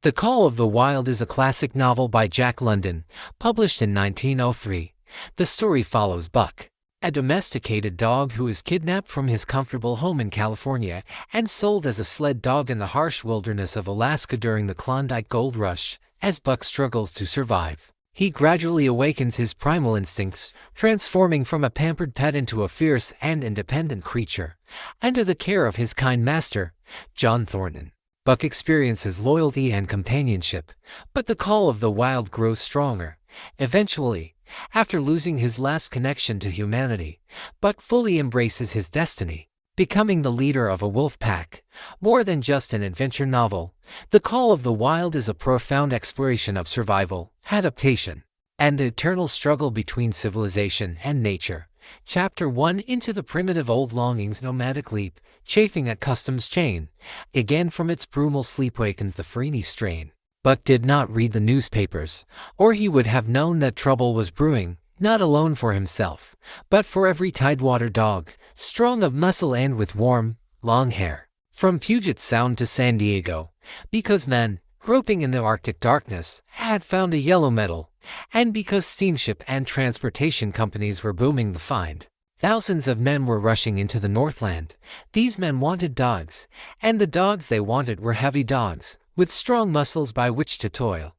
The Call of the Wild is a classic novel by Jack London, published in 1903. The story follows Buck, a domesticated dog who is kidnapped from his comfortable home in California and sold as a sled dog in the harsh wilderness of Alaska during the Klondike Gold Rush. As Buck struggles to survive, he gradually awakens his primal instincts, transforming from a pampered pet into a fierce and independent creature. Under the care of his kind master, John Thornton, Buck experiences loyalty and companionship, but the call of the wild grows stronger. Eventually, after losing his last connection to humanity, Buck fully embraces his destiny, becoming the leader of a wolf pack. More than just an adventure novel, The Call of the Wild is a profound exploration of survival, adaptation, and the eternal struggle between civilization and nature. Chapter 1: Into the Primitive Old Longings. Nomadic leap, chafing at customs chain. Again from its brumal sleep wakens the Freeney strain. Buck did not read the newspapers, or he would have known that trouble was brewing, not alone for himself, but for every Tidewater dog, strong of muscle and with warm, long hair. From Puget Sound to San Diego, because men, groping in the Arctic darkness, had found a yellow metal, and because steamship and transportation companies were booming the find, thousands of men were rushing into the Northland. These men wanted dogs, and the dogs they wanted were heavy dogs, with strong muscles by which to toil,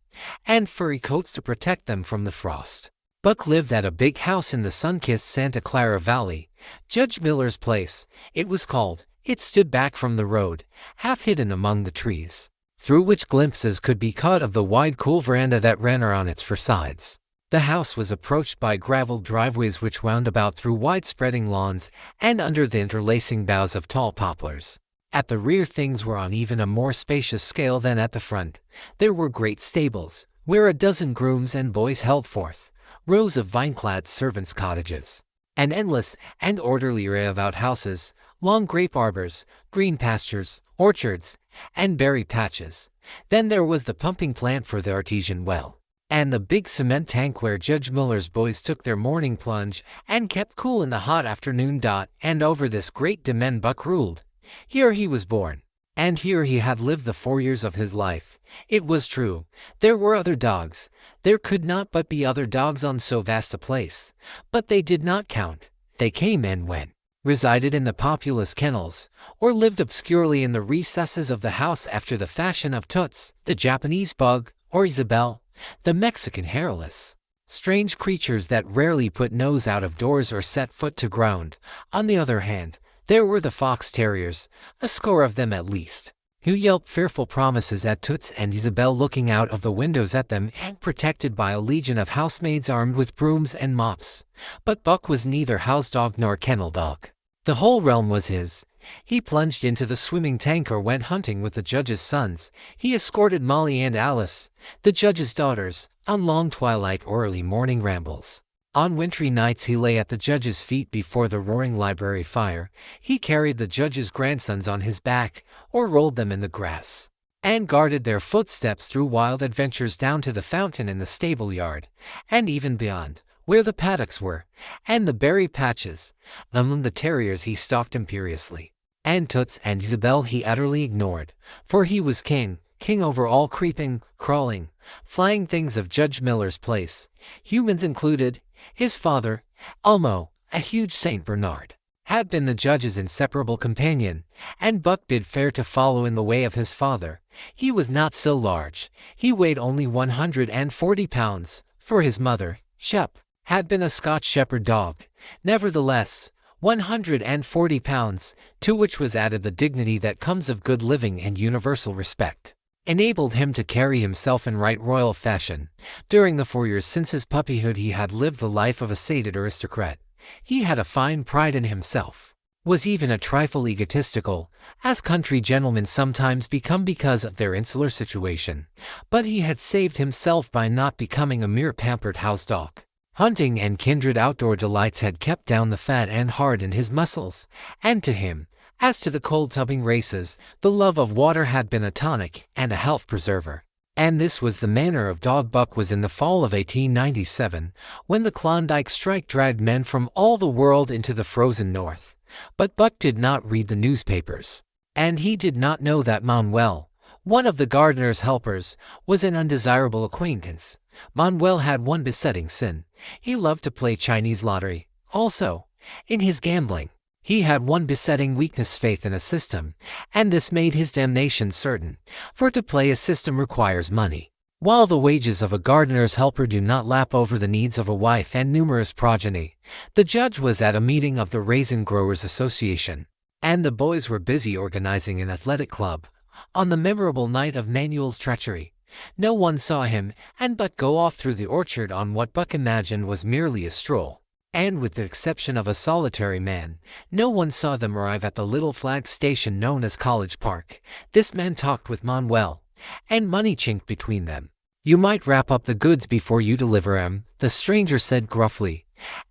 and furry coats to protect them from the frost. Buck lived at a big house in the sun-kissed Santa Clara Valley, Judge Miller's place, it was called. It stood back from the road, half hidden among the trees, through which glimpses could be caught of the wide, cool veranda that ran around its four sides. The house was approached by graveled driveways which wound about through wide-spreading lawns and under the interlacing boughs of tall poplars. At the rear things were on even a more spacious scale than at the front. There were great stables, where a dozen grooms and boys held forth, rows of vine-clad servants' cottages, an endless and orderly array of outhouses, long grape arbors, green pastures, orchards, and berry patches. Then there was the pumping plant for the artesian well, and the big cement tank where Judge Miller's boys took their morning plunge and kept cool in the hot afternoon. And over this great domain Buck ruled. Here he was born, and here he had lived the 4 years of his life. It was true, there were other dogs. There could not but be other dogs on so vast a place, but they did not count. They came and went, resided in the populous kennels, or lived obscurely in the recesses of the house after the fashion of Toots, the Japanese bug, or Isabel, the Mexican hairless. Strange creatures that rarely put nose out of doors or set foot to ground. On the other hand, there were the fox terriers, a score of them at least, who yelped fearful promises at Toots and Isabel looking out of the windows at them and protected by a legion of housemaids armed with brooms and mops. But Buck was neither house dog nor kennel dog. The whole realm was his. He plunged into the swimming tank or went hunting with the judge's sons. He escorted Molly and Alice, the judge's daughters, on long twilight or early morning rambles. On wintry nights he lay at the judge's feet before the roaring library fire. He carried the judge's grandsons on his back, or rolled them in the grass, and guarded their footsteps through wild adventures down to the fountain in the stable yard, and even beyond, where the paddocks were, and the berry patches. Among the terriers he stalked imperiously, and Toots and Isabel he utterly ignored, for he was king over all creeping, crawling, flying things of Judge Miller's place, humans included. His father, Elmo, a huge Saint Bernard, had been the judge's inseparable companion, and Buck bid fair to follow in the way of his father. He was not so large. He weighed only 140 pounds, for his mother, Shep, had been a Scotch shepherd dog. Nevertheless, 140 pounds, to which was added the dignity that comes of good living and universal respect, enabled him to carry himself in right royal fashion. During the 4 years since his puppyhood he had lived the life of a sated aristocrat. He had a fine pride in himself, was even a trifle egotistical, as country gentlemen sometimes become because of their insular situation, but he had saved himself by not becoming a mere pampered house dog. Hunting and kindred outdoor delights had kept down the fat and hard in his muscles, and to him, as to the cold tubbing races, the love of water had been a tonic and a health preserver. And this was the manner of dog Buck was in the fall of 1897, when the Klondike strike dragged men from all the world into the frozen north. But Buck did not read the newspapers, and he did not know that Manuel, One of the gardener's helpers was an undesirable acquaintance. Manuel had one besetting sin. He loved to play Chinese lottery. Also, in his gambling, he had one besetting weakness: faith in a system, and this made his damnation certain, for to play a system requires money. While the wages of a gardener's helper do not lap over the needs of a wife and numerous progeny, the judge was at a meeting of the Raisin Growers Association, and the boys were busy organizing an athletic club. On the memorable night of Manuel's treachery, no one saw him and Buck go off through the orchard on what Buck imagined was merely a stroll. And with the exception of a solitary man, no one saw them arrive at the little flag station known as College Park. This man talked with Manuel, and money chinked between them. "You might wrap up the goods before you deliver 'em," the stranger said gruffly,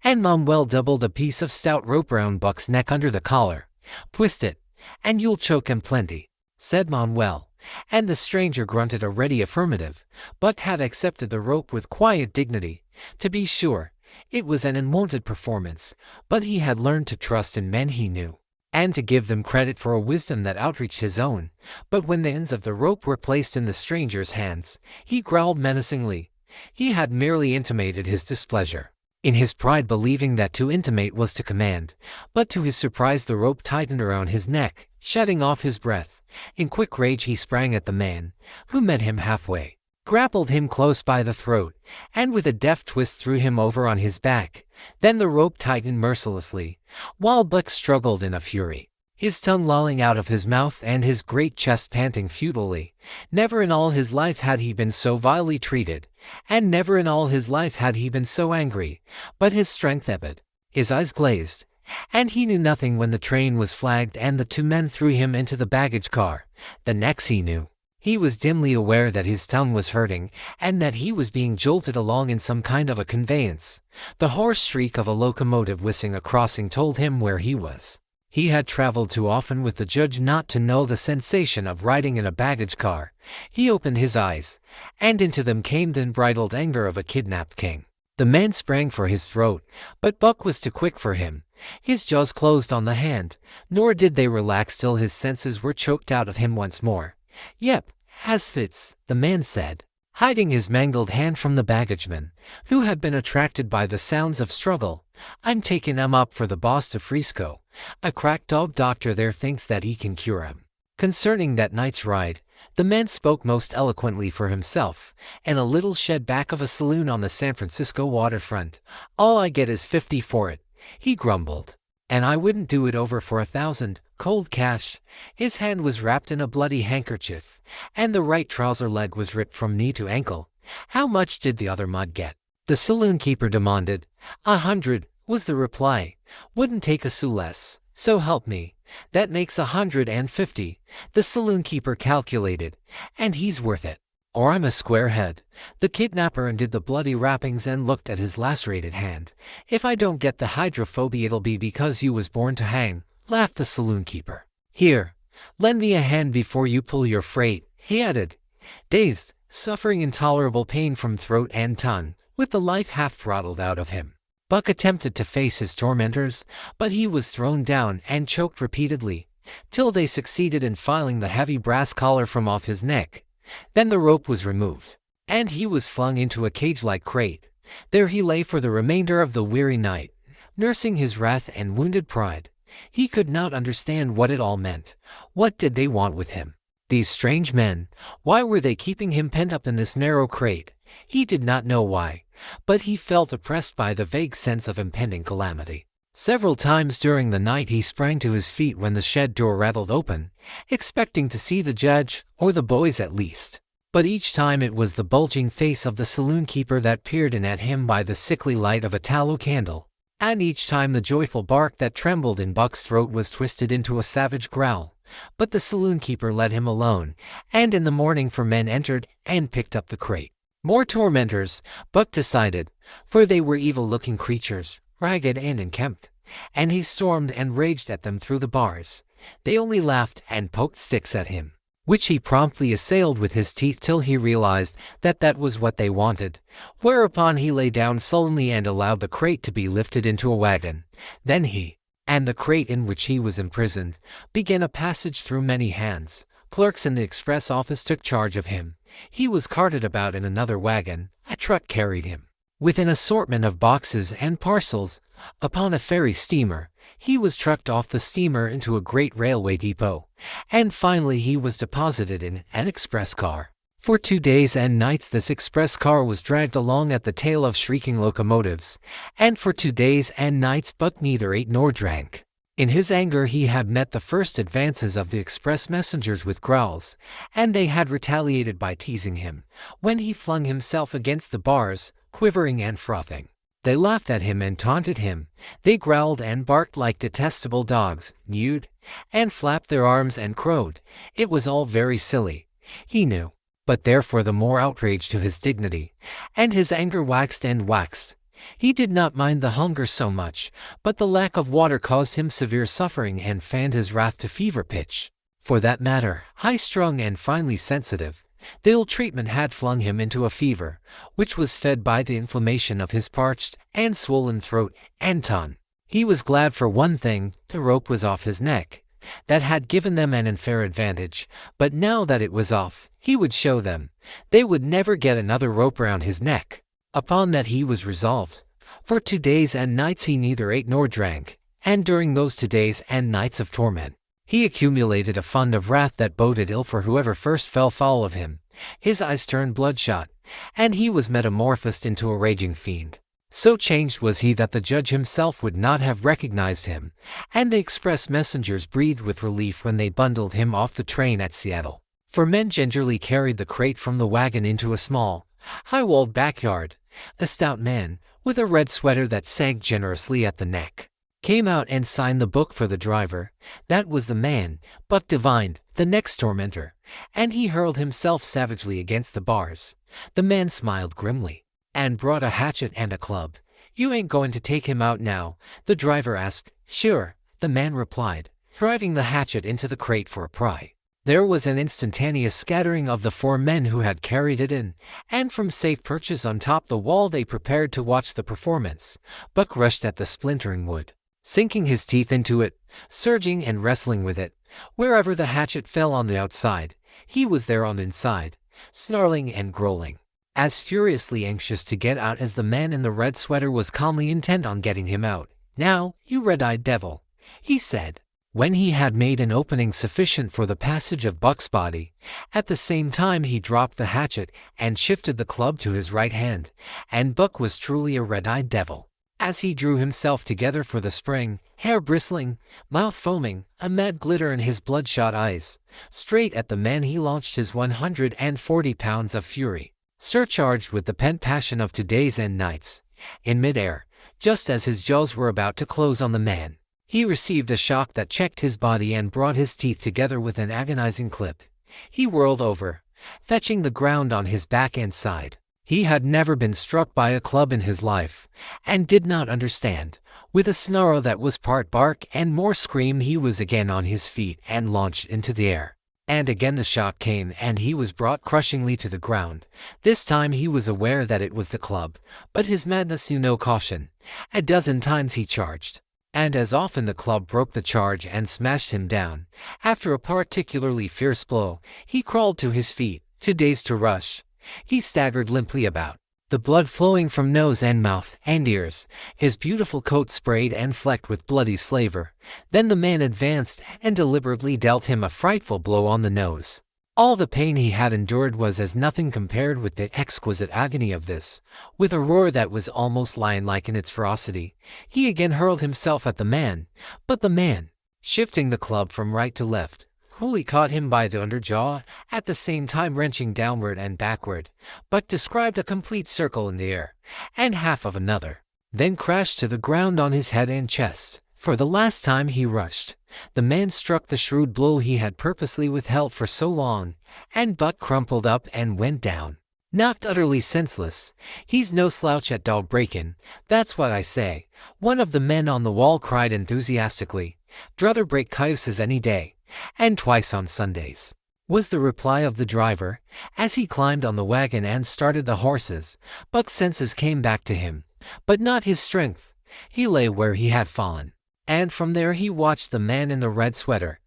and Manuel doubled a piece of stout rope round Buck's neck under the collar. "Twist it, and you'll choke 'em plenty," said Manuel, and the stranger grunted a ready affirmative. Buck had accepted the rope with quiet dignity. To be sure, it was an unwonted performance, but he had learned to trust in men he knew, and to give them credit for a wisdom that outreached his own. But when the ends of the rope were placed in the stranger's hands, he growled menacingly. He had merely intimated his displeasure, in his pride believing that to intimate was to command, but to his surprise the rope tightened around his neck, shutting off his breath. In quick rage he sprang at the man, who met him halfway, grappled him close by the throat, and with a deft twist threw him over on his back. Then the rope tightened mercilessly, while Buck struggled in a fury, his tongue lolling out of his mouth and his great chest panting futilely. Never in all his life had he been so vilely treated, and never in all his life had he been so angry. But his strength ebbed, his eyes glazed, and he knew nothing when the train was flagged and the two men threw him into the baggage car. The next he knew, he was dimly aware that his tongue was hurting and that he was being jolted along in some kind of a conveyance. The hoarse shriek of a locomotive whistling a crossing told him where he was. He had traveled too often with the judge not to know the sensation of riding in a baggage car. He opened his eyes, and into them came the unbridled anger of a kidnapped king. The man sprang for his throat, but Buck was too quick for him. His jaws closed on the hand, nor did they relax till his senses were choked out of him once more. "Yep, has fits," the man said, hiding his mangled hand from the baggageman, who had been attracted by the sounds of struggle. "I'm taking 'em up for the boss to Frisco. A crack dog doctor there thinks that he can cure 'em." Concerning that night's ride, the man spoke most eloquently for himself. "In a little shed back of a saloon on the San Francisco waterfront. All I get is 50 for it," he grumbled. "And I wouldn't do it over for 1,000, cold cash." His hand was wrapped in a bloody handkerchief, and the right trouser leg was ripped from knee to ankle. "How much did the other mud get?" the saloon keeper demanded. 100, was the reply. "Wouldn't take a sou less, so help me. That makes 150, the saloon keeper calculated, "and he's worth it, or I'm a squarehead." The kidnapper undid the bloody wrappings and looked at his lacerated hand. "If I don't get the hydrophobia it'll be because you was born to hang," laughed the saloon keeper. "Here, lend me a hand before you pull your freight," he added, dazed, suffering intolerable pain from throat and tongue, with the life half throttled out of him. Buck attempted to face his tormentors, but he was thrown down and choked repeatedly, till they succeeded in filing the heavy brass collar from off his neck. Then the rope was removed, and he was flung into a cage-like crate. There he lay for the remainder of the weary night, nursing his wrath and wounded pride. He could not understand what it all meant. What did they want with him? These strange men, why were they keeping him pent up in this narrow crate? He did not know why, but he felt oppressed by the vague sense of impending calamity. Several times during the night he sprang to his feet when the shed door rattled open, expecting to see the judge, or the boys at least. But each time it was the bulging face of the saloon keeper that peered in at him by the sickly light of a tallow candle. And each time the joyful bark that trembled in Buck's throat was twisted into a savage growl. But the saloon keeper let him alone, and in the morning 4 men entered and picked up the crate. More tormentors, Buck decided, for they were evil-looking creatures, ragged and unkempt, and he stormed and raged at them through the bars. They only laughed and poked sticks at him, which he promptly assailed with his teeth till he realized that that was what they wanted, whereupon he lay down sullenly and allowed the crate to be lifted into a wagon. Then he, and the crate in which he was imprisoned, began a passage through many hands, Clerks in the express office took charge of him. He was carted about in another wagon. A truck carried him, with an assortment of boxes and parcels. Upon a ferry steamer, he was trucked off the steamer into a great railway depot, and finally he was deposited in an express car. For 2 days and nights this express car was dragged along at the tail of shrieking locomotives, and for 2 days and nights Buck neither ate nor drank. In his anger he had met the first advances of the express messengers with growls, and they had retaliated by teasing him, when he flung himself against the bars, quivering and frothing. They laughed at him and taunted him. They growled and barked like detestable dogs, mewed, and flapped their arms and crowed. It was all very silly, he knew, but therefore the more outrage to his dignity, and his anger waxed and waxed. He did not mind the hunger so much, but the lack of water caused him severe suffering and fanned his wrath to fever pitch. For that matter, high-strung and finely sensitive, the ill treatment had flung him into a fever, which was fed by the inflammation of his parched and swollen throat and tongue. He was glad for one thing: the rope was off his neck. That had given them an unfair advantage, but now that it was off, he would show them. They would never get another rope round his neck. Upon that he was resolved. For 2 days and nights he neither ate nor drank, and during those 2 days and nights of torment, he accumulated a fund of wrath that boded ill for whoever first fell foul of him. His eyes turned bloodshot, and he was metamorphosed into a raging fiend. So changed was he that the judge himself would not have recognized him, and the express messengers breathed with relief when they bundled him off the train at Seattle. For men gingerly carried the crate from the wagon into a small, high-walled backyard. A stout man, with a red sweater that sagged generously at the neck, came out and signed the book for the driver. That was the man, Buck divined, the next tormentor, and he hurled himself savagely against the bars. The man smiled grimly, and brought a hatchet and a club. "You ain't going to take him out now?" the driver asked. "Sure," the man replied, driving the hatchet into the crate for a pry. There was an instantaneous scattering of the 4 men who had carried it in, and from safe perches on top the wall they prepared to watch the performance. Buck rushed at the splintering wood, sinking his teeth into it, surging and wrestling with it. Wherever the hatchet fell on the outside, he was there on the inside, snarling and growling, as furiously anxious to get out as the man in the red sweater was calmly intent on getting him out. "Now, you red-eyed devil," he said, when he had made an opening sufficient for the passage of Buck's body. At the same time he dropped the hatchet and shifted the club to his right hand, and Buck was truly a red-eyed devil. As he drew himself together for the spring, hair bristling, mouth foaming, a mad glitter in his bloodshot eyes, straight at the man he launched his 140 pounds of fury, surcharged with the pent passion of 2 days and nights. In midair, just as his jaws were about to close on the man, he received a shock that checked his body and brought his teeth together with an agonizing clip. He whirled over, fetching the ground on his back and side. He had never been struck by a club in his life, and did not understand. With a snarl that was part bark and more scream he was again on his feet and launched into the air. And again the shock came and he was brought crushingly to the ground. This time he was aware that it was the club, but his madness knew no caution. A dozen times he charged, and as often the club broke the charge and smashed him down. After a particularly fierce blow, he crawled to his feet, too dazed to rush. He staggered limply about, the blood flowing from nose and mouth and ears, his beautiful coat sprayed and flecked with bloody slaver. Then the man advanced and deliberately dealt him a frightful blow on the nose. All the pain he had endured was as nothing compared with the exquisite agony of this. With a roar that was almost lion-like in its ferocity, he again hurled himself at the man, but the man, shifting the club from right to left, coolly caught him by the underjaw, at the same time wrenching downward and backward. Buck described a complete circle in the air, and half of another, then crashed to the ground on his head and chest. For the last time he rushed. The man struck the shrewd blow he had purposely withheld for so long, and Buck crumpled up and went down, knocked utterly senseless. "He's no slouch at dog breakin', that's what I say," one of the men on the wall cried enthusiastically. "Druther break cayuses any day, and twice on Sundays," was the reply of the driver. As he climbed on the wagon and started the horses, Buck's senses came back to him, but not his strength. He lay where he had fallen, and from there he watched the man in the red sweater.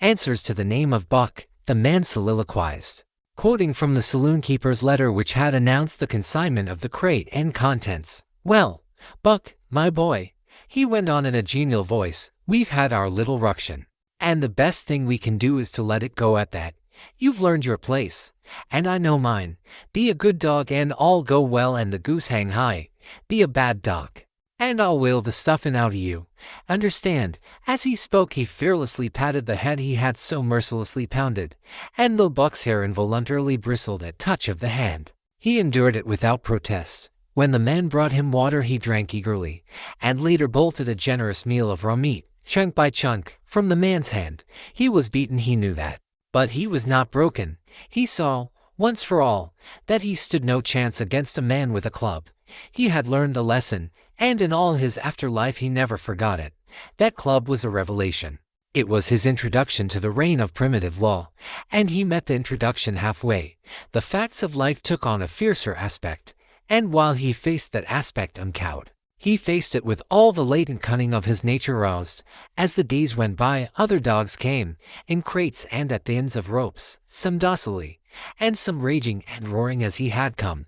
Answers to the name of Buck the man soliloquized, quoting from the saloon-keeper's letter which had announced the consignment of the crate and contents. "Well, Buck, my boy," he went on in a genial voice, "we've had our little ruction, and the best thing we can do is to let it go at that. You've learned your place, and I know mine. Be a good dog and all go well and the goose hang high. Be a bad dog, and I'll whale the stuffing out of you. Understand?" As he spoke, he fearlessly patted the head he had so mercilessly pounded, and though Buck's hair involuntarily bristled at touch of the hand, he endured it without protest. When the man brought him water, he drank eagerly, and later bolted a generous meal of raw meat, chunk by chunk, from the man's hand. He was beaten, he knew that. But he was not broken. He saw, once for all, that he stood no chance against a man with a club. He had learned a lesson, and in all his afterlife he never forgot it. That club was a revelation. It was his introduction to the reign of primitive law, and he met the introduction halfway. The facts of life took on a fiercer aspect, and while he faced that aspect uncowed, he faced it with all the latent cunning of his nature roused. As the days went by, other dogs came, in crates and at the ends of ropes, some docilely, and some raging and roaring as he had come,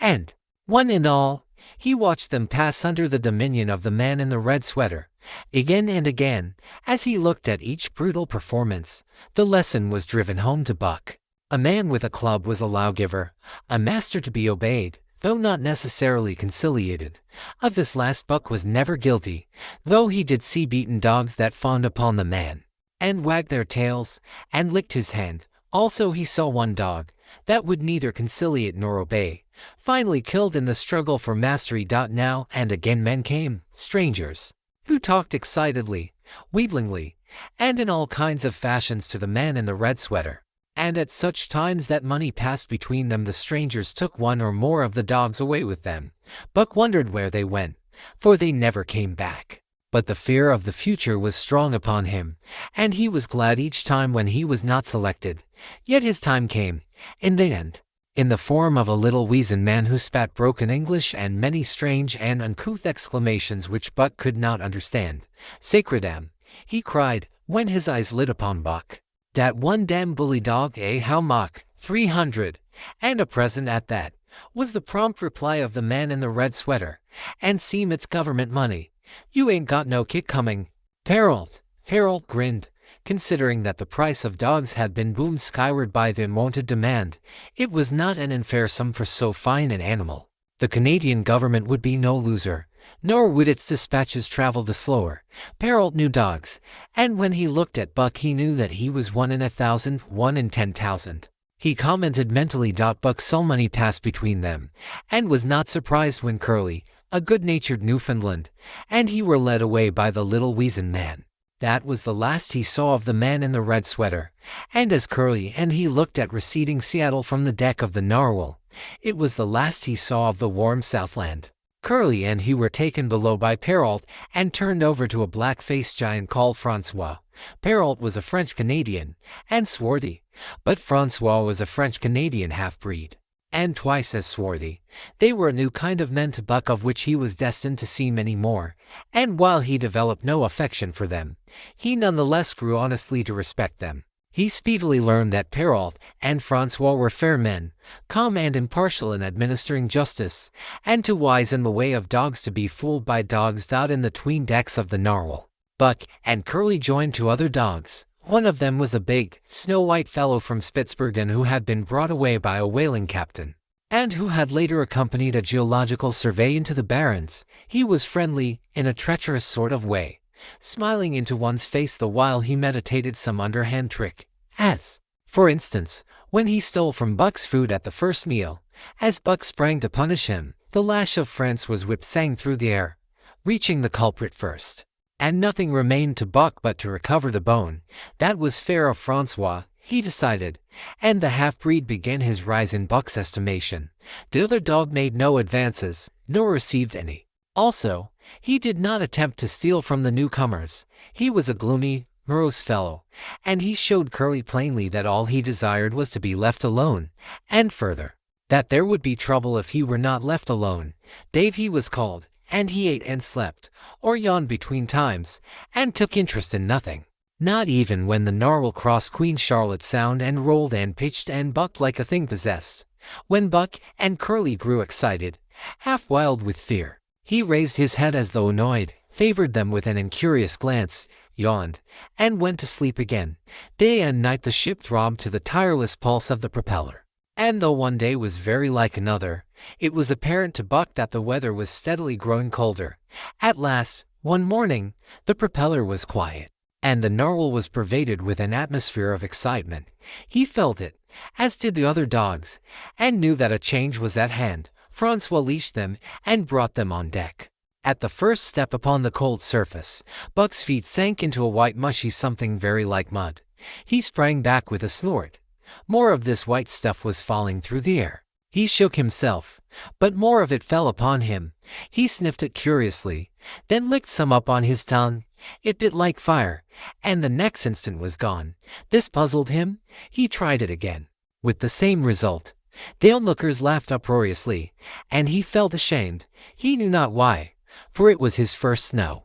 and, one and all, he watched them pass under the dominion of the man in the red sweater. Again and again, as he looked at each brutal performance, the lesson was driven home to Buck. A man with a club was a lawgiver, a master to be obeyed, though not necessarily conciliated. Of this last Buck was never guilty, though he did see beaten dogs that fawned upon the man, and wagged their tails, and licked his hand. Also he saw one dog, that would neither conciliate nor obey, finally killed in the struggle for mastery. Now and again men came, strangers, who talked excitedly, wheedlingly, and in all kinds of fashions to the man in the red sweater. And at such times that money passed between them, the strangers took one or more of the dogs away with them. Buck wondered where they went, for they never came back. But the fear of the future was strong upon him, and he was glad each time when he was not selected. Yet his time came, in the end, in the form of a little weazen man who spat broken English and many strange and uncouth exclamations which Buck could not understand. "Sacredam!" he cried, when his eyes lit upon Buck. "Dat one damn bully dog, eh? How mock? 300, and a present at that," was the prompt reply of the man in the red sweater. "And seem it's government money. You ain't got no kick coming." Harold grinned, considering that the price of dogs had been boomed skyward by the unwonted demand. It was not an unfair sum for so fine an animal. The Canadian government would be no loser, nor would its dispatches travel the slower. Harold knew dogs, and when he looked at Buck he knew that he was 1 in 1,000, 1 in 10,000. He commented mentally. Buck saw money pass between them, and was not surprised when Curly, a good-natured Newfoundland, and he were led away by the little weazen man. That was the last he saw of the man in the red sweater, and as Curly and he looked at receding Seattle from the deck of the Narwhal, it was the last he saw of the warm Southland. Curly and he were taken below by Perrault and turned over to a black-faced giant called Francois. Perrault was a French-Canadian, and swarthy, but Francois was a French-Canadian half-breed, and twice as swarthy. They were a new kind of men to Buck, of which he was destined to see many more, and while he developed no affection for them, he nonetheless grew honestly to respect them. He speedily learned that Perrault and Francois were fair men, calm and impartial in administering justice, and too wise in the way of dogs to be fooled by dogs. In the 'tween decks of the Narwhal, Buck and Curly joined two other dogs. One of them was a big, snow-white fellow from Spitzbergen who had been brought away by a whaling captain, and who had later accompanied a geological survey into the Barrens. He was friendly, in a treacherous sort of way, smiling into one's face the while he meditated some underhand trick, as, for instance, when he stole from Buck's food at the first meal. As Buck sprang to punish him, the lash of Francois' whip sang through the air, reaching the culprit first, and nothing remained to Buck but to recover the bone. That was fair of Francois, he decided, and the half-breed began his rise in Buck's estimation. The other dog made no advances, nor received any. Also, he did not attempt to steal from the newcomers. He was a gloomy, morose fellow, and he showed Curly plainly that all he desired was to be left alone, and further, that there would be trouble if he were not left alone. Dave he was called, and he ate and slept, or yawned between times, and took interest in nothing. Not even when the narwhal crossed Queen Charlotte Sound and rolled and pitched and bucked like a thing possessed. When Buck and Curly grew excited, half wild with fear, he raised his head as though annoyed, favored them with an incurious glance, yawned, and went to sleep again. Day and night the ship throbbed to the tireless pulse of the propeller. And though one day was very like another, it was apparent to Buck that the weather was steadily growing colder. At last, one morning, the propeller was quiet, and the narwhal was pervaded with an atmosphere of excitement. He felt it, as did the other dogs, and knew that a change was at hand. Francois leashed them and brought them on deck. At the first step upon the cold surface, Buck's feet sank into a white mushy something very like mud. He sprang back with a snort. More of this white stuff was falling through the air. He shook himself, but more of it fell upon him. He sniffed it curiously, then licked some up on his tongue. It bit like fire, and the next instant was gone. This puzzled him. He tried it again, with the same result. The onlookers laughed uproariously, and he felt ashamed. He knew not why, for it was his first snow.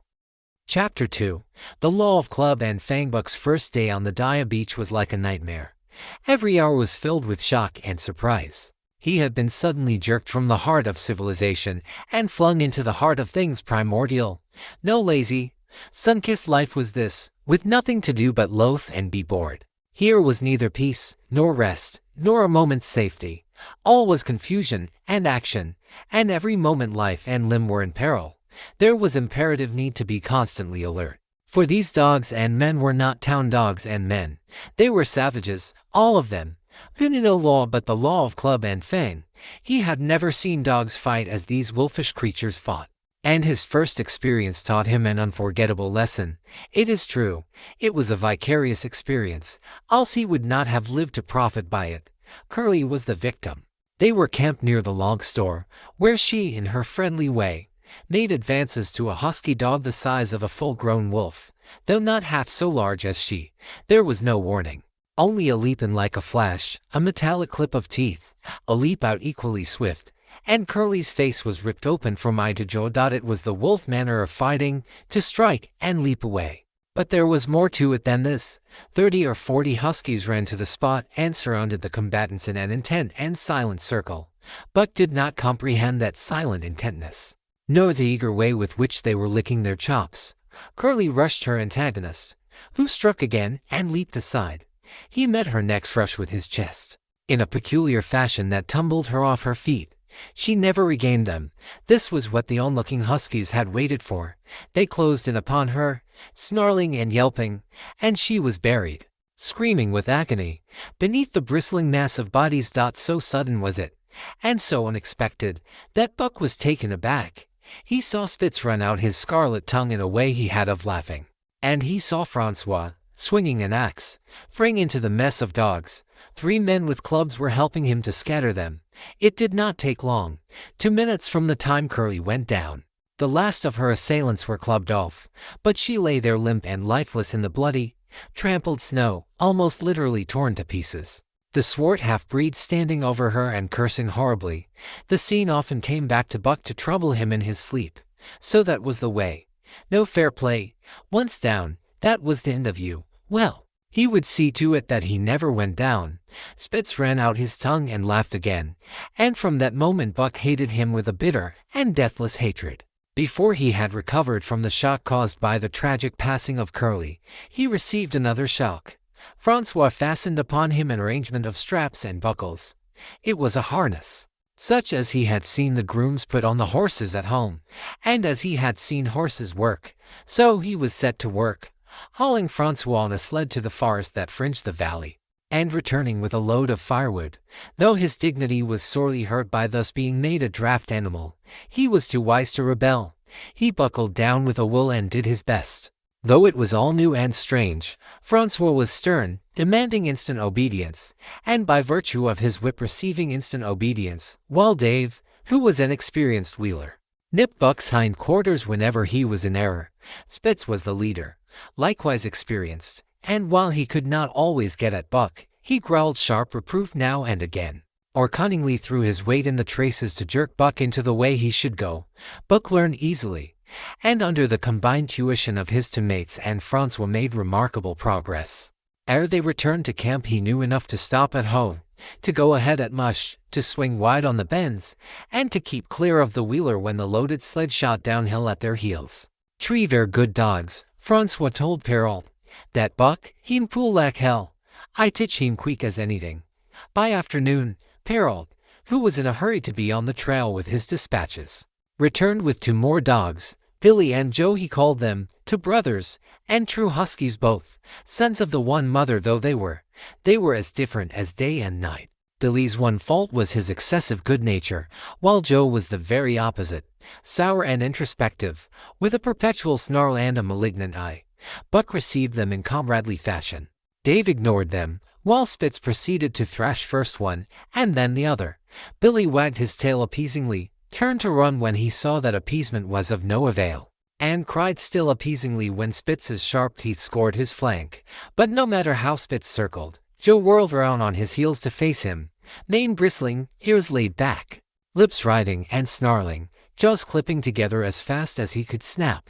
Chapter 2. The Law of Club and Fang. Buck's first day on the Dia beach was like a nightmare. Every hour was filled with shock and surprise. He had been suddenly jerked from the heart of civilization and flung into the heart of things primordial. No lazy, sun-kissed life was this, with nothing to do but loaf and be bored. Here was neither peace, nor rest, nor a moment's safety. All was confusion and action, and every moment life and limb were in peril. There was imperative need to be constantly alert. For these dogs and men were not town dogs and men. They were savages, all of them, who knew no law but the law of club and fang. He had never seen dogs fight as these wolfish creatures fought, and his first experience taught him an unforgettable lesson. It is true, it was a vicarious experience, else he would not have lived to profit by it. Curly was the victim. They were camped near the log store, where she, in her friendly way, made advances to a husky dog the size of a full-grown wolf. Though not half so large as she, there was no warning. Only a leap in like a flash, a metallic clip of teeth, a leap out equally swift, and Curly's face was ripped open from eye to jaw. It was the wolf manner of fighting, to strike and leap away. But there was more to it than this. 30 or 40 huskies ran to the spot and surrounded the combatants in an intent and silent circle. Buck did not comprehend that silent intentness, nor the eager way with which they were licking their chops. Curly rushed her antagonist, who struck again and leaped aside. He met her neck flush with his chest, in a peculiar fashion that tumbled her off her feet. She never regained them. This was what the onlooking huskies had waited for. They closed in upon her, snarling and yelping, and she was buried, screaming with agony, beneath the bristling mass of bodies. So sudden was it, and so unexpected, that Buck was taken aback. He saw Spitz run out his scarlet tongue in a way he had of laughing, and he saw Francois, swinging an axe, spring into the mess of dogs. 3 men with clubs were helping him to scatter them. It did not take long, 2 minutes from the time Curly went down. The last of her assailants were clubbed off, but she lay there limp and lifeless in the bloody, trampled snow, almost literally torn to pieces. The swart half-breed standing over her and cursing horribly. The scene often came back to Buck to trouble him in his sleep. So that was the way. No fair play. Once down, that was the end of you. Well, he would see to it that he never went down. Spitz ran out his tongue and laughed again, and from that moment Buck hated him with a bitter and deathless hatred. Before he had recovered from the shock caused by the tragic passing of Curly, he received another shock. Francois fastened upon him an arrangement of straps and buckles. It was a harness, such as he had seen the grooms put on the horses at home, and as he had seen horses work. So he was set to work, hauling Francois on a sled to the forest that fringed the valley, and returning with a load of firewood. Though his dignity was sorely hurt by thus being made a draft animal, he was too wise to rebel. He buckled down with a will and did his best. Though it was all new and strange, Francois was stern, demanding instant obedience, and by virtue of his whip receiving instant obedience, while Dave, who was an experienced wheeler, nipped Buck's hind quarters whenever he was in error. Spitz was the leader, likewise experienced, and while he could not always get at Buck, he growled sharp reproof now and again, or cunningly threw his weight in the traces to jerk Buck into the way he should go. Buck learned easily. and under the combined tuition of his teammates and Francois made remarkable progress. Ere they returned to camp, he knew enough to stop at home, to go ahead at mush, to swing wide on the bends, and to keep clear of the wheeler when the loaded sled shot downhill at their heels. "Tree ver good dogs," Francois told Perrault. "Dat Buck, heem cool like hell. I teach him quick as anything." By afternoon, Perrault, who was in a hurry to be on the trail with his dispatches, returned with 2 more dogs, Billy and Joe he called them, 2 brothers, and true huskies both, sons of the one mother though they were as different as day and night. Billy's one fault was his excessive good nature, while Joe was the very opposite, sour and introspective, with a perpetual snarl and a malignant eye. Buck received them in comradely fashion. Dave ignored them, while Spitz proceeded to thrash first one and then the other. Billy wagged his tail appeasingly, turned to run when he saw that appeasement was of no avail, and cried still appeasingly when Spitz's sharp teeth scored his flank. But no matter how Spitz circled, Joe whirled around on his heels to face him, mane bristling, ears laid back, lips writhing and snarling, jaws clipping together as fast as he could snap,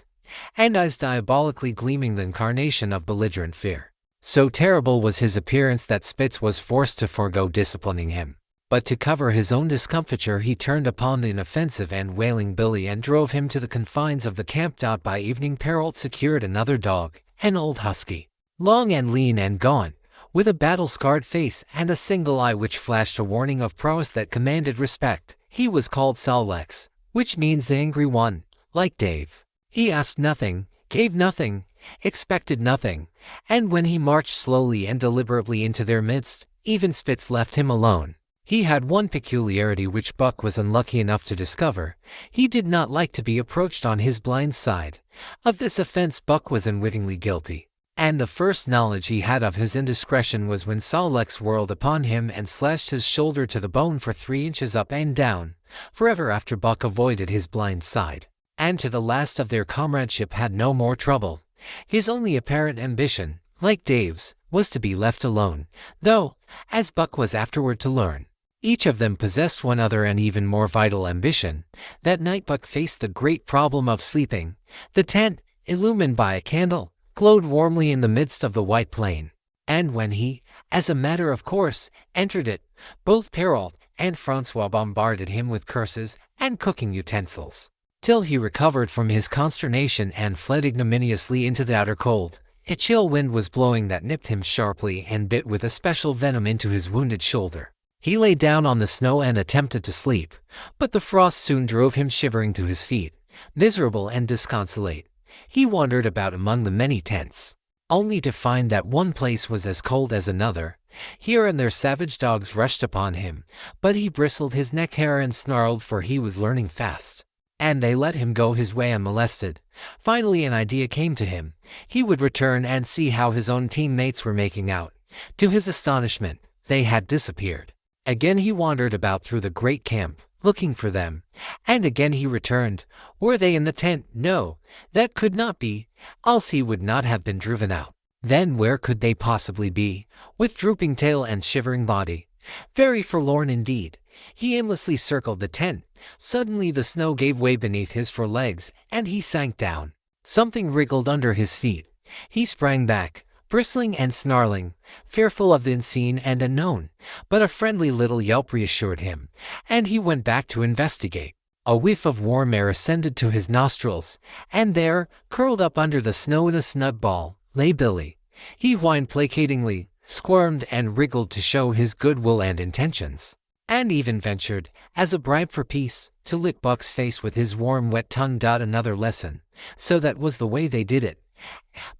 and eyes diabolically gleaming the incarnation of belligerent fear. So terrible was his appearance that Spitz was forced to forego disciplining him. But to cover his own discomfiture, he turned upon the inoffensive and wailing Billy and drove him to the confines of the camp. By evening, Perrault secured another dog, an old husky, long and lean and gaunt, with a battle-scarred face and a single eye which flashed a warning of prowess that commanded respect. He was called Sol-Lex, which means the angry one. Like Dave, he asked nothing, gave nothing, expected nothing, and when he marched slowly and deliberately into their midst, even Spitz left him alone. He had one peculiarity which Buck was unlucky enough to discover. He did not like to be approached on his blind side. Of this offense Buck was unwittingly guilty, and the first knowledge he had of his indiscretion was when Sol-Lex whirled upon him and slashed his shoulder to the bone for 3 inches up and down. Forever after Buck avoided his blind side, and to the last of their comradeship had no more trouble. His only apparent ambition, like Dave's, was to be left alone, though, as Buck was afterward to learn, each of them possessed one other and even more vital ambition. That night Buck faced the great problem of sleeping. The tent, illumined by a candle, glowed warmly in the midst of the white plain, and when he, as a matter of course, entered it, both Perrault and Francois bombarded him with curses and cooking utensils, till he recovered from his consternation and fled ignominiously into the outer cold. A chill wind was blowing that nipped him sharply and bit with especial venom into his wounded shoulder. He lay down on the snow and attempted to sleep, but the frost soon drove him shivering to his feet. Miserable and disconsolate, he wandered about among the many tents, only to find that one place was as cold as another. Here and there savage dogs rushed upon him, but he bristled his neck hair and snarled, for he was learning fast, and they let him go his way unmolested. Finally an idea came to him. He would return and see how his own teammates were making out. To his astonishment, they had disappeared. Again he wandered about through the great camp, looking for them, and again he returned. Were they in the tent? No, that could not be, else he would not have been driven out. Then where could they possibly be? With drooping tail and shivering body, very forlorn indeed, he aimlessly circled the tent. Suddenly the snow gave way beneath his forelegs, and he sank down. Something wriggled under his feet. He sprang back, bristling and snarling, fearful of the unseen and unknown, but a friendly little yelp reassured him, and he went back to investigate. A whiff of warm air ascended to his nostrils, and there, curled up under the snow in a snug ball, lay Billy. He whined placatingly, squirmed and wriggled to show his goodwill and intentions, and even ventured, as a bribe for peace, to lick Buck's face with his warm wet tongue. Another lesson. So that was the way they did it.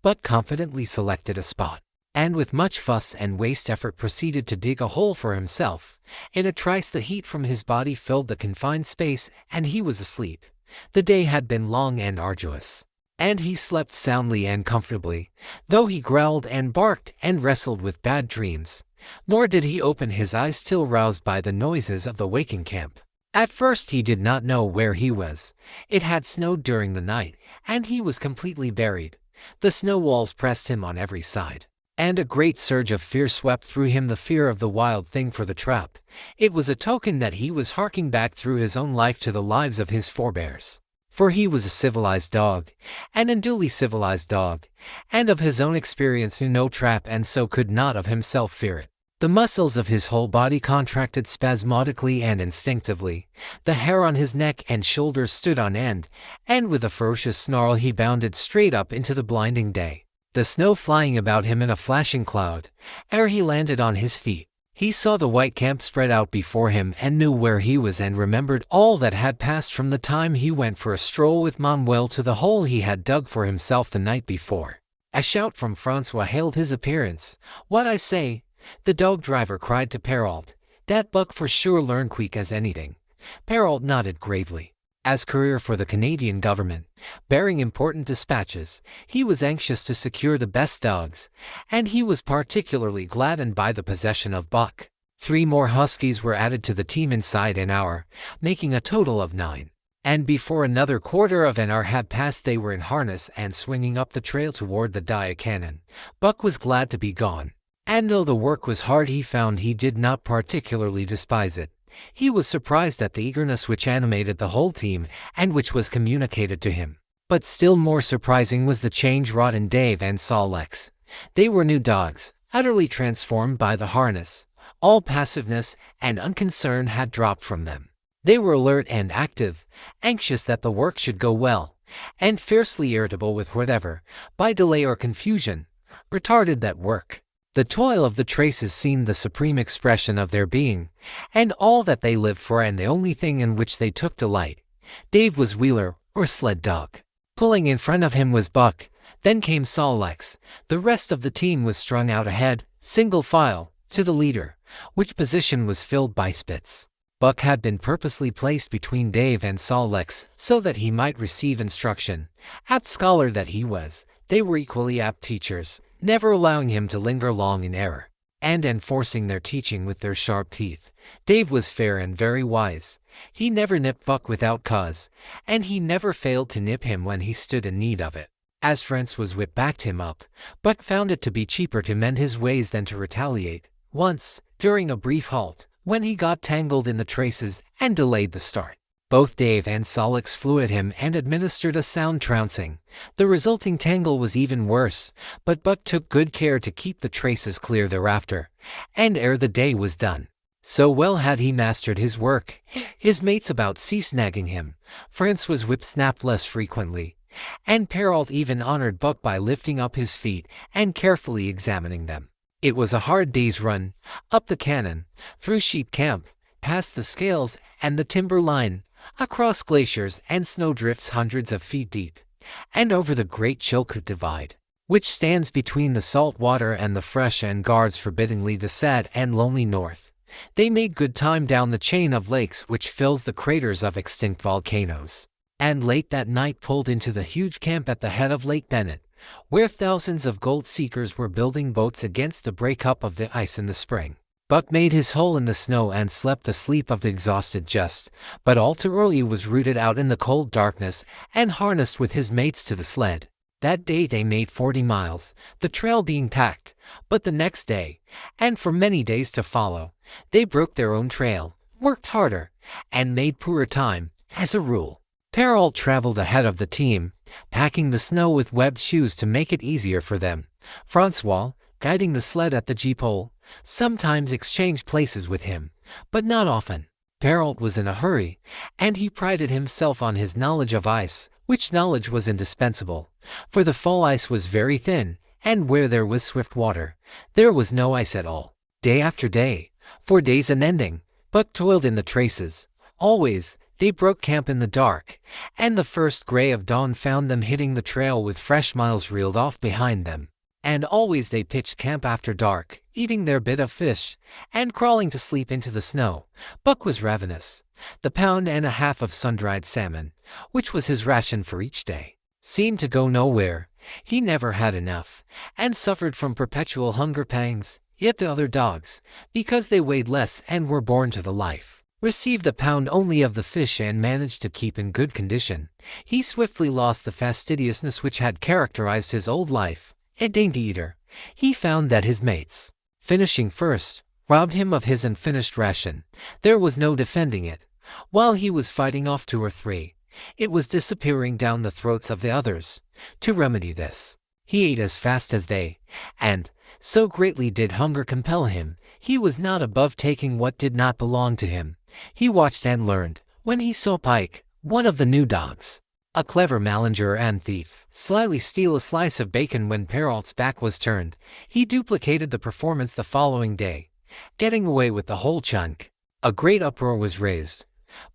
Buck confidently selected a spot, and with much fuss and waste effort proceeded to dig a hole for himself. In a trice the heat from his body filled the confined space, and he was asleep. The day had been long and arduous, and he slept soundly and comfortably, though he growled and barked and wrestled with bad dreams. Nor did he open his eyes till roused by the noises of the waking camp. At first he did not know where he was. It had snowed during the night, and he was completely buried. The snow walls pressed him on every side, and a great surge of fear swept through him, the fear of the wild thing for the trap. It was a token that he was harking back through his own life to the lives of his forebears. for he was a civilized dog, an unduly civilized dog, and of his own experience knew no trap and so could not of himself fear it. The muscles of his whole body contracted spasmodically and instinctively, the hair on his neck and shoulders stood on end, and with a ferocious snarl he bounded straight up into the blinding day, the snow flying about him in a flashing cloud. Ere he landed on his feet, he saw the white camp spread out before him and knew where he was and remembered all that had passed from the time he went for a stroll with Manuel to the hole he had dug for himself the night before. A shout from Francois hailed his appearance. "What I say?" the dog driver cried to Perrault. "Dat buck for sure learn quick as anything." Perrault nodded gravely. As courier for the Canadian government, bearing important dispatches, he was anxious to secure the best dogs, and he was particularly gladdened by the possession of Buck. 3 more huskies were added to the team inside an hour, making a total of 9. And before another quarter of an hour had passed they were in harness and swinging up the trail toward the Dia Cannon. Buck was glad to be gone, and though the work was hard he found he did not particularly despise it. He was surprised at the eagerness which animated the whole team and which was communicated to him. But still more surprising was the change wrought in Dave and Sol Lex. They were new dogs, utterly transformed by the harness. All passiveness and unconcern had dropped from them. They were alert and active, anxious that the work should go well, and fiercely irritable with whatever, by delay or confusion, retarded that work. The toil of the traces seemed the supreme expression of their being, and all that they lived for and the only thing in which they took delight. Dave was wheeler, or sled dog. Pulling in front of him was Buck, then came Sol Lex. The rest of the team was strung out ahead, single file, to the leader, which position was filled by Spitz. Buck had been purposely placed between Dave and Sol Lex so that he might receive instruction. Apt scholar that he was, they were equally apt teachers, never allowing him to linger long in error, and enforcing their teaching with their sharp teeth. Dave was fair and very wise. He never nipped Buck without cause, and he never failed to nip him when he stood in need of it. As Francois' whip backed him up, Buck found it to be cheaper to mend his ways than to retaliate. Once, during a brief halt, when he got tangled in the traces and delayed the start, both Dave and Sol Lex flew at him and administered a sound trouncing. The resulting tangle was even worse, but Buck took good care to keep the traces clear thereafter, and ere the day was done, so well had he mastered his work, his mates about ceased nagging him. Francois' whip snapped less frequently, and Perrault even honored Buck by lifting up his feet and carefully examining them. It was a hard day's run, up the cannon, through Sheep Camp, past the scales and the timber line, across glaciers and snowdrifts hundreds of feet deep, and over the great Chilkoot Divide, which stands between the salt water and the fresh and guards forbiddingly the sad and lonely north. They made good time down the chain of lakes which fills the craters of extinct volcanoes, and late that night pulled into the huge camp at the head of Lake Bennett, where thousands of gold seekers were building boats against the break-up of the ice in the spring. Buck made his hole in the snow and slept the sleep of the exhausted just, but all too early was rooted out in the cold darkness and harnessed with his mates to the sled. That day they made 40 miles, the trail being packed, but the next day, and for many days to follow, they broke their own trail, worked harder, and made poorer time, as a rule. Perrault traveled ahead of the team, packing the snow with webbed shoes to make it easier for them. Francois, guiding the sled at the gee-pole, sometimes exchanged places with him, but not often. Perrault was in a hurry, and he prided himself on his knowledge of ice, which knowledge was indispensable, for the fall ice was very thin, and where there was swift water, there was no ice at all. Day after day, for days unending, Buck toiled in the traces. Always, they broke camp in the dark, and the first gray of dawn found them hitting the trail with fresh miles reeled off behind them. And always they pitched camp after dark, eating their bit of fish, and crawling to sleep into the snow. Buck was ravenous. The pound and a half of sun-dried salmon, which was his ration for each day, seemed to go nowhere. He never had enough, and suffered from perpetual hunger pangs. Yet the other dogs, because they weighed less and were born to the life, received a pound only of the fish and managed to keep in good condition. He swiftly lost the fastidiousness which had characterized his old life. A dainty eater, he found that his mates, finishing first, robbed him of his unfinished ration. There was no defending it. While he was fighting off 2 or 3, It was disappearing down the throats of the others. To remedy this, he ate as fast as they, and, so greatly did hunger compel him, he was not above taking what did not belong to him. He watched and learned, when he saw Pike, one of the new dogs, a clever malenger and thief, slyly steal a slice of bacon when Perrault's back was turned. He duplicated the performance the following day, getting away with the whole chunk. A great uproar was raised,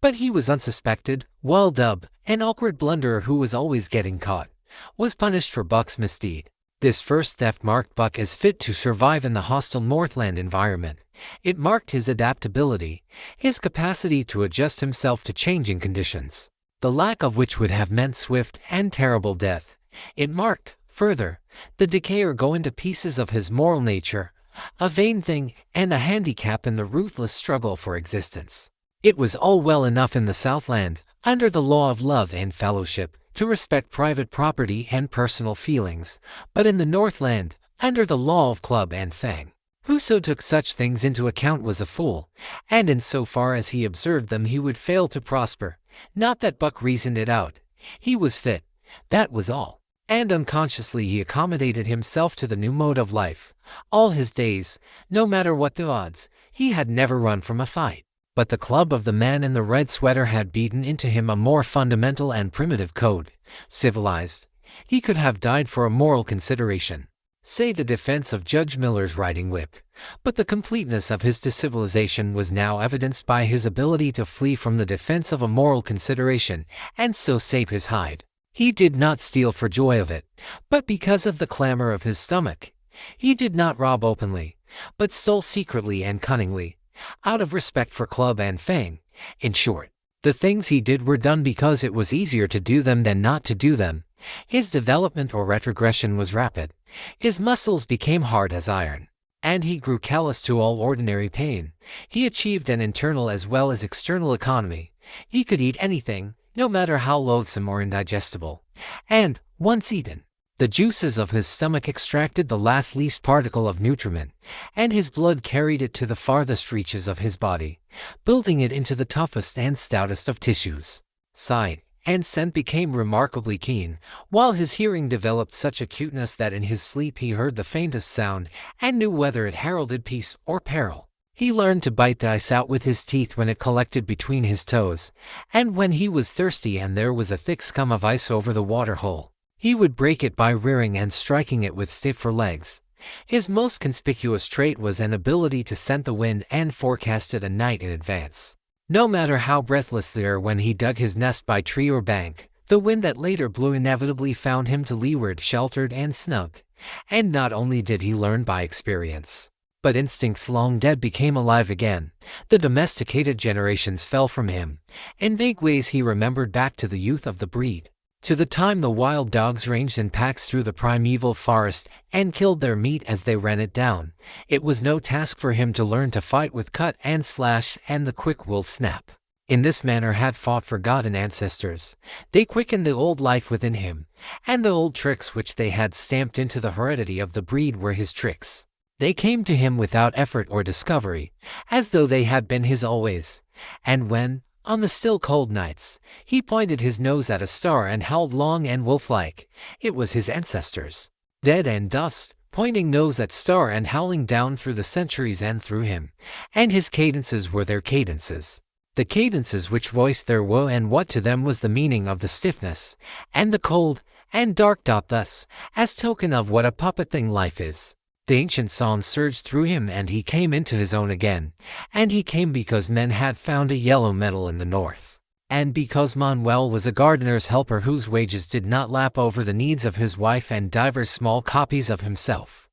but he was unsuspected, while Dub, an awkward blunderer who was always getting caught, was punished for Buck's misdeed. This first theft marked Buck as fit to survive in the hostile Northland environment. It marked his adaptability, his capacity to adjust himself to changing conditions, the lack of which would have meant swift and terrible death. It marked, further, the decay or go into pieces of his moral nature, a vain thing and a handicap in the ruthless struggle for existence. It was all well enough in the Southland, under the law of love and fellowship, to respect private property and personal feelings, but in the Northland, under the law of club and fang, whoso took such things into account was a fool, and in so far as he observed them he would fail to prosper. Not that Buck reasoned it out. He was fit, that was all, and unconsciously he accommodated himself to the new mode of life. All his days, no matter what the odds, he had never run from a fight. But the club of the man in the red sweater had beaten into him a more fundamental and primitive code. Civilized, he could have died for a moral consideration, say the defense of Judge Miller's riding whip. But the completeness of his decivilization was now evidenced by his ability to flee from the defense of a moral consideration, and so save his hide. He did not steal for joy of it, but because of the clamor of his stomach. He did not rob openly, but stole secretly and cunningly, out of respect for club and fang. In short, the things he did were done because it was easier to do them than not to do them. His development or retrogression was rapid. His muscles became hard as iron, and he grew callous to all ordinary pain. He achieved an internal as well as external economy. He could eat anything, no matter how loathsome or indigestible, and, once eaten, the juices of his stomach extracted the last least particle of nutriment, and his blood carried it to the farthest reaches of his body, building it into the toughest and stoutest of tissues. Sight and scent became remarkably keen, while his hearing developed such acuteness that in his sleep he heard the faintest sound and knew whether it heralded peace or peril. He learned to bite the ice out with his teeth when it collected between his toes, and when he was thirsty and there was a thick scum of ice over the water hole, he would break it by rearing and striking it with stiffer legs. His most conspicuous trait was an ability to scent the wind and forecast it a night in advance. No matter how breathless the air when he dug his nest by tree or bank, the wind that later blew inevitably found him to leeward sheltered and snug. And not only did he learn by experience, but instincts long dead became alive again. The domesticated generations fell from him. In vague ways he remembered back to the youth of the breed, to the time the wild dogs ranged in packs through the primeval forest and killed their meat as they ran it down. It was no task for him to learn to fight with cut and slash and the quick wolf snap. In this manner had fought forgotten ancestors. They quickened the old life within him, and the old tricks which they had stamped into the heredity of the breed were his tricks. They came to him without effort or discovery, as though they had been his always. And when, on the still cold nights, he pointed his nose at a star and howled long and wolf-like, it was his ancestors, dead and dust, pointing nose at star and howling down through the centuries and through him, and his cadences were their cadences. The cadences which voiced their woe and what to them was the meaning of the stiffness, and the cold, and dark dot thus, as token of what a puppet thing life is. The ancient song surged through him and he came into his own again, and he came because men had found a yellow metal in the north, and because Manuel was a gardener's helper whose wages did not lap over the needs of his wife and divers small copies of himself.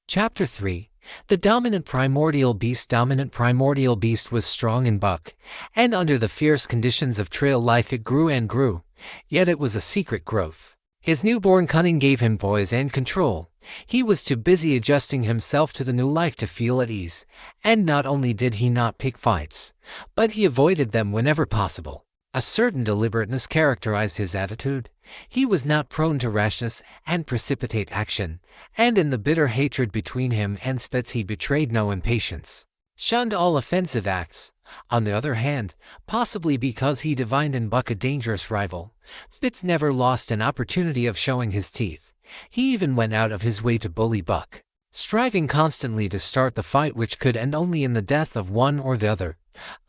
Chapter 3. The dominant primordial beast. Dominant primordial beast was strong in Buck, and under the fierce conditions of trail life it grew and grew, yet it was a secret growth. His newborn cunning gave him poise and control. He was too busy adjusting himself to the new life to feel at ease, and not only did he not pick fights, but he avoided them whenever possible. A certain deliberateness characterized his attitude. He was not prone to rashness and precipitate action, and in the bitter hatred between him and Spitz he betrayed no impatience. shunned all offensive acts. On the other hand, possibly because he divined in Buck a dangerous rival, Spitz never lost an opportunity of showing his teeth. He even went out of his way to bully Buck, striving constantly to start the fight, which could end only in the death of one or the other.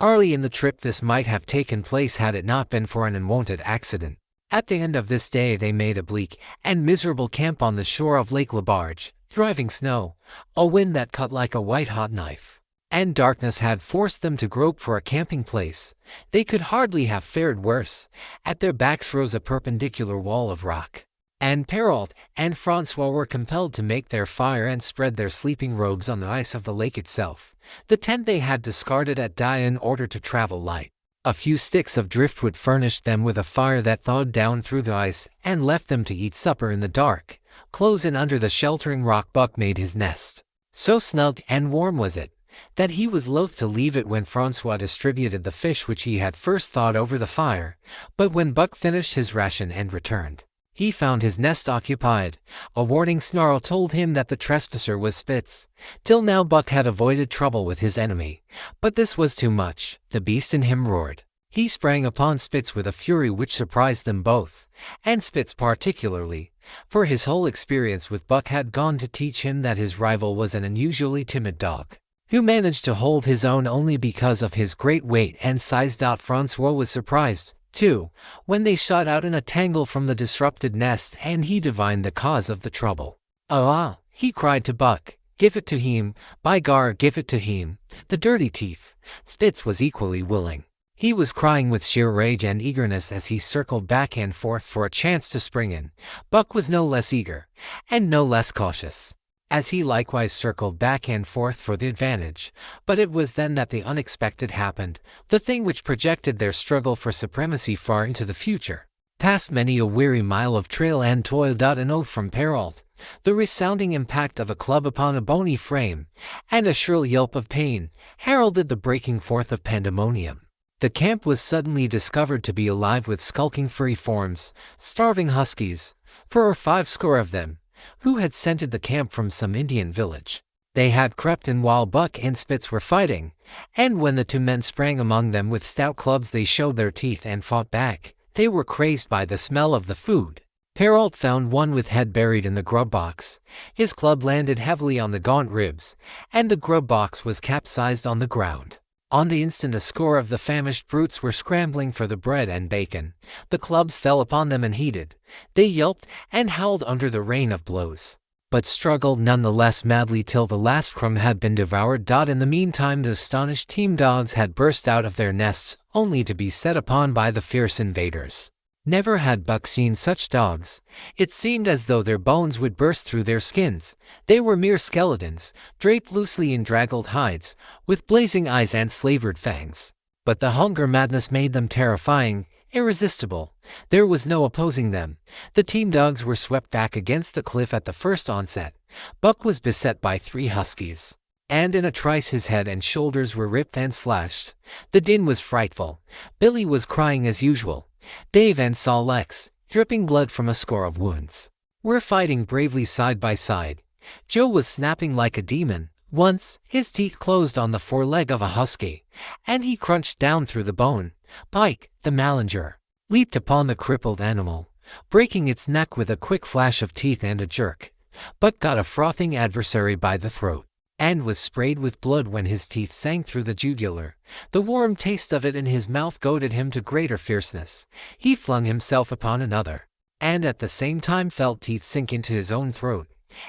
Early in the trip this might have taken place had it not been for an unwanted accident. At the end of this day they made a bleak and miserable camp on the shore of Lake Labarge. Driving snow, a wind that cut like a white-hot knife, and darkness had forced them to grope for a camping place. They could hardly have fared worse. At their backs rose a perpendicular wall of rock, and Perrault and Francois were compelled to make their fire and spread their sleeping robes on the ice of the lake itself. The tent they had discarded at Die in order to travel light. A few sticks of driftwood furnished them with a fire that thawed down through the ice and left them to eat supper in the dark. Close in under the sheltering rock Buck made his nest. So snug and warm was it, that he was loath to leave it when Francois distributed the fish which he had first thawed over the fire. But when Buck finished his ration and returned, he found his nest occupied. A warning snarl told him that the trespasser was Spitz. Till now Buck had avoided trouble with his enemy, but this was too much. The beast in him roared. He sprang upon Spitz with a fury which surprised them both, and Spitz particularly, for his whole experience with Buck had gone to teach him that his rival was an unusually timid dog, who managed to hold his own only because of his great weight and size. Francois was surprised, too, when they shot out in a tangle from the disrupted nest, and he divined the cause of the trouble. "Ah!" he cried to Buck. "Give it to him, by gar, give it to him, the dirty thief." Spitz was equally willing. He was crying with sheer rage and eagerness as he circled back and forth for a chance to spring in. Buck was no less eager, and no less cautious, as he likewise circled back and forth for the advantage. But it was then that the unexpected happened, the thing which projected their struggle for supremacy far into the future, past many a weary mile of trail and toil. An oath from Perrault, the resounding impact of a club upon a bony frame, and a shrill yelp of pain heralded the breaking forth of pandemonium. The camp was suddenly discovered to be alive with skulking furry forms, starving huskies, 4 or 5 score of them, who had scented the camp from some Indian village. They had crept in while Buck and Spitz were fighting, and when the 2 men sprang among them with stout clubs they showed their teeth and fought back. They were crazed by the smell of the food. Perrault found one with head buried in the grub box. His club landed heavily on the gaunt ribs, and the grub box was capsized on the ground. On the instant a score of the famished brutes were scrambling for the bread and bacon. The clubs fell upon them and heated. They yelped and howled under the rain of blows, but struggled none the less madly till the last crumb had been devoured. In the meantime the astonished team dogs had burst out of their nests, only to be set upon by the fierce invaders. Never had Buck seen such dogs. It seemed as though their bones would burst through their skins. They were mere skeletons, draped loosely in draggled hides, with blazing eyes and slavered fangs. But the hunger madness made them terrifying, irresistible. There was no opposing them. The team dogs were swept back against the cliff at the first onset. Buck was beset by 3 huskies, and in a trice his head and shoulders were ripped and slashed. The din was frightful. Billy was crying as usual. Dave and Saul Lex, dripping blood from a score of wounds, were fighting bravely side by side. Joe was snapping like a demon. Once, his teeth closed on the foreleg of a husky, and he crunched down through the bone. Pike, the Mallinger, leaped upon the crippled animal, breaking its neck with a quick flash of teeth and a jerk, but got a frothing adversary by the throat, and was sprayed with blood when his teeth sank through the jugular. The warm taste of it in his mouth goaded him to greater fierceness. He flung himself upon another, and at the same time felt teeth sink into his own throat.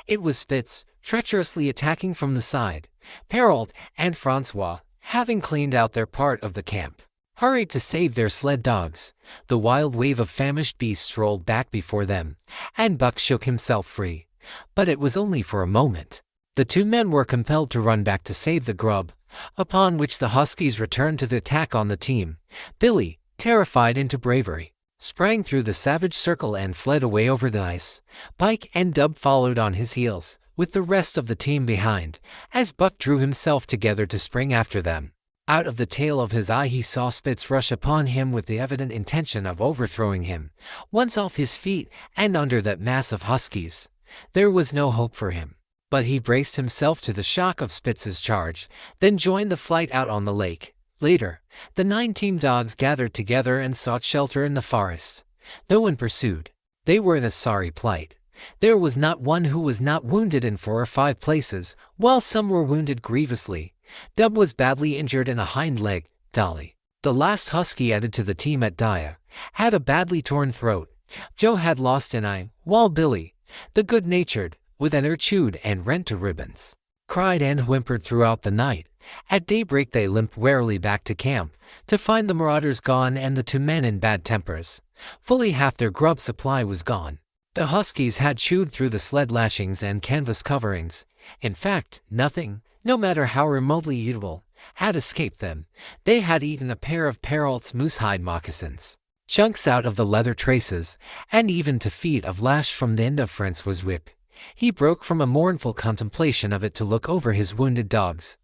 It was Spitz, treacherously attacking from the side. Perrault and Francois, having cleaned out their part of the camp, hurried to save their sled dogs. The wild wave of famished beasts rolled back before them, and Buck shook himself free. But it was only for a moment. The 2 men were compelled to run back to save the grub, upon which the huskies returned to the attack on the team. Billy, terrified into bravery, sprang through the savage circle and fled away over the ice. Pike and Dub followed on his heels, with the rest of the team behind, as Buck drew himself together to spring after them. Out of the tail of his eye he saw Spitz rush upon him with the evident intention of overthrowing him. Once off his feet and under that mass of huskies, there was no hope for him. But he braced himself to the shock of Spitz's charge, then joined the flight out on the lake. Later, the 9 team dogs gathered together and sought shelter in the forest. No one pursued. They were in a sorry plight. There was not one who was not wounded in 4 or 5 places, while some were wounded grievously. Dub was badly injured in a hind leg. Dolly, the last husky added to the team at Dia, had a badly torn throat. Joe had lost an eye, while Billy, the good-natured, with an ear chewed and rent to ribbons, cried and whimpered throughout the night. At daybreak they limped warily back to camp, to find the marauders gone and the 2 men in bad tempers. Fully half their grub supply was gone. The huskies had chewed through the sled lashings and canvas coverings. In fact, nothing, no matter how remotely eatable, had escaped them. They had eaten a pair of Perrault's moosehide moccasins, chunks out of the leather traces, and even 2 feet of lash from the end of Francois's whip. He broke from a mournful contemplation of it to look over his wounded dogs.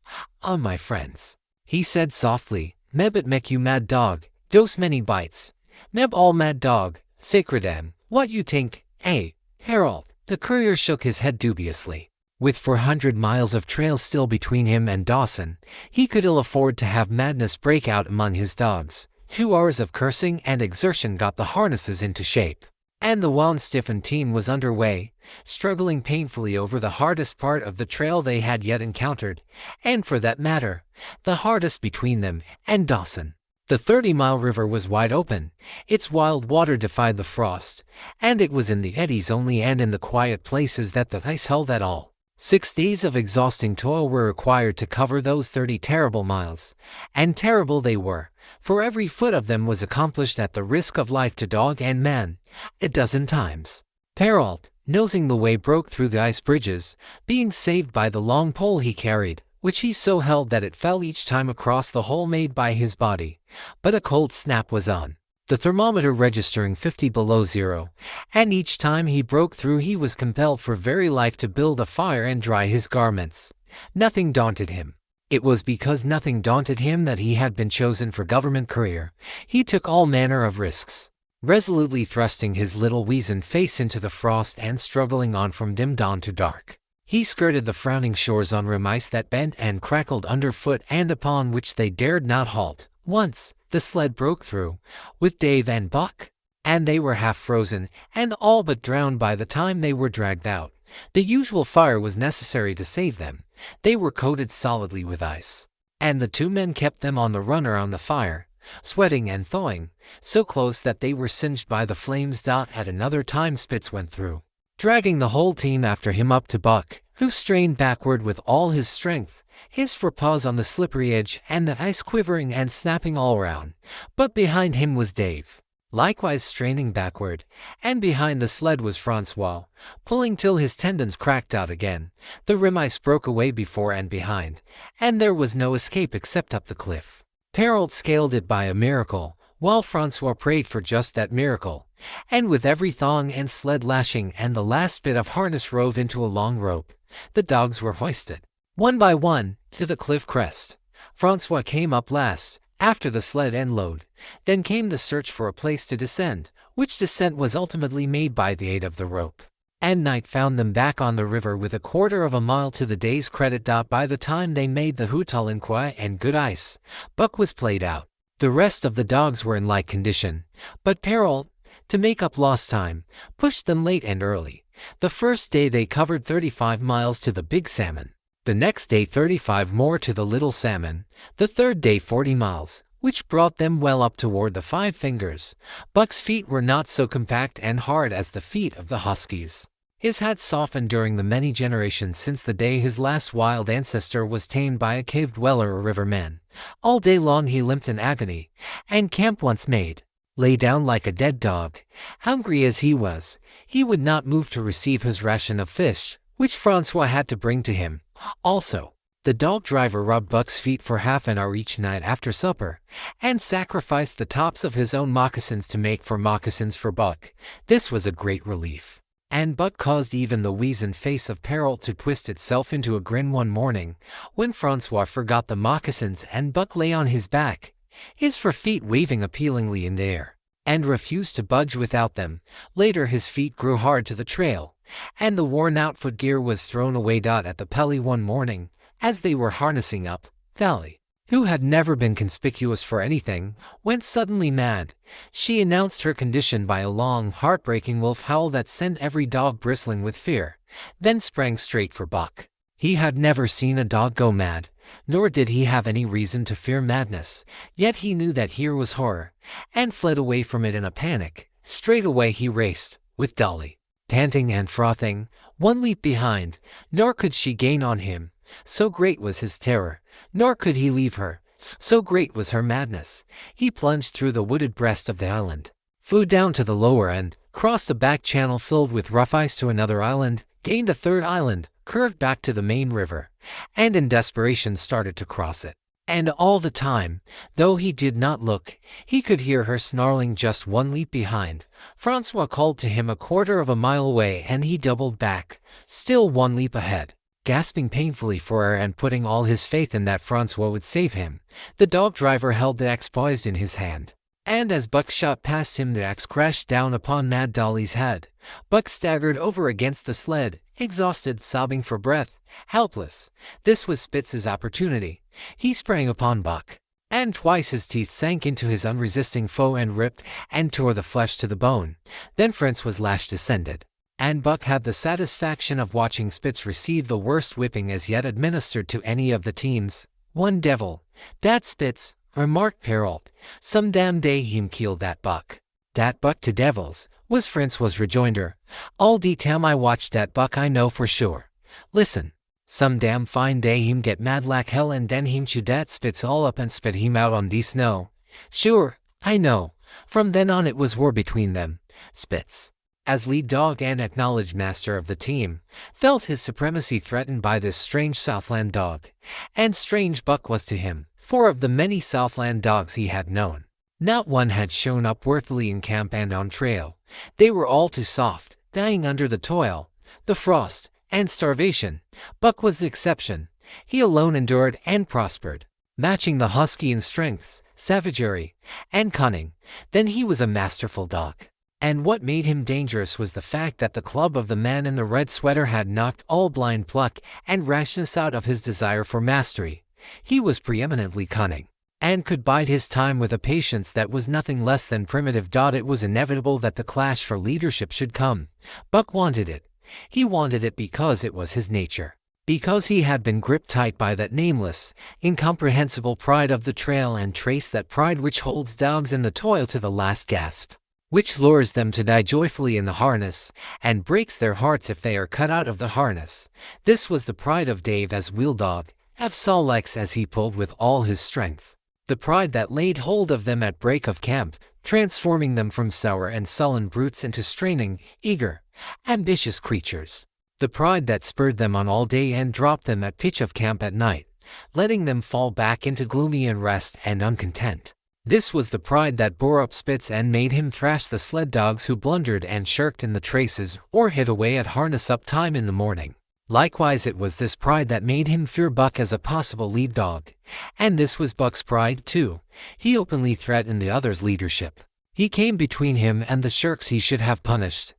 "Ah, my friends," he said softly, "meb it make you mad dog, dose many bites. Meb all mad dog, sacredam, what you think, eh, Harold?" The courier shook his head dubiously. With 400 miles of trail still between him and Dawson, he could ill afford to have madness break out among his dogs. 2 hours of cursing and exertion got the harnesses into shape, and the wound-stiffened team was under way, struggling painfully over the hardest part of the trail they had yet encountered, and for that matter, the hardest between them and Dawson. The 30-mile river was wide open. Its wild water defied the frost, and it was in the eddies only and in the quiet places that the ice held at all. 6 days of exhausting toil were required to cover those 30 terrible miles, and terrible they were, for every foot of them was accomplished at the risk of life to dog and man, a dozen times. Perrault, nosing the way, broke through the ice bridges, being saved by the long pole he carried, which he so held that it fell each time across the hole made by his body. But a cold snap was on, the thermometer registering 50 below zero, and each time he broke through he was compelled for very life to build a fire and dry his garments. Nothing daunted him. It was because nothing daunted him that he had been chosen for government career. He took all manner of risks, resolutely thrusting his little weazened face into the frost and struggling on from dim dawn to dark. He skirted the frowning shores on rim ice that bent and crackled underfoot and upon which they dared not halt. Once, the sled broke through, with Dave and Buck, and they were half frozen and all but drowned by the time they were dragged out. The usual fire was necessary to save them. They were coated solidly with ice, and the 2 men kept them on the run around the fire, sweating and thawing, so close that they were singed by the flames. At another time Spitz went through, dragging the whole team after him up to Buck, who strained backward with all his strength, his forepaws on the slippery edge and the ice quivering and snapping all round. But behind him was Dave, likewise straining backward, and behind the sled was Francois, pulling till his tendons cracked out again. The rim ice broke away before and behind, and there was no escape except up the cliff. Perrault scaled it by a miracle, while Francois prayed for just that miracle, and with every thong and sled lashing and the last bit of harness rove into a long rope, the dogs were hoisted, one by one, to the cliff crest. Francois came up last, after the sled and load. Then came the search for a place to descend, which descent was ultimately made by the aid of the rope. And night found them back on the river with a 1/4 of a mile to the day's credit. By the time they made the Hutalinqua and good ice, Buck was played out. The rest of the dogs were in like condition, but Perrault, to make up lost time, pushed them late and early. The first day they covered 35 miles to the Big Salmon. The next day 35 more to the Little Salmon. The third day 40 miles, which brought them well up toward the 5 Fingers. Buck's feet were not so compact and hard as the feet of the huskies. His had softened during the many generations since the day his last wild ancestor was tamed by a cave dweller or riverman. All day long he limped in agony, and camp once made, lay down like a dead dog. Hungry as he was, he would not move to receive his ration of fish, which Francois had to bring to him. Also, the dog driver rubbed Buck's feet for half an hour each night after supper, and sacrificed the tops of his own moccasins to make for moccasins for Buck. This was a great relief, and Buck caused even the weazened face of Perrault to twist itself into a grin one morning, when Francois forgot the moccasins and Buck lay on his back, his forefeet waving appealingly in the air, and refused to budge without them. Later his feet grew hard to the trail, and the worn-out footgear was thrown away. At the Pelly one morning, as they were harnessing up, Sally, who had never been conspicuous for anything, went suddenly mad. She announced her condition by a long, heartbreaking wolf howl that sent every dog bristling with fear, then sprang straight for Buck. He had never seen a dog go mad, nor did he have any reason to fear madness, yet he knew that here was horror, and fled away from it in a panic. Straight away he raced, with Dolly, panting and frothing, one leap behind, nor could she gain on him, so great was his terror, nor could he leave her, so great was her madness. He plunged through the wooded breast of the island, flew down to the lower end, crossed a back channel filled with rough ice to another island, gained a third island, curved back to the main river, and in desperation started to cross it. And all the time, though he did not look, he could hear her snarling just one leap behind. Francois called to him a quarter of a mile away, and he doubled back, still one leap ahead. Gasping painfully for air and putting all his faith in that Francois would save him, the dog driver held the axe poised in his hand. And as Buck shot past him, the axe crashed down upon Mad Dolly's head. Buck staggered over against the sled, exhausted, sobbing for breath, helpless. This was Spitz's opportunity. He sprang upon Buck, and twice his teeth sank into his unresisting foe and ripped and tore the flesh to the bone. Then Francois' lash descended, and Buck had the satisfaction of watching Spitz receive the worst whipping as yet administered to any of the teams. "One devil, dat Spitz," remarked Perrault. "Some damn day him kill dat Buck." "Dat Buck to devils," was Francois' rejoinder. "All de time I watch dat Buck I know for sure. Listen, some damn fine day him get mad like hell and den him chew dat Spitz all up and spit him out on de snow. Sure, I know." From then on it was war between them. Spitz, as lead dog and acknowledged master of the team, felt his supremacy threatened by this strange Southland dog. And strange Buck was to him, for of the many Southland dogs he had known, not one had shown up worthily in camp and on trail. They were all too soft, dying under the toil, the frost, and starvation. Buck was the exception. He alone endured and prospered, matching the husky in strength, savagery, and cunning. Then he was a masterful dog. And what made him dangerous was the fact that the club of the man in the red sweater had knocked all blind pluck and rashness out of his desire for mastery. He was preeminently cunning, and could bide his time with a patience that was nothing less than primitive. It was inevitable that the clash for leadership should come. Buck wanted it. He wanted it because it was his nature, because he had been gripped tight by that nameless, incomprehensible pride of the trail and trace, that pride which holds dogs in the toil to the last gasp, which lures them to die joyfully in the harness, and breaks their hearts if they are cut out of the harness. This was the pride of Dave as wheel dog, of Saul Lex as he pulled with all his strength. The pride that laid hold of them at break of camp, transforming them from sour and sullen brutes into straining, eager, ambitious creatures. The pride that spurred them on all day and dropped them at pitch of camp at night, letting them fall back into gloomy unrest and uncontent. This was the pride that bore up Spitz and made him thrash the sled dogs who blundered and shirked in the traces or hid away at harness-up time in the morning. Likewise, it was this pride that made him fear Buck as a possible lead dog. And this was Buck's pride, too. He openly threatened the other's leadership. He came between him and the shirks he should have punished,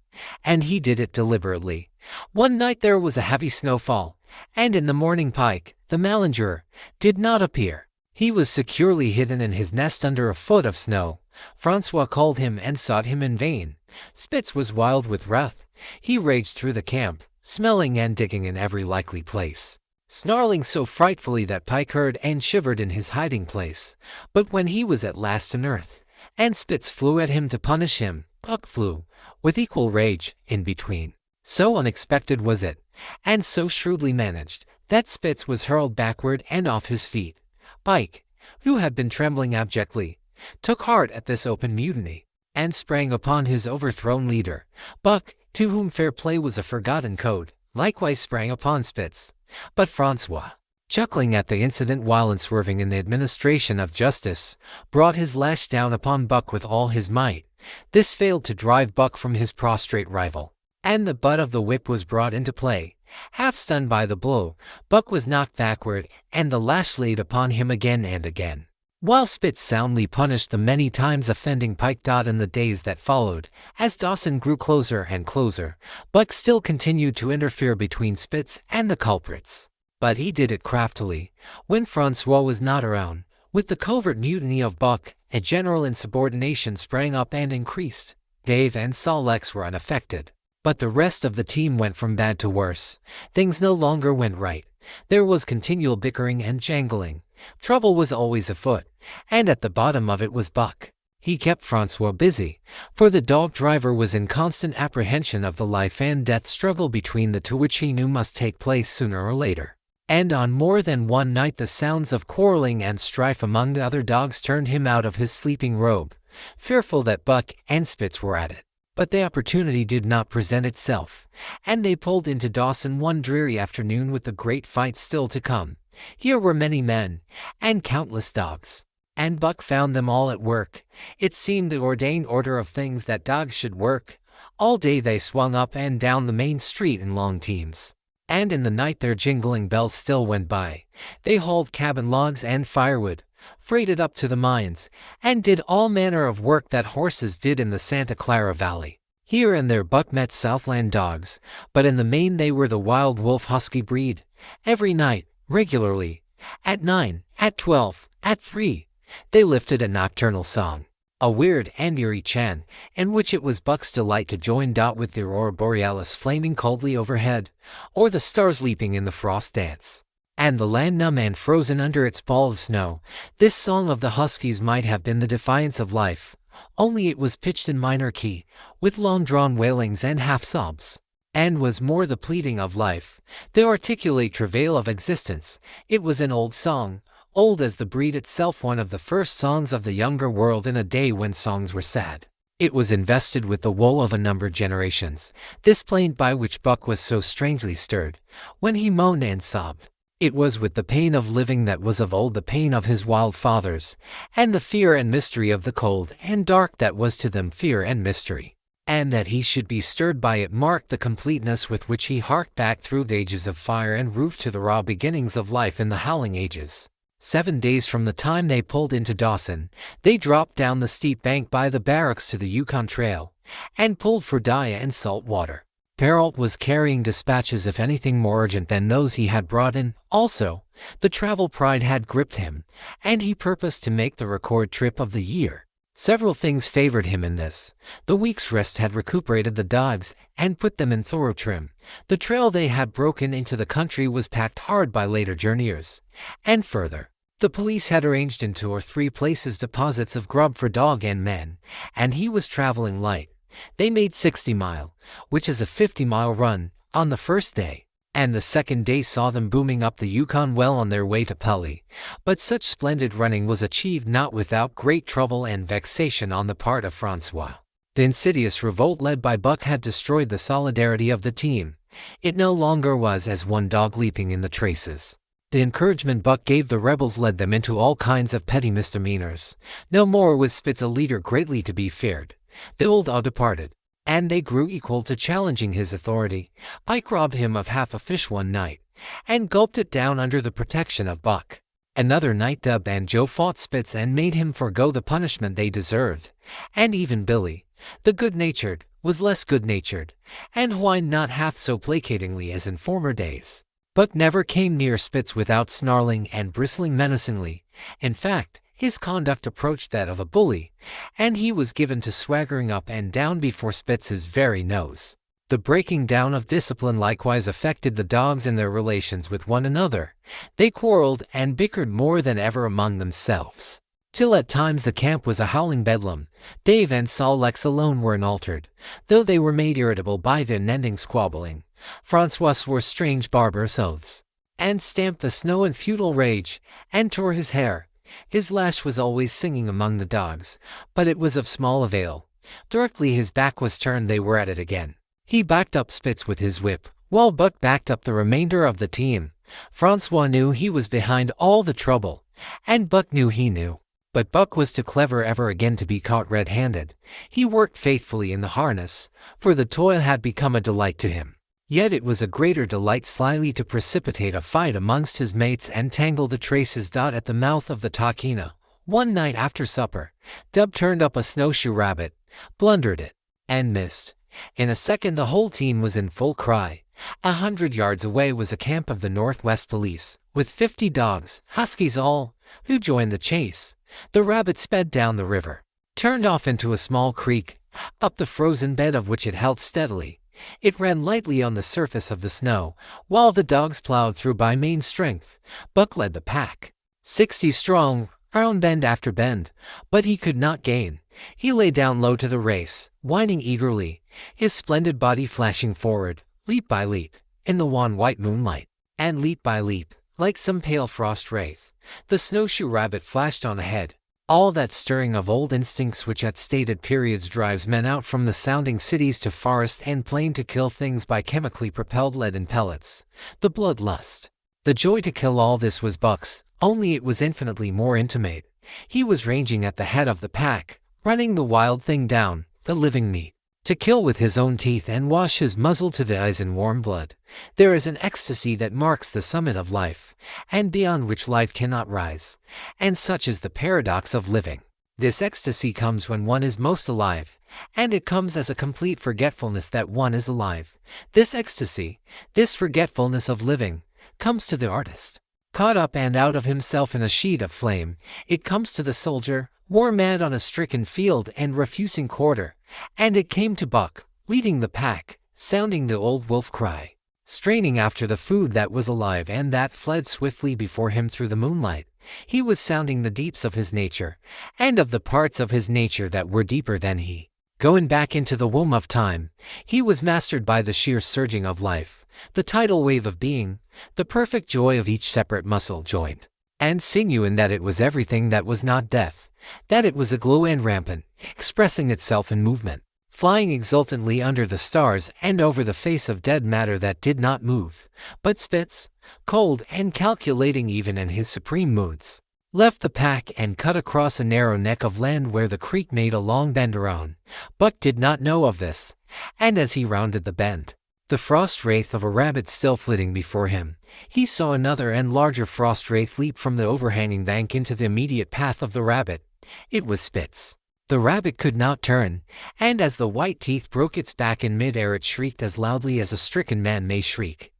and he did it deliberately. One night there was a heavy snowfall, and in the morning Pike, the Mallinger, did not appear. He was securely hidden in his nest under a foot of snow. Francois called him and sought him in vain. Spitz was wild with wrath. He raged through the camp, smelling and digging in every likely place, snarling so frightfully that Pike heard and shivered in his hiding place. But when he was at last unearthed, and Spitz flew at him to punish him, Buck flew, with equal rage, in between. So unexpected was it, and so shrewdly managed, that Spitz was hurled backward and off his feet. Pike, who had been trembling abjectly, took heart at this open mutiny, and sprang upon his overthrown leader. Buck, to whom fair play was a forgotten code, likewise sprang upon Spitz. But Francois, chuckling at the incident while unswerving in the administration of justice, brought his lash down upon Buck with all his might. This failed to drive Buck from his prostrate rival, and the butt of the whip was brought into play. Half stunned by the blow, Buck was knocked backward, and the lash laid upon him again and again. while Spitz soundly punished the many times offending Pike. In the days that followed, as Dawson grew closer and closer, Buck still continued to interfere between Spitz and the culprits. But he did it craftily, when Francois was not around. With the covert mutiny of Buck, a general insubordination sprang up and increased. Dave and Sol-Lex were unaffected, but the rest of the team went from bad to worse. Things no longer went right. There was continual bickering and jangling. Trouble was always afoot, and at the bottom of it was Buck. He kept Francois busy, for the dog driver was in constant apprehension of the life and death struggle between the two, which he knew must take place sooner or later. And on more than one night the sounds of quarreling and strife among the other dogs turned him out of his sleeping robe, fearful that Buck and Spitz were at it. But the opportunity did not present itself, and they pulled into Dawson one dreary afternoon with the great fight still to come. Here were many men, and countless dogs, and Buck found them all at work. It seemed the ordained order of things that dogs should work. All day they swung up and down the main street in long teams, and in the night their jingling bells still went by. They hauled cabin logs and firewood, freighted up to the mines, and did all manner of work that horses did in the Santa Clara Valley. Here and there Buck met Southland dogs, but in the main they were the wild wolf husky breed. Every night, regularly, at 9, at 12, at 3, they lifted a nocturnal song, a weird and eerie chant, in which it was Buck's delight to join with the aurora borealis flaming coldly overhead, or the stars leaping in the frost dance, and the land numb and frozen under its ball of snow. This song of the huskies might have been the defiance of life, only it was pitched in minor key, with long-drawn wailings and half-sobs, and was more the pleading of life, the articulate travail of existence. It was an old song, old as the breed itself, one of the first songs of the younger world in a day when songs were sad. It was invested with the woe of unnumbered generations, this plaint by which Buck was so strangely stirred, when he moaned and sobbed. It was with the pain of living that was of old the pain of his wild fathers, and the fear and mystery of the cold and dark that was to them fear and mystery. And that he should be stirred by it marked the completeness with which he harked back through the ages of fire and roof to the raw beginnings of life in the howling ages. 7 days from the time they pulled into Dawson, they dropped down the steep bank by the barracks to the Yukon Trail, and pulled for Dia and salt water. Perrault was carrying dispatches if anything more urgent than those he had brought in. Also, the travel pride had gripped him, and he purposed to make the record trip of the year. Several things favored him in this. The week's rest had recuperated the dogs and put them in thorough trim. The trail they had broken into the country was packed hard by later journeyers. And further, the police had arranged in 2 or 3 places deposits of grub for dog and man, and he was traveling light. They made 60 Mile, which is a 50-mile run, on the first day, and the second day saw them booming up the Yukon well on their way to Pelly. But such splendid running was achieved not without great trouble and vexation on the part of Francois. The insidious revolt led by Buck had destroyed the solidarity of the team. It no longer was as one dog leaping in the traces. The encouragement Buck gave the rebels led them into all kinds of petty misdemeanors. No more was Spitz a leader greatly to be feared. The old awe departed, and they grew equal to challenging his authority. Pike robbed him of half a fish one night, and gulped it down under the protection of Buck. Another night Dub and Joe fought Spitz and made him forego the punishment they deserved. And even Billy, the good-natured, was less good-natured, and whined not half so placatingly as in former days. Buck never came near Spitz without snarling and bristling menacingly. In fact, his conduct approached that of a bully, and he was given to swaggering up and down before Spitz's very nose. The breaking down of discipline likewise affected the dogs in their relations with one another. They quarreled and bickered more than ever among themselves, till at times the camp was a howling bedlam. Dave and Sol-Lex alone were unaltered, though they were made irritable by the unending squabbling. Francois swore strange barbarous oaths, and stamped the snow in futile rage, and tore his hair. His lash was always singing among the dogs, but it was of small avail. Directly his back was turned they were at it again. He backed up Spitz with his whip, while Buck backed up the remainder of the team. Francois knew he was behind all the trouble, and Buck knew he knew. But Buck was too clever ever again to be caught red-handed. He worked faithfully in the harness, for the toil had become a delight to him. Yet it was a greater delight slyly to precipitate a fight amongst his mates and tangle the traces. At the mouth of the Tahkeena, One night after supper, Dub turned up a snowshoe rabbit, blundered it, and missed. In a second the whole team was in full cry. 100 yards away was a camp of the Northwest Police, with 50 dogs, huskies all, who joined the chase. The rabbit sped down the river, turned off into a small creek, up the frozen bed of which it held steadily. It ran lightly on the surface of the snow, while the dogs plowed through by main strength. Buck led the pack, 60 strong, around bend after bend, but he could not gain. He lay down low to the race, whining eagerly, his splendid body flashing forward, leap by leap, in the wan white moonlight, and leap by leap, like some pale frost wraith. The snowshoe rabbit flashed on ahead. All that stirring of old instincts which at stated periods drives men out from the sounding cities to forest and plain to kill things by chemically propelled leaden pellets. The bloodlust, the joy to kill, all this was Buck's, only it was infinitely more intimate. He was ranging at the head of the pack, running the wild thing down, the living meat, to kill with his own teeth and wash his muzzle to the eyes in warm blood. There is an ecstasy that marks the summit of life, and beyond which life cannot rise, and such is the paradox of living. This ecstasy comes when one is most alive, and it comes as a complete forgetfulness that one is alive. This ecstasy, this forgetfulness of living, comes to the artist, caught up and out of himself in a sheet of flame. It comes to the soldier, war mad on a stricken field and refusing quarter. And it came to Buck, leading the pack, sounding the old wolf cry, straining after the food that was alive and that fled swiftly before him through the moonlight. He was sounding the deeps of his nature, and of the parts of his nature that were deeper than he. Going back into the womb of time, he was mastered by the sheer surging of life, the tidal wave of being, the perfect joy of each separate muscle, joint, and sinew, in that it was everything that was not death, that it was aglow and rampant, expressing itself in movement, flying exultantly under the stars and over the face of dead matter that did not move. But Spitz, cold and calculating even in his supreme moods, left the pack and cut across a narrow neck of land where the creek made a long bend around. Buck did not know of this, and as he rounded the bend, the frost wraith of a rabbit still flitting before him, he saw another and larger frost wraith leap from the overhanging bank into the immediate path of the rabbit. It was Spitz. The rabbit could not turn, and as the white teeth broke its back in mid-air it shrieked as loudly as a stricken man may shriek.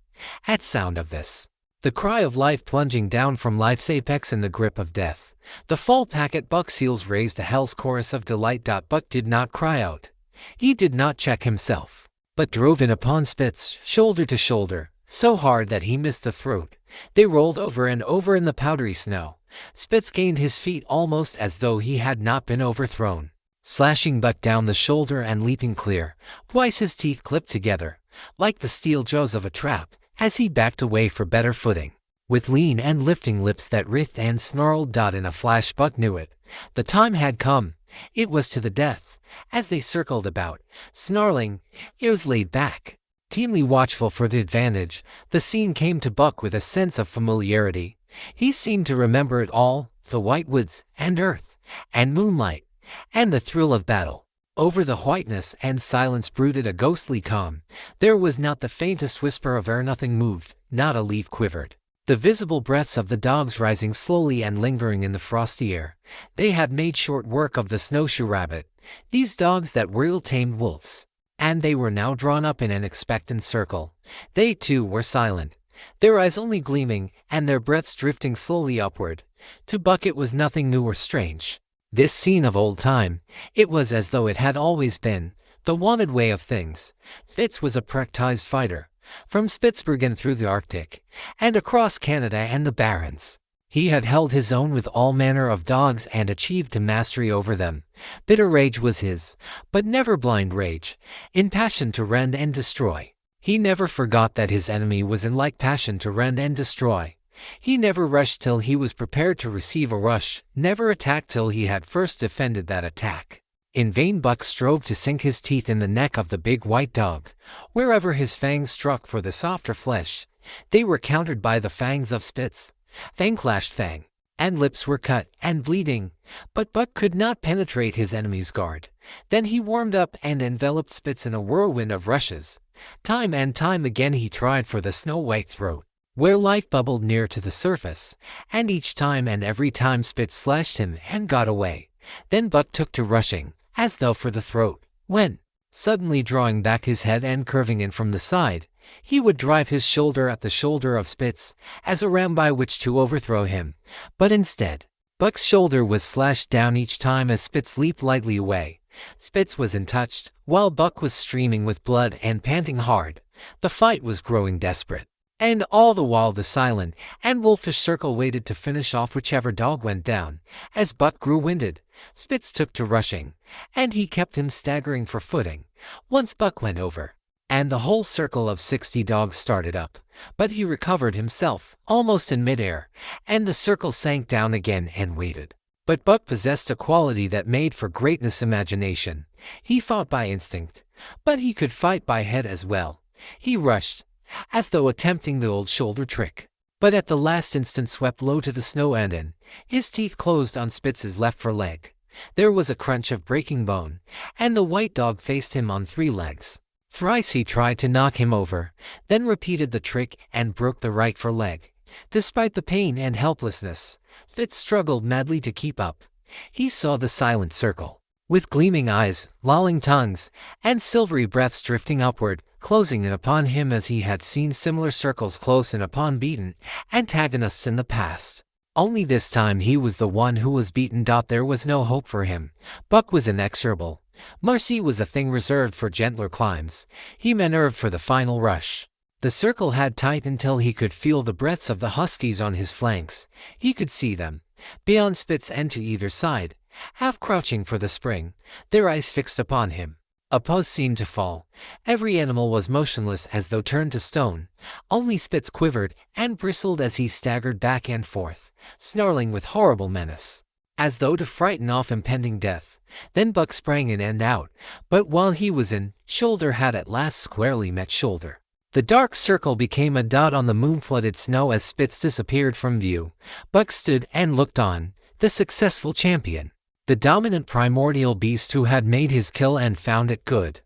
At sound of this, the cry of life plunging down from life's apex in the grip of death, the full pack at Buck's heels raised a hell's chorus of delight. Buck did not cry out. He did not check himself, but drove in upon Spitz, shoulder to shoulder, so hard that he missed the throat. They rolled over and over in the powdery snow. Spitz gained his feet almost as though he had not been overthrown, slashing Buck down the shoulder and leaping clear, twice his teeth clipped together, like the steel jaws of a trap, as he backed away for better footing. With lean and lifting lips that writhed and snarled. In a flash Buck knew it. The time had come. It was to the death. As they circled about, snarling, ears laid back, keenly watchful for the advantage, the scene came to Buck with a sense of familiarity. He seemed to remember it all, the white woods, and earth, and moonlight, and the thrill of battle. Over the whiteness and silence brooded a ghostly calm. There was not the faintest whisper of air, nothing moved, not a leaf quivered. The visible breaths of the dogs rising slowly and lingering in the frosty air. They had made short work of the snowshoe rabbit, these dogs that were ill-tamed wolves, and they were now drawn up in an expectant circle. They too were silent, their eyes only gleaming, and their breaths drifting slowly upward. To Buck it was nothing new or strange. This scene of old time, it was as though it had always been, the wonted way of things. Spitz was a practiced fighter, from Spitzbergen through the Arctic, and across Canada and the Barrens. He had held his own with all manner of dogs and achieved a mastery over them. Bitter rage was his, but never blind rage, in passion to rend and destroy. He never forgot that his enemy was in like passion to rend and destroy. He never rushed till he was prepared to receive a rush, never attacked till he had first defended that attack. In vain Buck strove to sink his teeth in the neck of the big white dog. Wherever his fangs struck for the softer flesh, they were countered by the fangs of Spitz. Fang clashed fang, and lips were cut and bleeding, but Buck could not penetrate his enemy's guard. Then he warmed up and enveloped Spitz in a whirlwind of rushes. Time and time again he tried for the snow-white throat, where life bubbled near to the surface, and each time and every time Spitz slashed him and got away. Then Buck took to rushing, as though for the throat, when, suddenly drawing back his head and curving in from the side, he would drive his shoulder at the shoulder of Spitz, as a ram by which to overthrow him. But instead, Buck's shoulder was slashed down each time as Spitz leaped lightly away. Spitz was untouched, while Buck was streaming with blood and panting hard. The fight was growing desperate. And all the while the silent and wolfish circle waited to finish off whichever dog went down. As Buck grew winded, Spitz took to rushing, and he kept him staggering for footing. Once Buck went over, and the whole circle of 60 dogs started up, but he recovered himself, almost in midair, and the circle sank down again and waited. But Buck possessed a quality that made for greatness: imagination. He fought by instinct, but he could fight by head as well. He rushed, as though attempting the old shoulder trick, but at the last instant swept low to the snow and in. His teeth closed on Spitz's left foreleg. There was a crunch of breaking bone, and the white dog faced him on 3 legs. Thrice he tried to knock him over, then repeated the trick and broke the right foreleg. Despite the pain and helplessness, Spitz struggled madly to keep up. He saw the silent circle, with gleaming eyes, lolling tongues, and silvery breaths drifting upward, closing in upon him as he had seen similar circles close in upon beaten antagonists in the past. Only this time he was the one who was beaten. There was no hope for him. Buck was inexorable. Mercy was a thing reserved for gentler climbs. He maneuvred for the final rush. The circle had tightened until he could feel the breaths of the huskies on his flanks. He could see them, beyond Spitz and to either side, half crouching for the spring, their eyes fixed upon him. A pause seemed to fall. Every animal was motionless as though turned to stone. Only Spitz quivered and bristled as he staggered back and forth, snarling with horrible menace, as though to frighten off impending death. Then Buck sprang in and out, but while he was in, shoulder had at last squarely met shoulder. The dark circle became a dot on the moon-flooded snow as Spitz disappeared from view. Buck stood and looked on, the successful champion, the dominant primordial beast who had made his kill and found it good.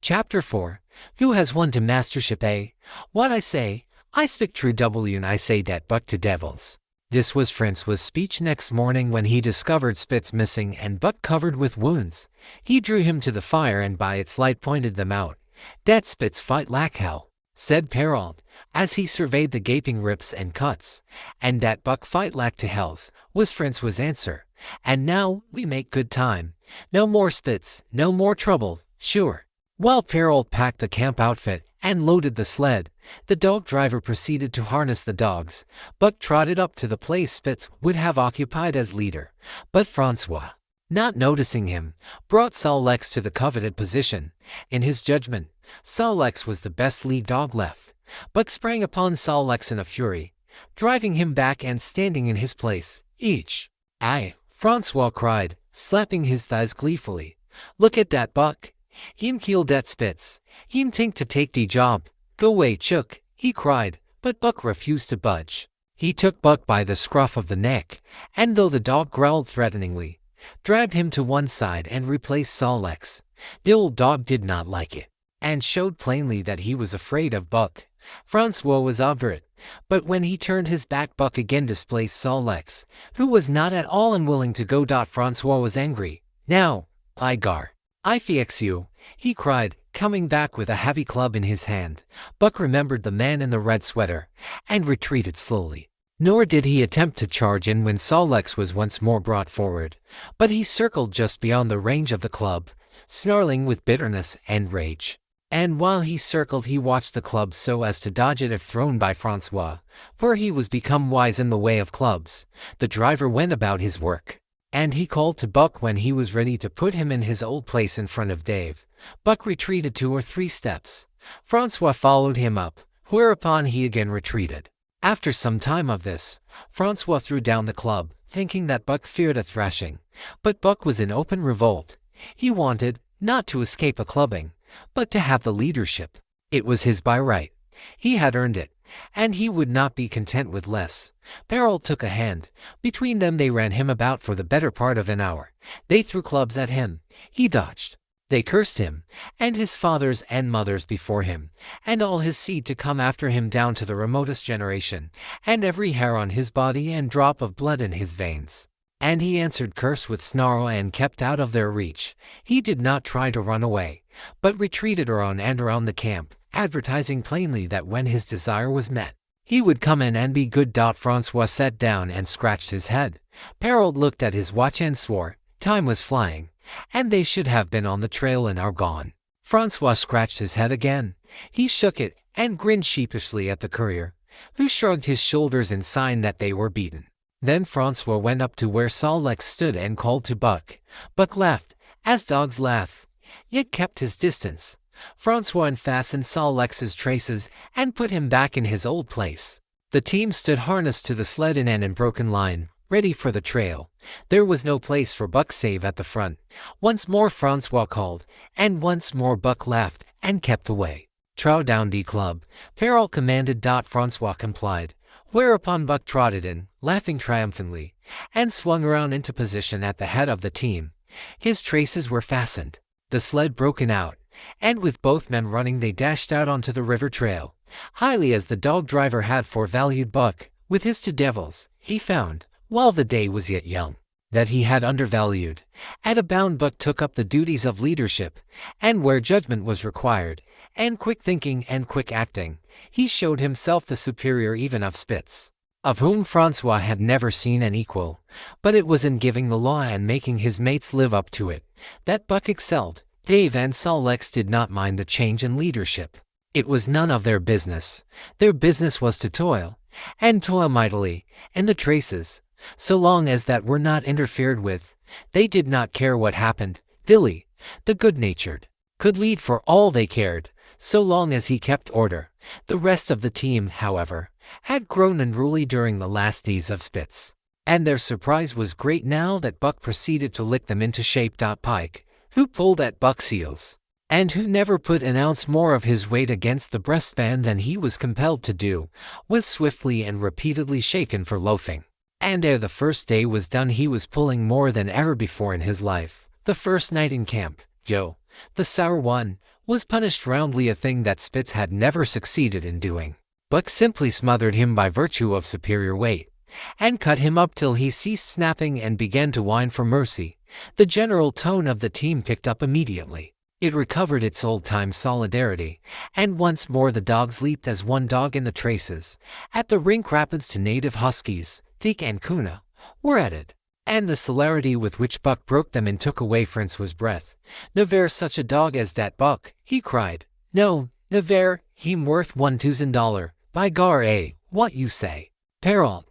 Chapter 4. Who has won to mastership? What I say, I speak true. And I say dat Buck to devils. This was Francois' speech next morning when he discovered Spitz missing and Buck covered with wounds. He drew him to the fire and by its light pointed them out. "Dat Spitz fight like hell," said Perrault, as he surveyed the gaping rips and cuts. "And dat Buck fight like to hells," was Francois' answer. "And now we make good time. No more Spitz, no more trouble, sure." While Perrault packed the camp outfit and loaded the sled, the dog driver proceeded to harness the dogs. Buck trotted up to the place Spitz would have occupied as leader, but Francois, not noticing him, brought Sol-Lex to the coveted position. In his judgment, Sol-Lex was the best lead dog left. Buck sprang upon Sol-Lex in a fury, driving him back and standing in his place. "Aye," Francois cried, slapping his thighs gleefully. "Look at dat Buck. Him kill dat Spitz. Him think to take de job. Go way, Chook," he cried, but Buck refused to budge. He took Buck by the scruff of the neck, and though the dog growled threateningly, dragged him to one side and replaced Sol-Lex. The old dog did not like it, and showed plainly that he was afraid of Buck. Francois was obdurate, but when he turned his back, Buck again displaced Sol-Lex, who was not at all unwilling to go. Francois was angry. "Now, I fix you," he cried, coming back with a heavy club in his hand. Buck remembered the man in the red sweater, and retreated slowly. Nor did he attempt to charge in when Sol-Lex was once more brought forward, but he circled just beyond the range of the club, snarling with bitterness and rage. And while he circled he watched the club so as to dodge it if thrown by Francois, for he was become wise in the way of clubs. The driver went about his work, and he called to Buck when he was ready to put him in his old place in front of Dave. Buck retreated 2 or 3 steps. Francois followed him up, whereupon he again retreated. After some time of this, Francois threw down the club, thinking that Buck feared a thrashing. But Buck was in open revolt. He wanted, not to escape a clubbing, but to have the leadership. It was his by right. He had earned it, and he would not be content with less. Perrault took a hand. Between them they ran him about for the better part of an hour. They threw clubs at him. He dodged. They cursed him, and his fathers and mothers before him, and all his seed to come after him down to the remotest generation, and every hair on his body and drop of blood in his veins. And he answered curse with snarl and kept out of their reach. He did not try to run away, but retreated around and around the camp, advertising plainly that when his desire was met, he would come in and be good. Francois sat down and scratched his head. Perrault looked at his watch and swore. Time was flying, and they should have been on the trail and are gone. Francois scratched his head again. He shook it and grinned sheepishly at the courier, who shrugged his shoulders in sign that they were beaten. Then Francois went up to where Sol-leks stood and called to Buck. Buck laughed, as dogs laugh, yet kept his distance. Francois unfastened Sol-leks's traces and put him back in his old place. The team stood harnessed to the sled in an unbroken line, ready for the trail. There was no place for Buck save at the front. Once more Francois called, and once more Buck laughed and kept away. "Trow down de club," Perrault commanded. Francois complied, whereupon Buck trotted in, laughing triumphantly, and swung around into position at the head of the team. His traces were fastened, the sled broken out, and with both men running they dashed out onto the river trail. Highly as the dog driver had forevalued Buck, with his two devils, he found, while the day was yet young, that he had undervalued. At a bound Buck took up the duties of leadership, and where judgment was required, and quick thinking and quick acting, he showed himself the superior even of Spitz, of whom Francois had never seen an equal. But it was in giving the law and making his mates live up to it that Buck excelled. Dave and Sol-leks did not mind the change in leadership. It was none of their business. Their business was to toil, and toil mightily, in the traces, so long as that were not interfered with. They did not care what happened. Billy, the good-natured, could lead for all they cared, so long as he kept order. The rest of the team, however, had grown unruly during the last days of Spitz, and their surprise was great now that Buck proceeded to lick them into shape. Pike, who pulled at Buck's heels, and who never put an ounce more of his weight against the breastband than he was compelled to do, was swiftly and repeatedly shaken for loafing. And ere the first day was done he was pulling more than ever before in his life. The first night in camp, Joe, the sour one, was punished roundly, a thing that Spitz had never succeeded in doing. Buck simply smothered him by virtue of superior weight, and cut him up till he ceased snapping and began to whine for mercy. The general tone of the team picked up immediately. It recovered its old-time solidarity, and once more the dogs leaped as one dog in the traces. At the rink rapids two native huskies, Deke and Kuna, were at it, and the celerity with which Buck broke them in took away Francois' breath. "Never such a dog as dat Buck," he cried. "No, never, heem worth $1,000, by gar, what you say?" Perrault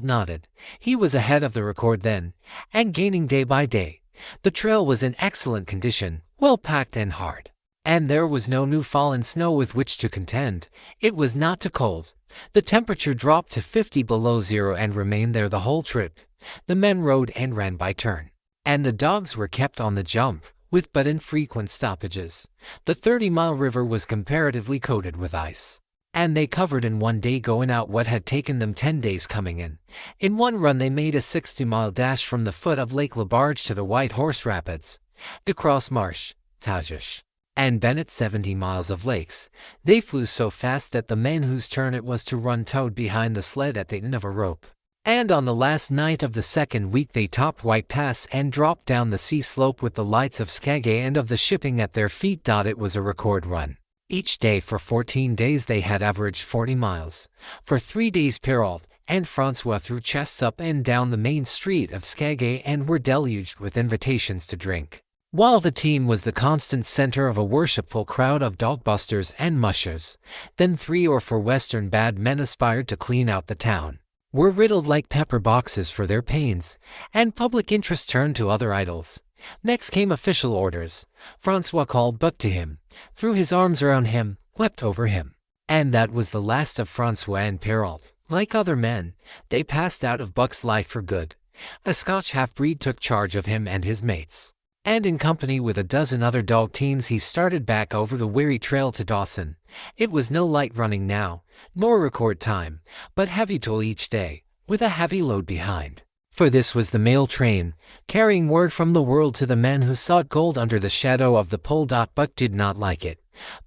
nodded. He was ahead of the record then, and gaining day by day. The trail was in excellent condition, well packed and hard, and there was no new fallen snow with which to contend. It was not too cold. The temperature dropped to 50 below zero and remained there the whole trip. The men rode and ran by turn, and the dogs were kept on the jump, with but infrequent stoppages. The 30-mile river was comparatively coated with ice, and they covered in one day going out what had taken them 10 days coming in. In one run they made a 60-mile dash from the foot of Lake LaBarge to the White Horse Rapids, across Marsh, Tagish, and Bennett, 70 miles of lakes. They flew so fast that the man whose turn it was to run towed behind the sled at the end of a rope. And on the last night of the second week they topped White Pass and dropped down the sea slope with the lights of Skagay and of the shipping at their feet. It was a record run. Each day for 14 days they had averaged 40 miles. For 3 days Perrault and Francois threw chests up and down the main street of Skagay and were deluged with invitations to drink, while the team was the constant center of a worshipful crowd of dogbusters and mushers. Then 3 or 4 Western bad men aspired to clean out the town, were riddled like pepper boxes for their pains, and public interest turned to other idols. Next came official orders. Francois called Buck to him, threw his arms around him, wept over him. And that was the last of Francois and Perrault. Like other men, they passed out of Buck's life for good. A Scotch half-breed took charge of him and his mates, and in company with a dozen other dog teams he started back over the weary trail to Dawson. It was no light running now, nor record time, but heavy toil each day, with a heavy load behind. For this was the mail train, carrying word from the world to the man who sought gold under the shadow of the pole. Buck did not like it,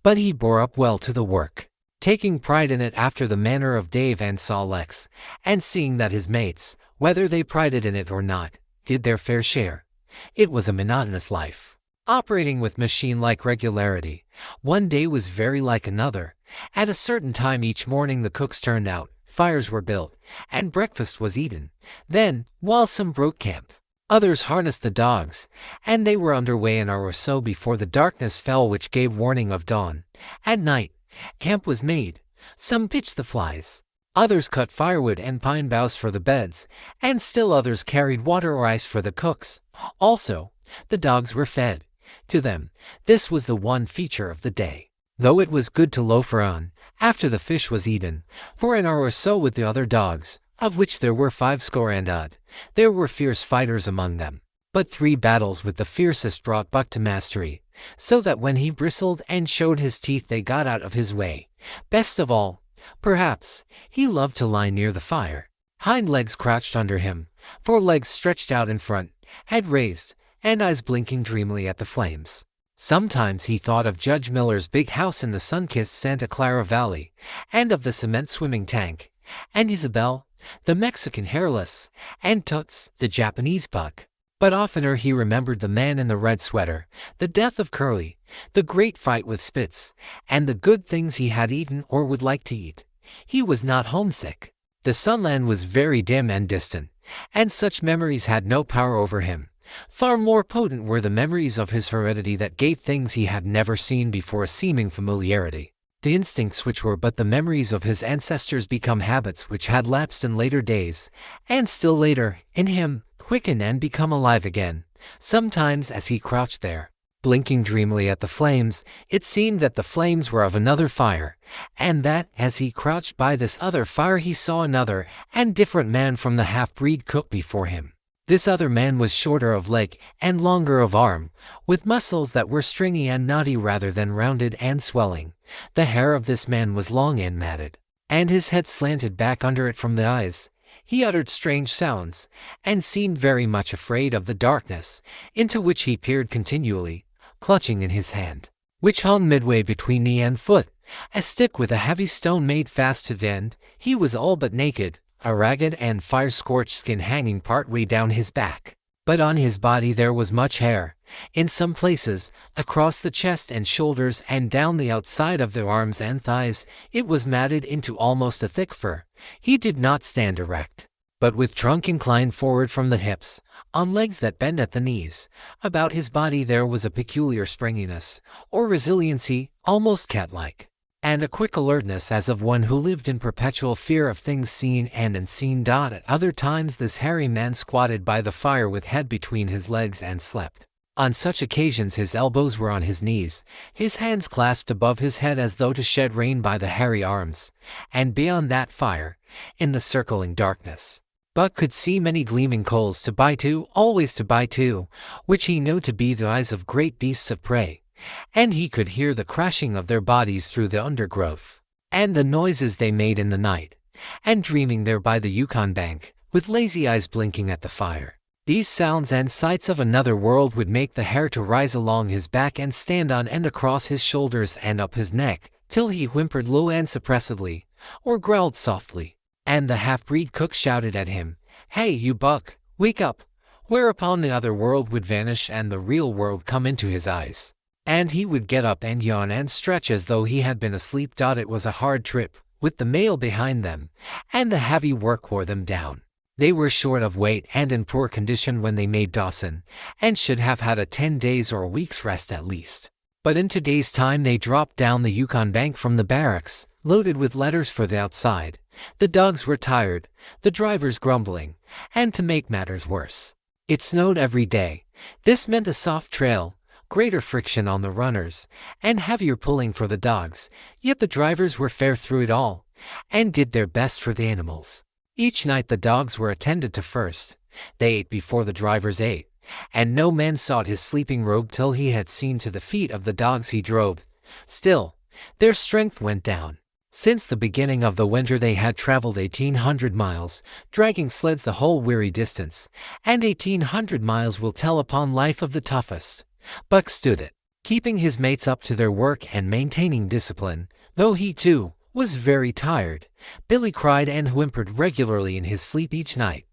but he bore up well to the work, taking pride in it after the manner of Dave and Saw Lex, and seeing that his mates, whether they prided in it or not, did their fair share. It was a monotonous life, operating with machine-like regularity. One day was very like another. At a certain time each morning the cooks turned out, fires were built, and breakfast was eaten. Then, while some broke camp, others harnessed the dogs, and they were under way an hour or so before the darkness fell which gave warning of dawn. At night, camp was made. Some pitched the flies, others cut firewood and pine boughs for the beds, and still others carried water or ice for the cooks. Also, the dogs were fed. To them, this was the one feature of the day, though it was good to loaf around, after the fish was eaten, for an hour or so with the other dogs, of which there were 50 and odd. There were fierce fighters among them, but 3 battles with the fiercest brought Buck to mastery, so that when he bristled and showed his teeth they got out of his way. Best of all, perhaps, he loved to lie near the fire, hind legs crouched under him, forelegs stretched out in front, head raised, and eyes blinking dreamily at the flames. Sometimes he thought of Judge Miller's big house in the sun-kissed Santa Clara Valley, and of the cement swimming tank, and Isabel, the Mexican hairless, and Toots, the Japanese bug. But oftener he remembered the man in the red sweater, the death of Curly, the great fight with Spitz, and the good things he had eaten or would like to eat. He was not homesick. The Sunland was very dim and distant, and such memories had no power over him. Far more potent were the memories of his heredity that gave things he had never seen before a seeming familiarity. The instincts which were but the memories of his ancestors become habits which had lapsed in later days, and still later, in him, quicken and become alive again. Sometimes as he crouched there, blinking dreamily at the flames, it seemed that the flames were of another fire, and that, as he crouched by this other fire he saw another and different man from the half-breed cook before him. This other man was shorter of leg and longer of arm, with muscles that were stringy and knotty rather than rounded and swelling. The hair of this man was long and matted, and his head slanted back under it from the eyes. He uttered strange sounds, and seemed very much afraid of the darkness, into which he peered continually, clutching in his hand, which hung midway between knee and foot, a stick with a heavy stone made fast to the end. He was all but naked, a ragged and fire-scorched skin hanging part way down his back. But on his body there was much hair, in some places, across the chest and shoulders and down the outside of the arms and thighs. It was matted into almost a thick fur. He did not stand erect, but with trunk inclined forward from the hips, on legs that bent at the knees. About his body there was a peculiar springiness, or resiliency, almost cat-like, and a quick alertness as of one who lived in perpetual fear of things seen and unseen. At other times this hairy man squatted by the fire with head between his legs and slept. On such occasions his elbows were on his knees, his hands clasped above his head as though to shed rain by the hairy arms, and beyond that fire, in the circling darkness, Buck could see many gleaming coals to bite to, always to bite to, which he knew to be the eyes of great beasts of prey. And he could hear the crashing of their bodies through the undergrowth, and the noises they made in the night, and dreaming there by the Yukon bank, with lazy eyes blinking at the fire. These sounds and sights of another world would make the hair to rise along his back and stand on end across his shoulders and up his neck, till he whimpered low and suppressedly, or growled softly, and the half-breed cook shouted at him, "Hey, you Buck, wake up!" Whereupon the other world would vanish and the real world come into his eyes, and he would get up and yawn and stretch as though he had been asleep. It was a hard trip, with the mail behind them, and the heavy work wore them down. They were short of weight and in poor condition when they made Dawson, and should have had a 10 days or a week's rest at least. But in today's time they dropped down the Yukon bank from the barracks, loaded with letters for the outside. The dogs were tired, the drivers grumbling, and to make matters worse, it snowed every day. This meant a soft trail, greater friction on the runners, and heavier pulling for the dogs, yet the drivers were fair through it all, and did their best for the animals. Each night the dogs were attended to first. They ate before the drivers ate, and no man sought his sleeping robe till he had seen to the feet of the dogs he drove. Still, their strength went down, Since the beginning of the winter they had traveled 1,800 miles, dragging sleds the whole weary distance, and 1,800 miles will tell upon life of the toughest. Buck stood it, keeping his mates up to their work and maintaining discipline, though he too was very tired. Billy cried and whimpered regularly in his sleep each night.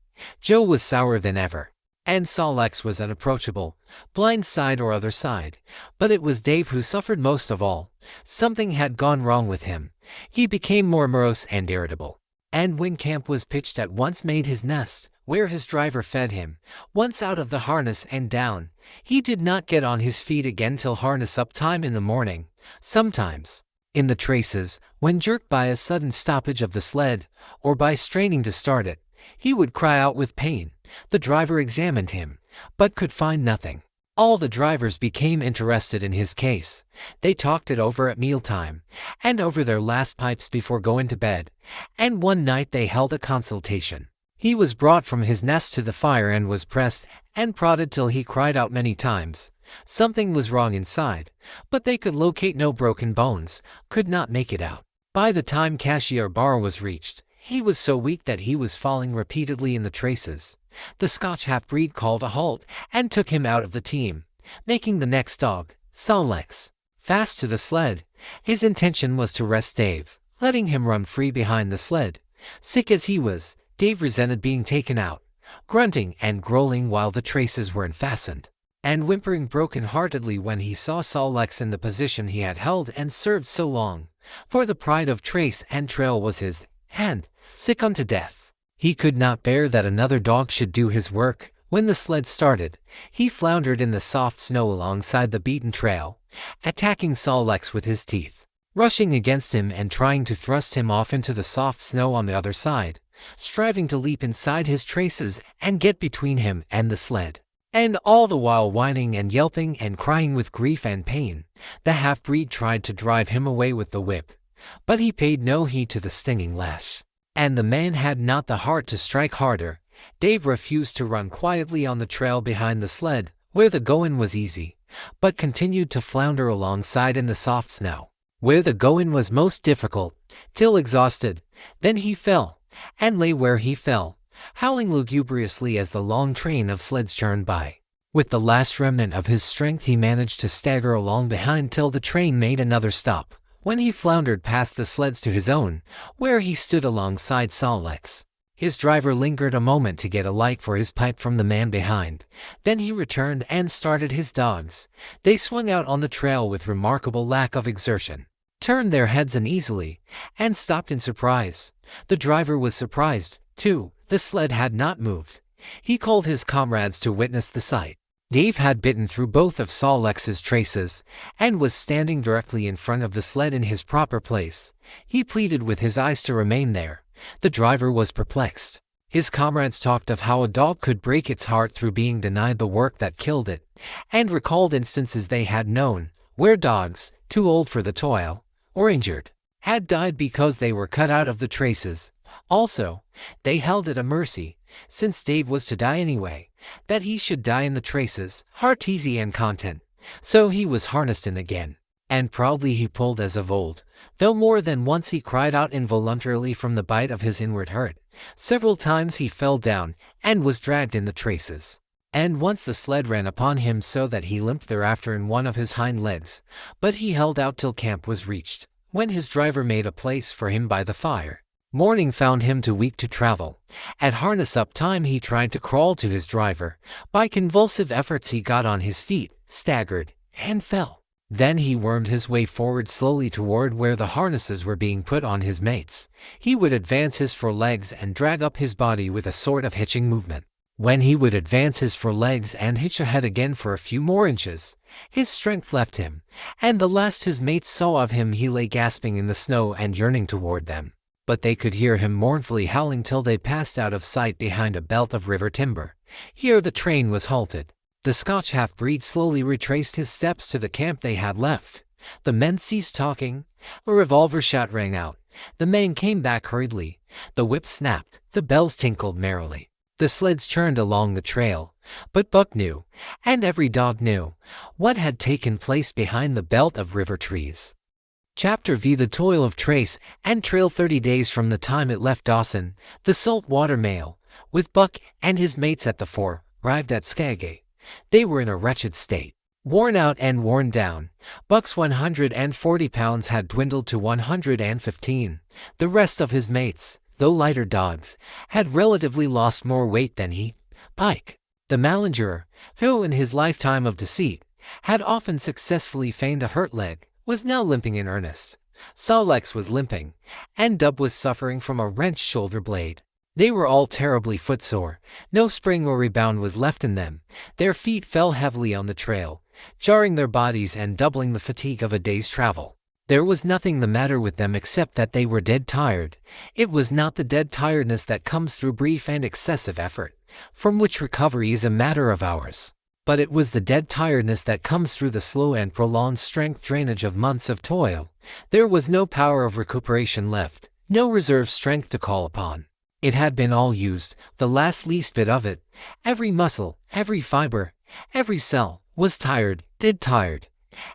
Joe was sourer than ever, and Sol-Leks was unapproachable, blind side or other side. But it was Dave who suffered most of all. Something had gone wrong with him. He became more morose and irritable, and when camp was pitched at once made his nest, where his driver fed him. Once out of the harness and down, he did not get on his feet again till harness up time in the morning. Sometimes, in the traces, when jerked by a sudden stoppage of the sled, or by straining to start it, he would cry out with pain. The driver examined him, but could find nothing. All the drivers became interested in his case. They talked it over at mealtime, and over their last pipes before going to bed, and one night they held a consultation. He was brought from his nest to the fire and was pressed and prodded till he cried out many times. Something was wrong inside, but they could locate no broken bones, could not make it out. By the time Cashier Bar was reached, he was so weak that he was falling repeatedly in the traces. The Scotch half-breed called a halt and took him out of the team, making the next dog, Sol-Leks, fast to the sled. His intention was to rest Dave, letting him run free behind the sled. Sick as he was, Dave resented being taken out, grunting and growling while the traces were unfastened, and whimpering broken-heartedly when he saw Sol-Leks in the position he had held and served so long. For the pride of trace and trail was his, and, sick unto death, he could not bear that another dog should do his work. When the sled started, he floundered in the soft snow alongside the beaten trail, attacking Sol-Leks with his teeth, rushing against him and trying to thrust him off into the soft snow on the other side, striving to leap inside his traces and get between him and the sled. And all the while whining and yelping and crying with grief and pain. The half-breed tried to drive him away with the whip, but he paid no heed to the stinging lash, and the man had not the heart to strike harder. Dave refused to run quietly on the trail behind the sled, where the going was easy, but continued to flounder alongside in the soft snow, where the going was most difficult, till exhausted. Then he fell, and lay where he fell, howling lugubriously as the long train of sleds churned by. With the last remnant of his strength he managed to stagger along behind till the train made another stop, when he floundered past the sleds to his own, where he stood alongside Sol-Leks. His driver lingered a moment to get a light for his pipe from the man behind. Then he returned and started his dogs. They swung out on the trail with remarkable lack of exertion, turned their heads uneasily, and stopped in surprise. The driver was surprised, too. The sled had not moved. He called his comrades to witness the sight. Dave had bitten through both of Sol-Leks's traces, and was standing directly in front of the sled in his proper place. He pleaded with his eyes to remain there. The driver was perplexed. His comrades talked of how a dog could break its heart through being denied the work that killed it, and recalled instances they had known, where dogs, too old for the toil, or injured, had died because they were cut out of the traces. Also, they held it a mercy, since Dave was to die anyway, that he should die in the traces, heart easy and content. So he was harnessed in again, and proudly he pulled as of old, though more than once he cried out involuntarily from the bite of his inward hurt. Several times he fell down, and was dragged in the traces, and once the sled ran upon him so that he limped thereafter in one of his hind legs, but he held out till camp was reached, when his driver made a place for him by the fire. Morning found him too weak to travel. At harness-up time he tried to crawl to his driver. By convulsive efforts he got on his feet, staggered, and fell. Then he wormed his way forward slowly toward where the harnesses were being put on his mates. He would advance his forelegs and drag up his body with a sort of hitching movement. When he would advance his forelegs and hitch ahead again for a few more inches, his strength left him, and the last his mates saw of him he lay gasping in the snow and yearning toward them. But they could hear him mournfully howling till they passed out of sight behind a belt of river timber. Here the train was halted. The Scotch half-breed slowly retraced his steps to the camp they had left. The men ceased talking. A revolver shot rang out. The men came back hurriedly. The whip snapped. The bells tinkled merrily. The sleds churned along the trail. But Buck knew, and every dog knew, what had taken place behind the belt of river trees. Chapter V: The Toil of Trace and Trail. 30 days from the time it left Dawson, the saltwater mail, with Buck and his mates at the fore, arrived at Skagway. They were in a wretched state. Worn out and worn down, Buck's 140 pounds had dwindled to 115. The rest of his mates, though lighter dogs, had relatively lost more weight than he. Pike, the malingerer, who in his lifetime of deceit had often successfully feigned a hurt leg, was now limping in earnest. Sol-leks was limping, and Dub was suffering from a wrenched shoulder blade. They were all terribly footsore. No spring or rebound was left in them. Their feet fell heavily on the trail, jarring their bodies and doubling the fatigue of a day's travel. There was nothing the matter with them except that they were dead tired. It was not the dead tiredness that comes through brief and excessive effort, from which recovery is a matter of hours. But it was the dead tiredness that comes through the slow and prolonged strength drainage of months of toil. There was no power of recuperation left, no reserve strength to call upon. It had been all used, the last least bit of it. Every muscle, every fiber, every cell was tired, dead tired.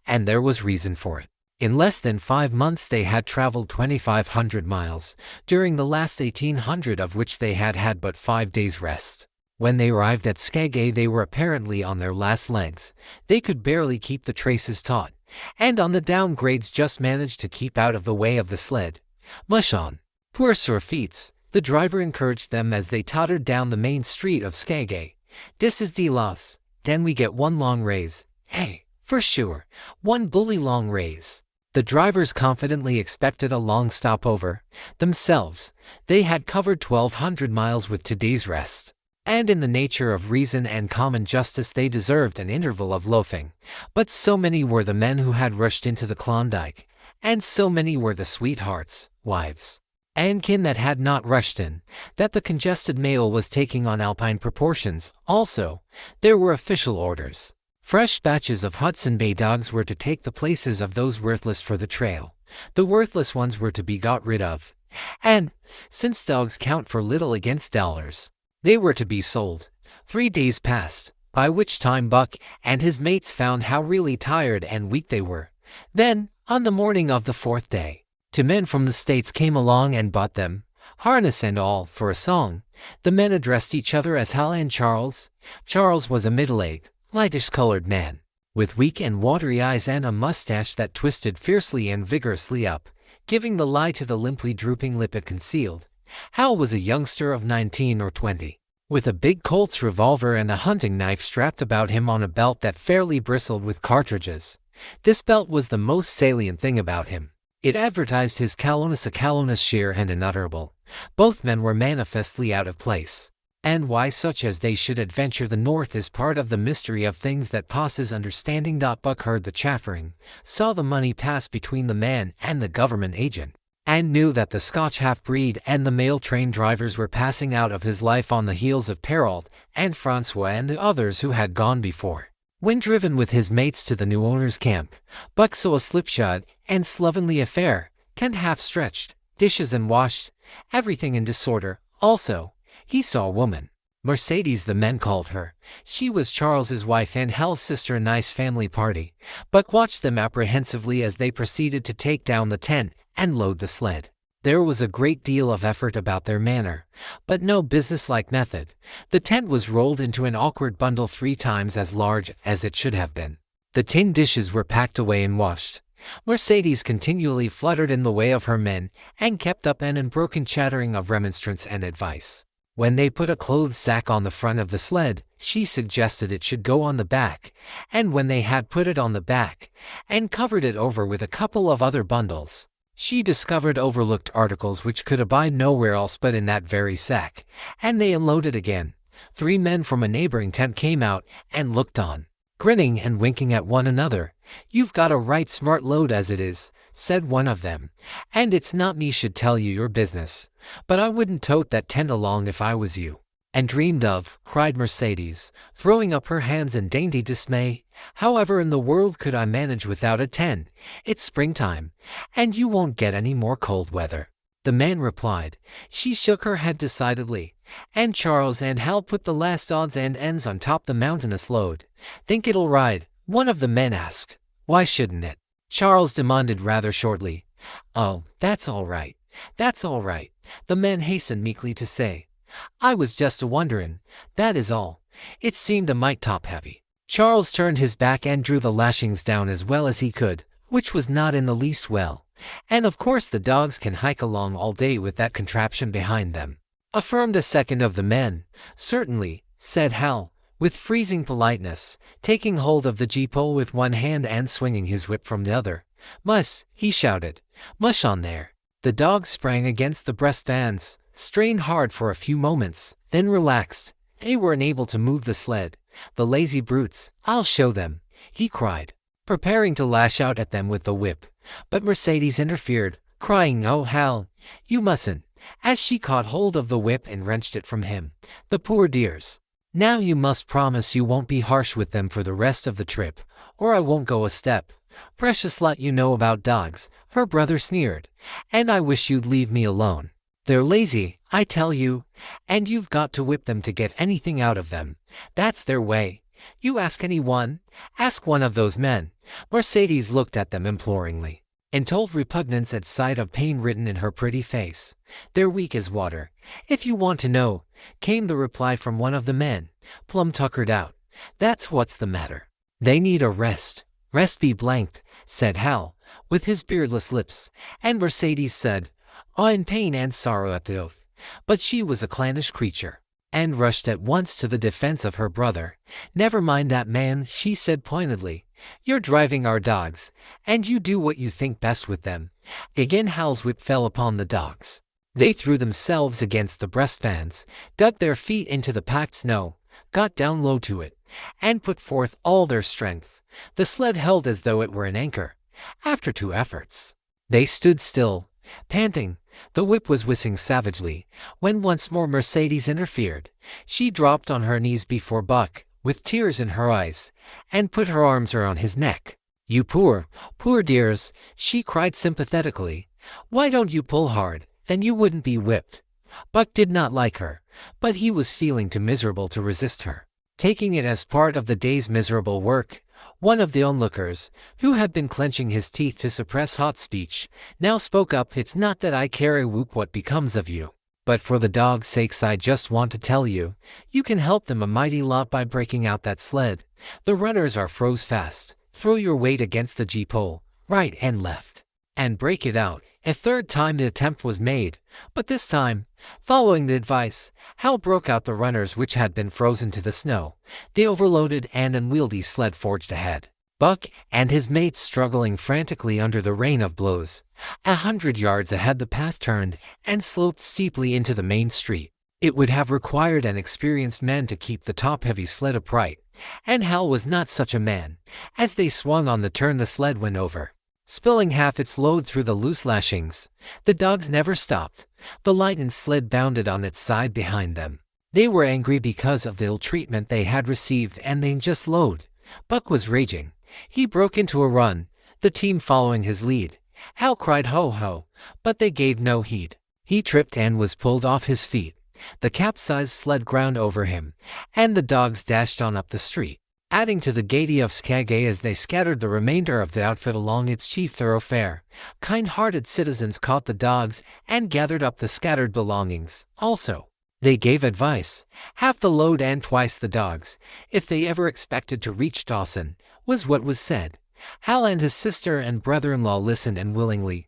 And there was reason for it. In less than 5 months they had traveled 2,500 miles, during the last 1,800 of which they had had but 5 days' rest. When they arrived at Skagway they were apparently on their last legs. They could barely keep the traces taut, and on the downgrades just managed to keep out of the way of the sled. Mush on. Poor sore feets, the driver encouraged them as they tottered down the main street of Skagway. This is de loss. Den we get one long raise. Hey, for sure, one bully long raise. The drivers confidently expected a long stopover. Themselves, they had covered 1,200 miles with today's rest. And in the nature of reason and common justice they deserved an interval of loafing. But so many were the men who had rushed into the Klondike, and so many were the sweethearts, wives, and kin that had not rushed in, that the congested mail was taking on alpine proportions. Also, there were official orders. Fresh batches of Hudson Bay dogs were to take the places of those worthless for the trail. The worthless ones were to be got rid of. And, since dogs count for little against dollars, they were to be sold. 3 days passed, by which time Buck and his mates found how really tired and weak they were. Then, on the morning of the 4th day, 2 men from the States came along and bought them, harness and all, for a song. The men addressed each other as Hal and Charles. Charles was a middle-aged, lightish-colored man, with weak and watery eyes and a mustache that twisted fiercely and vigorously up, giving the lie to the limply drooping lip it concealed. Hal was a youngster of 19 or 20, with a big Colt's revolver and a hunting knife strapped about him on a belt that fairly bristled with cartridges. This belt was the most salient thing about him. It advertised his callousness, a callousness sheer and unutterable. Both men were manifestly out of place. And why such as they should adventure the north is part of the mystery of things that passes understanding. Buck heard the chaffering, saw the money pass between the man and the government agent, and knew that the Scotch half-breed and the mail train drivers were passing out of his life on the heels of Perrault and Francois and the others who had gone before. When driven with his mates to the new owner's camp, Buck saw a slipshod and slovenly affair, tent half-stretched, dishes unwashed, everything in disorder. Also, he saw a woman. Mercedes the men called her. She was Charles's wife and Hal's sister. A nice family party. Buck watched them apprehensively as they proceeded to take down the tent and load the sled. There was a great deal of effort about their manner, but no businesslike method. The tent was rolled into an awkward bundle 3 times as large as it should have been. The tin dishes were packed away and washed. Mercedes continually fluttered in the way of her men and kept up an unbroken chattering of remonstrance and advice. When they put a clothes sack on the front of the sled, she suggested it should go on the back, and when they had put it on the back and covered it over with a couple of other bundles, she discovered overlooked articles which could abide nowhere else but in that very sack, and they unloaded again. 3 men from a neighboring tent came out and looked on, grinning and winking at one another. "You've got a right smart load as it is," said one of them, "and it's not me should tell you your business, but I wouldn't tote that tent along if I was you." "And dreamed of," cried Mercedes, throwing up her hands in dainty dismay. "However in the world could I manage without a tent? It's springtime, and you won't get any more cold weather." The man replied. She shook her head decidedly, and Charles and Hal put the last odds and ends on top the mountainous load. "Think it'll ride?" one of the men asked. "Why shouldn't it?" Charles demanded rather shortly. "Oh, that's all right. That's all right," the man hastened meekly to say. "I was just a-wonderin', that is all. It seemed a mite top-heavy." Charles turned his back and drew the lashings down as well as he could, which was not in the least well. "And of course the dogs can hike along all day with that contraption behind them," affirmed a second of the men. "Certainly," said Hal, with freezing politeness, taking hold of the gee-pole with one hand and swinging his whip from the other. "Mush!" he shouted. "Mush on there!" The dogs sprang against the breastbands, strained hard for a few moments, then relaxed. They were unable to move the sled. "The lazy brutes, I'll show them," he cried, preparing to lash out at them with the whip. But Mercedes interfered, crying, "Oh, Hal, you mustn't," as she caught hold of the whip and wrenched it from him. "The poor dears. Now you must promise you won't be harsh with them for the rest of the trip, or I won't go a step." "Precious lot you know about dogs," her brother sneered, "and I wish you'd leave me alone. They're lazy, I tell you, and you've got to whip them to get anything out of them. That's their way. You ask anyone, ask one of those men." Mercedes looked at them imploringly, and told repugnance at sight of pain written in her pretty face. "They're weak as water, if you want to know," came the reply from one of the men, plumb tuckered out. "That's what's the matter. They need a rest." "Rest be blanked," said Hal, with his beardless lips, and Mercedes said, in pain and sorrow at the oath. But she was a clannish creature, and rushed at once to the defense of her brother. "Never mind that man," she said pointedly. "You're driving our dogs, and you do what you think best with them." Again Hal's whip fell upon the dogs. They threw themselves against the breastbands, dug their feet into the packed snow, got down low to it, and put forth all their strength. The sled held as though it were an anchor. After 2 efforts, they stood still, panting. The whip was whizzing savagely, when once more Mercedes interfered. She dropped on her knees before Buck, with tears in her eyes, and put her arms around his neck. "You poor, poor dears," she cried sympathetically. "Why don't you pull hard? Then you wouldn't be whipped." Buck did not like her, but he was feeling too miserable to resist her. Taking it as part of the day's miserable work, one of the onlookers, who had been clenching his teeth to suppress hot speech, now spoke up. "It's not that I care a whoop what becomes of you, but for the dogs' sakes I just want to tell you, you can help them a mighty lot by breaking out that sled. The runners are froze fast. Throw your weight against the gee-pole, right and left, and break it out." A third time the attempt was made, but this time, following the advice, Hal broke out the runners which had been frozen to the snow. The overloaded and unwieldy sled forged ahead, Buck and his mates struggling frantically under the rain of blows. 100 yards ahead the path turned and sloped steeply into the main street. It would have required an experienced man to keep the top-heavy sled upright, and Hal was not such a man. As they swung on the turn the sled went over, spilling half its load through the loose lashings. The dogs never stopped. The lightened sled bounded on its side behind them. They were angry because of the ill treatment they had received, and they just load. Buck was raging. He broke into a run, the team following his lead. Hal cried "Ho ho," but they gave no heed. He tripped and was pulled off his feet. The capsized sled ground over him, and the dogs dashed on up the street, adding to the gaiety of Skagay as they scattered the remainder of the outfit along its chief thoroughfare. Kind-hearted citizens caught the dogs and gathered up the scattered belongings. Also, they gave advice. Half the load and twice the dogs, if they ever expected to reach Dawson, was what was said. Hal and his sister and brother-in-law listened and willingly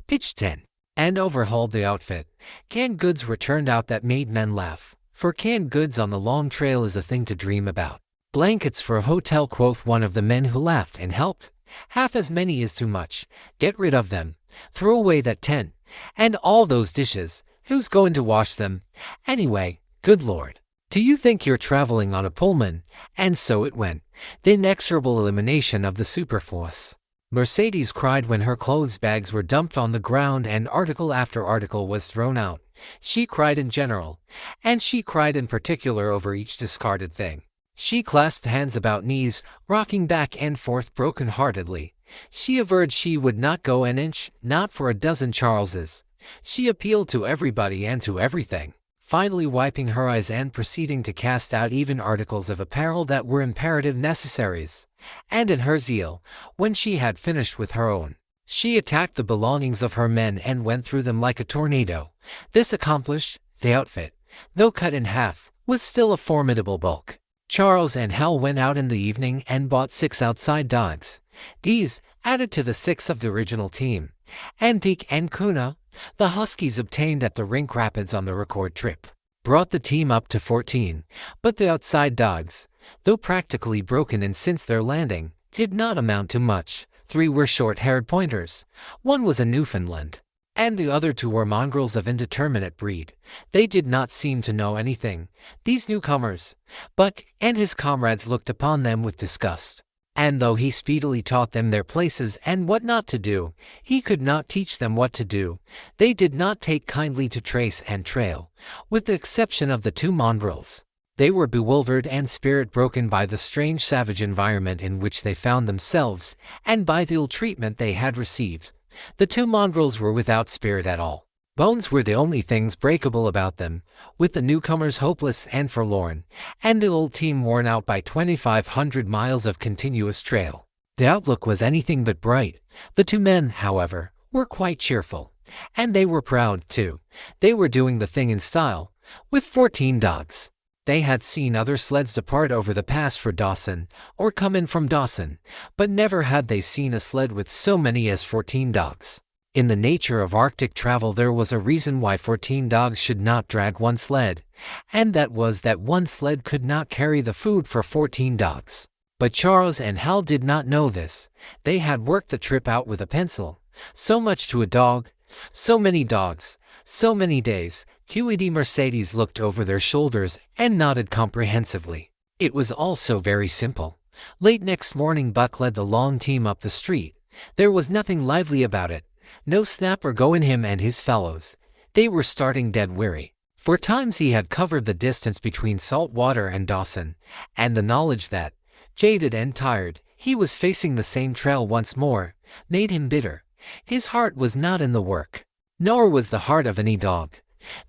pitched tent and overhauled the outfit. Canned goods were turned out that made men laugh, for canned goods on the long trail is a thing to dream about. "Blankets for a hotel," quoth one of the men who laughed and helped. "Half as many is too much. Get rid of them. Throw away that tent. And all those dishes. Who's going to wash them? Anyway, good Lord. Do you think you're traveling on a Pullman?" And so it went. The inexorable elimination of the superfluous. Mercedes cried when her clothes bags were dumped on the ground and article after article was thrown out. She cried in general, and she cried in particular over each discarded thing. She clasped hands about knees, rocking back and forth broken-heartedly. She averred she would not go an inch, not for a dozen Charleses. She appealed to everybody and to everything. finally wiping her eyes and proceeding to cast out even articles of apparel that were imperative necessaries. And in her zeal, when she had finished with her own, she attacked the belongings of her men and went through them like a tornado. This accomplished, the outfit, though cut in half, was still a formidable bulk. Charles and Hal went out in the evening and bought 6 outside dogs. These, added to the 6 of the original team, and Deke and Kuna, the Huskies obtained at the Rink Rapids on the record trip, brought the team up to 14, but the outside dogs, though practically broken in since their landing, did not amount to much. 3 were short-haired pointers, 1 was a Newfoundland, and the other 2 were mongrels of indeterminate breed. They did not seem to know anything, these newcomers. Buck and his comrades looked upon them with disgust, and though he speedily taught them their places and what not to do, he could not teach them what to do. They did not take kindly to trace and trail, with the exception of the 2 mongrels. They were bewildered and spirit-broken by the strange savage environment in which they found themselves, and by the ill treatment they had received. The 2 mongrels were without spirit at all. Bones were the only things breakable about them, with the newcomers hopeless and forlorn, and the old team worn out by 2,500 miles of continuous trail. The outlook was anything but bright. The 2 men, however, were quite cheerful, and they were proud, too. They were doing the thing in style, with 14 dogs. They had seen other sleds depart over the pass for Dawson, or come in from Dawson, but never had they seen a sled with so many as 14 dogs. In the nature of Arctic travel there was a reason why 14 dogs should not drag one sled, and that was that one sled could not carry the food for 14 dogs. But Charles and Hal did not know this. They had worked the trip out with a pencil. So much to a dog, so many dogs, so many days. QED Mercedes looked over their shoulders and nodded comprehensively. It was all so very simple. Late next morning Buck led the long team up the street. There was nothing lively about it. No snap or go in him and his fellows. They were starting dead weary. For times he had covered the distance between Saltwater and Dawson, and the knowledge that, jaded and tired, he was facing the same trail once more, made him bitter. His heart was not in the work, nor was the heart of any dog.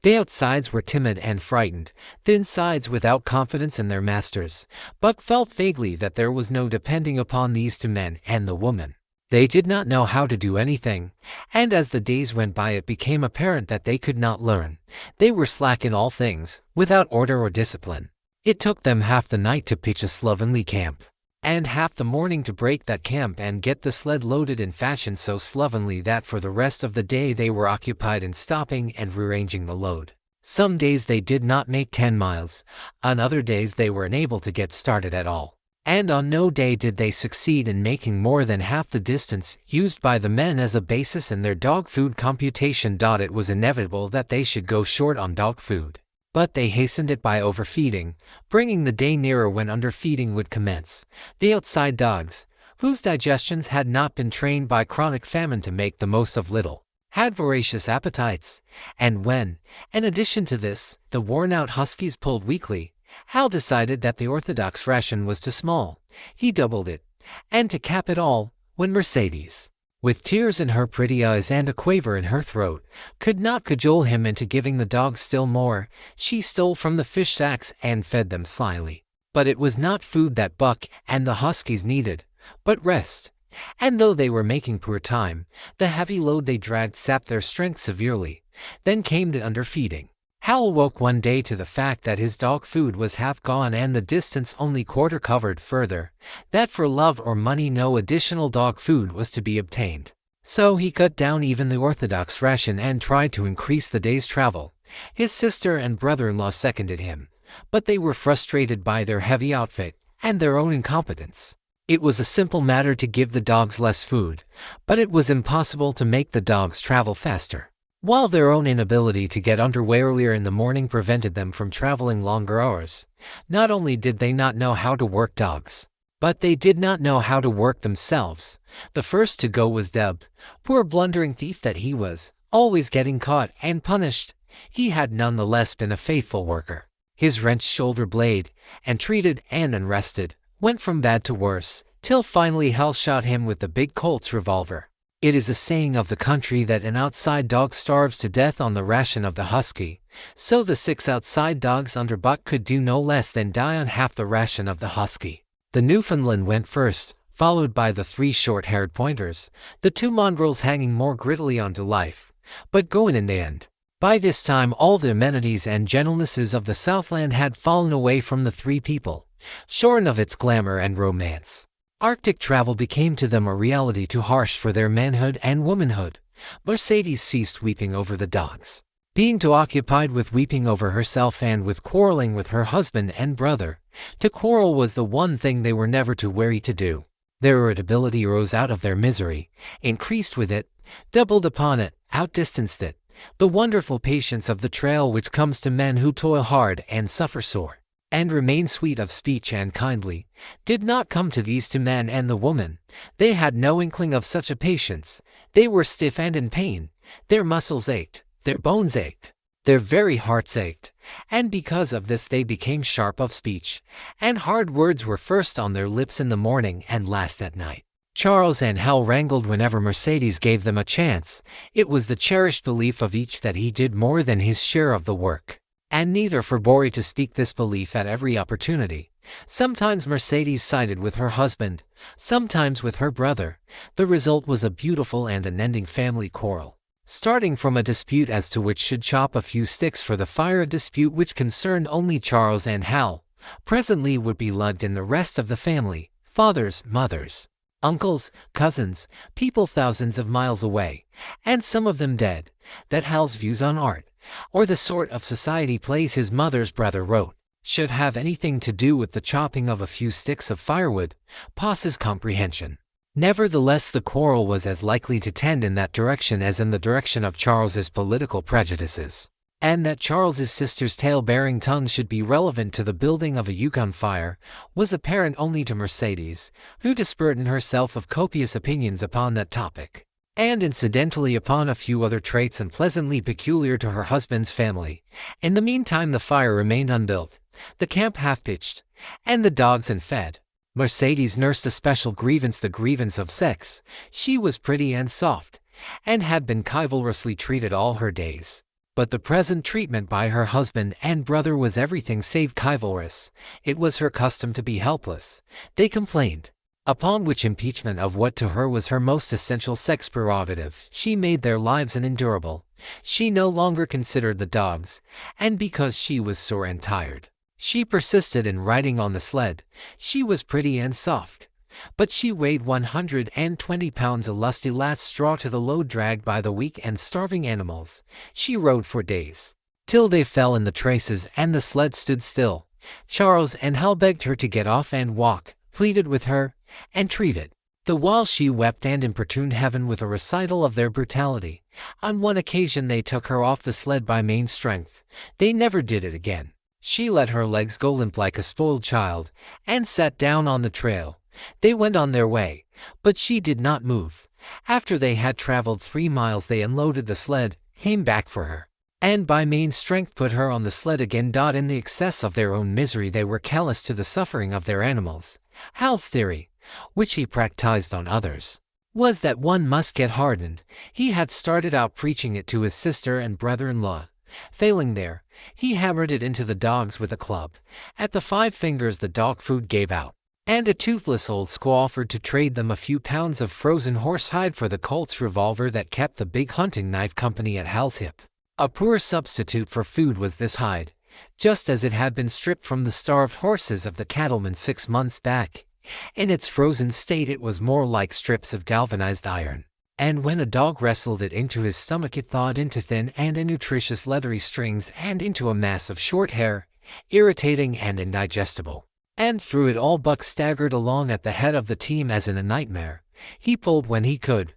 The outsides were timid and frightened, the insides without confidence in their masters. Buck felt vaguely that there was no depending upon these 2 men and the woman. They did not know how to do anything, and as the days went by it became apparent that they could not learn. They were slack in all things, without order or discipline. It took them half the night to pitch a slovenly camp, and half the morning to break that camp and get the sled loaded in fashion so slovenly that for the rest of the day they were occupied in stopping and rearranging the load. Some days they did not make 10 miles, on other days they were unable to get started at all, and on no day did they succeed in making more than half the distance used by the men as a basis in their dog food computation. It was inevitable that they should go short on dog food, but they hastened it by overfeeding, bringing the day nearer when underfeeding would commence. The outside dogs, whose digestions had not been trained by chronic famine to make the most of little, had voracious appetites, and when, in addition to this, the worn-out Huskies pulled weakly, Hal decided that the orthodox ration was too small. He doubled it, and to cap it all, when Mercedes, with tears in her pretty eyes and a quaver in her throat, could not cajole him into giving the dogs still more, she stole from the fish sacks and fed them slyly. But it was not food that Buck and the Huskies needed, but rest. And though they were making poor time, the heavy load they dragged sapped their strength severely. Then came the underfeeding. Hal woke one day to the fact that his dog food was half gone and the distance only quarter covered. Further, that for love or money no additional dog food was to be obtained. So he cut down even the orthodox ration and tried to increase the day's travel. His sister and brother-in-law seconded him, but they were frustrated by their heavy outfit and their own incompetence. It was a simple matter to give the dogs less food, but it was impossible to make the dogs travel faster, while their own inability to get underway earlier in the morning prevented them from traveling longer hours. Not only did they not know how to work dogs, but they did not know how to work themselves. The first to go was Deb. Poor blundering thief that he was, always getting caught and punished. He had none the less been a faithful worker. His wrenched shoulder blade, and treated and unrested, went from bad to worse, till finally Hal shot him with the big Colt's revolver. It is a saying of the country that an outside dog starves to death on the ration of the husky, so the 6 outside dogs under Buck could do no less than die on half the ration of the husky. The Newfoundland went first, followed by the 3 short-haired pointers, the 2 mongrels hanging more grittily onto life, but going in the end. By this time all the amenities and gentlenesses of the Southland had fallen away from the 3 people, shorn of its glamour and romance. Arctic travel became to them a reality too harsh for their manhood and womanhood. Mercedes ceased weeping over the dogs, being too occupied with weeping over herself and with quarreling with her husband and brother. To quarrel was the one thing they were never too wary to do. Their irritability rose out of their misery, increased with it, doubled upon it, outdistanced it. The wonderful patience of the trail which comes to men who toil hard and suffer sore, and remain sweet of speech and kindly, did not come to these 2 men and the woman. They had no inkling of such a patience. They were stiff and in pain. Their muscles ached, their bones ached, their very hearts ached, and because of this they became sharp of speech, and hard words were first on their lips in the morning and last at night. Charles and Hal wrangled whenever Mercedes gave them a chance. It was the cherished belief of each that he did more than his share of the work, and neither forbore to speak this belief at every opportunity. Sometimes Mercedes sided with her husband, sometimes with her brother. The result was a beautiful and unending family quarrel, starting from a dispute as to which should chop a few sticks for the fire, a dispute which concerned only Charles and Hal, presently would be lugged in the rest of the family, fathers, mothers, uncles, cousins, people thousands of miles away, and some of them dead, that Hal's views on art, or the sort of society plays his mother's brother wrote, should have anything to do with the chopping of a few sticks of firewood, past his comprehension. Nevertheless, the quarrel was as likely to tend in that direction as in the direction of Charles's political prejudices, and that Charles's sister's tale-bearing tongue should be relevant to the building of a Yukon fire was apparent only to Mercedes, who disburdened herself of copious opinions upon that topic, and incidentally upon a few other traits unpleasantly peculiar to her husband's family. In the meantime the fire remained unbuilt, the camp half-pitched, and the dogs unfed. Mercedes nursed a special grievance, the grievance of sex. She was pretty and soft, and had been chivalrously treated all her days. But the present treatment by her husband and brother was everything save chivalrous. It was her custom to be helpless, they complained. Upon which impeachment of what to her was her most essential sex prerogative, she made their lives unendurable. She no longer considered the dogs, and because she was sore and tired, she persisted in riding on the sled. She was pretty and soft, but she weighed 120 pounds, a lusty last straw to the load dragged by the weak and starving animals. She rode for days, till they fell in the traces and the sled stood still. Charles and Hal begged her to get off and walk, pleaded with her, entreated, the while she wept and importuned heaven with a recital of their brutality. On one occasion they took her off the sled by main strength. They never did it again. She let her legs go limp like a spoiled child, and sat down on the trail. They went on their way, but she did not move. After they had traveled 3 miles they unloaded the sled, came back for her, and by main strength put her on the sled again. In the excess of their own misery they were callous to the suffering of their animals. Hal's theory, which he practiced on others, was that one must get hardened. He had started out preaching it to his sister and brother-in-law. Failing there, he hammered it into the dogs with a club. At the 5 fingers the dog food gave out, and a toothless old squaw offered to trade them a few pounds of frozen horsehide for the Colt's revolver that kept the big hunting knife company at Hal's hip. A poor substitute for food was this hide, just as it had been stripped from the starved horses of the cattlemen 6 months back. In its frozen state it was more like strips of galvanized iron, and when a dog wrestled it into his stomach it thawed into thin and innutritious leathery strings and into a mass of short hair, irritating and indigestible. And through it all Buck staggered along at the head of the team as in a nightmare. He pulled when he could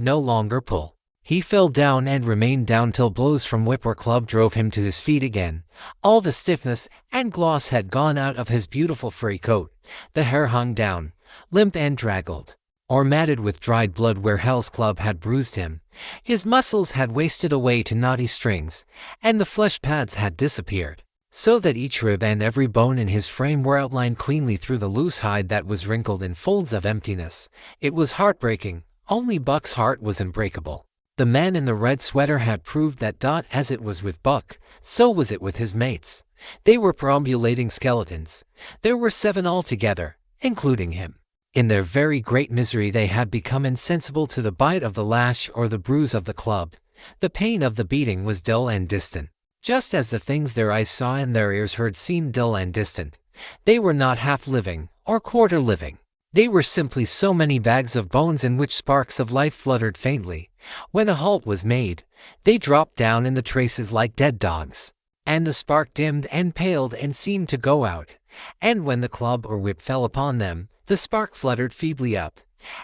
no longer pull, he fell down and remained down till blows from whip or club drove him to his feet again. All the stiffness and gloss had gone out of his beautiful furry coat. The hair hung down, limp and draggled, or matted with dried blood where Hal's club had bruised him. His muscles had wasted away to knotty strings, and the flesh pads had disappeared, so that each rib and every bone in his frame were outlined cleanly through the loose hide that was wrinkled in folds of emptiness. It was heartbreaking, Only Buck's heart was unbreakable. The man in the red sweater had proved that as it was with Buck, so was it with his mates. They were perambulating skeletons. There were 7 altogether, including him. In their very great misery they had become insensible to the bite of the lash or the bruise of the club. The pain of the beating was dull and distant. Just as the things their eyes saw and their ears heard seemed dull and distant. They were not half living, or quarter living. They were simply so many bags of bones in which sparks of life fluttered faintly. When a halt was made, they dropped down in the traces like dead dogs. And the spark dimmed and paled and seemed to go out. And when the club or whip fell upon them, the spark fluttered feebly up.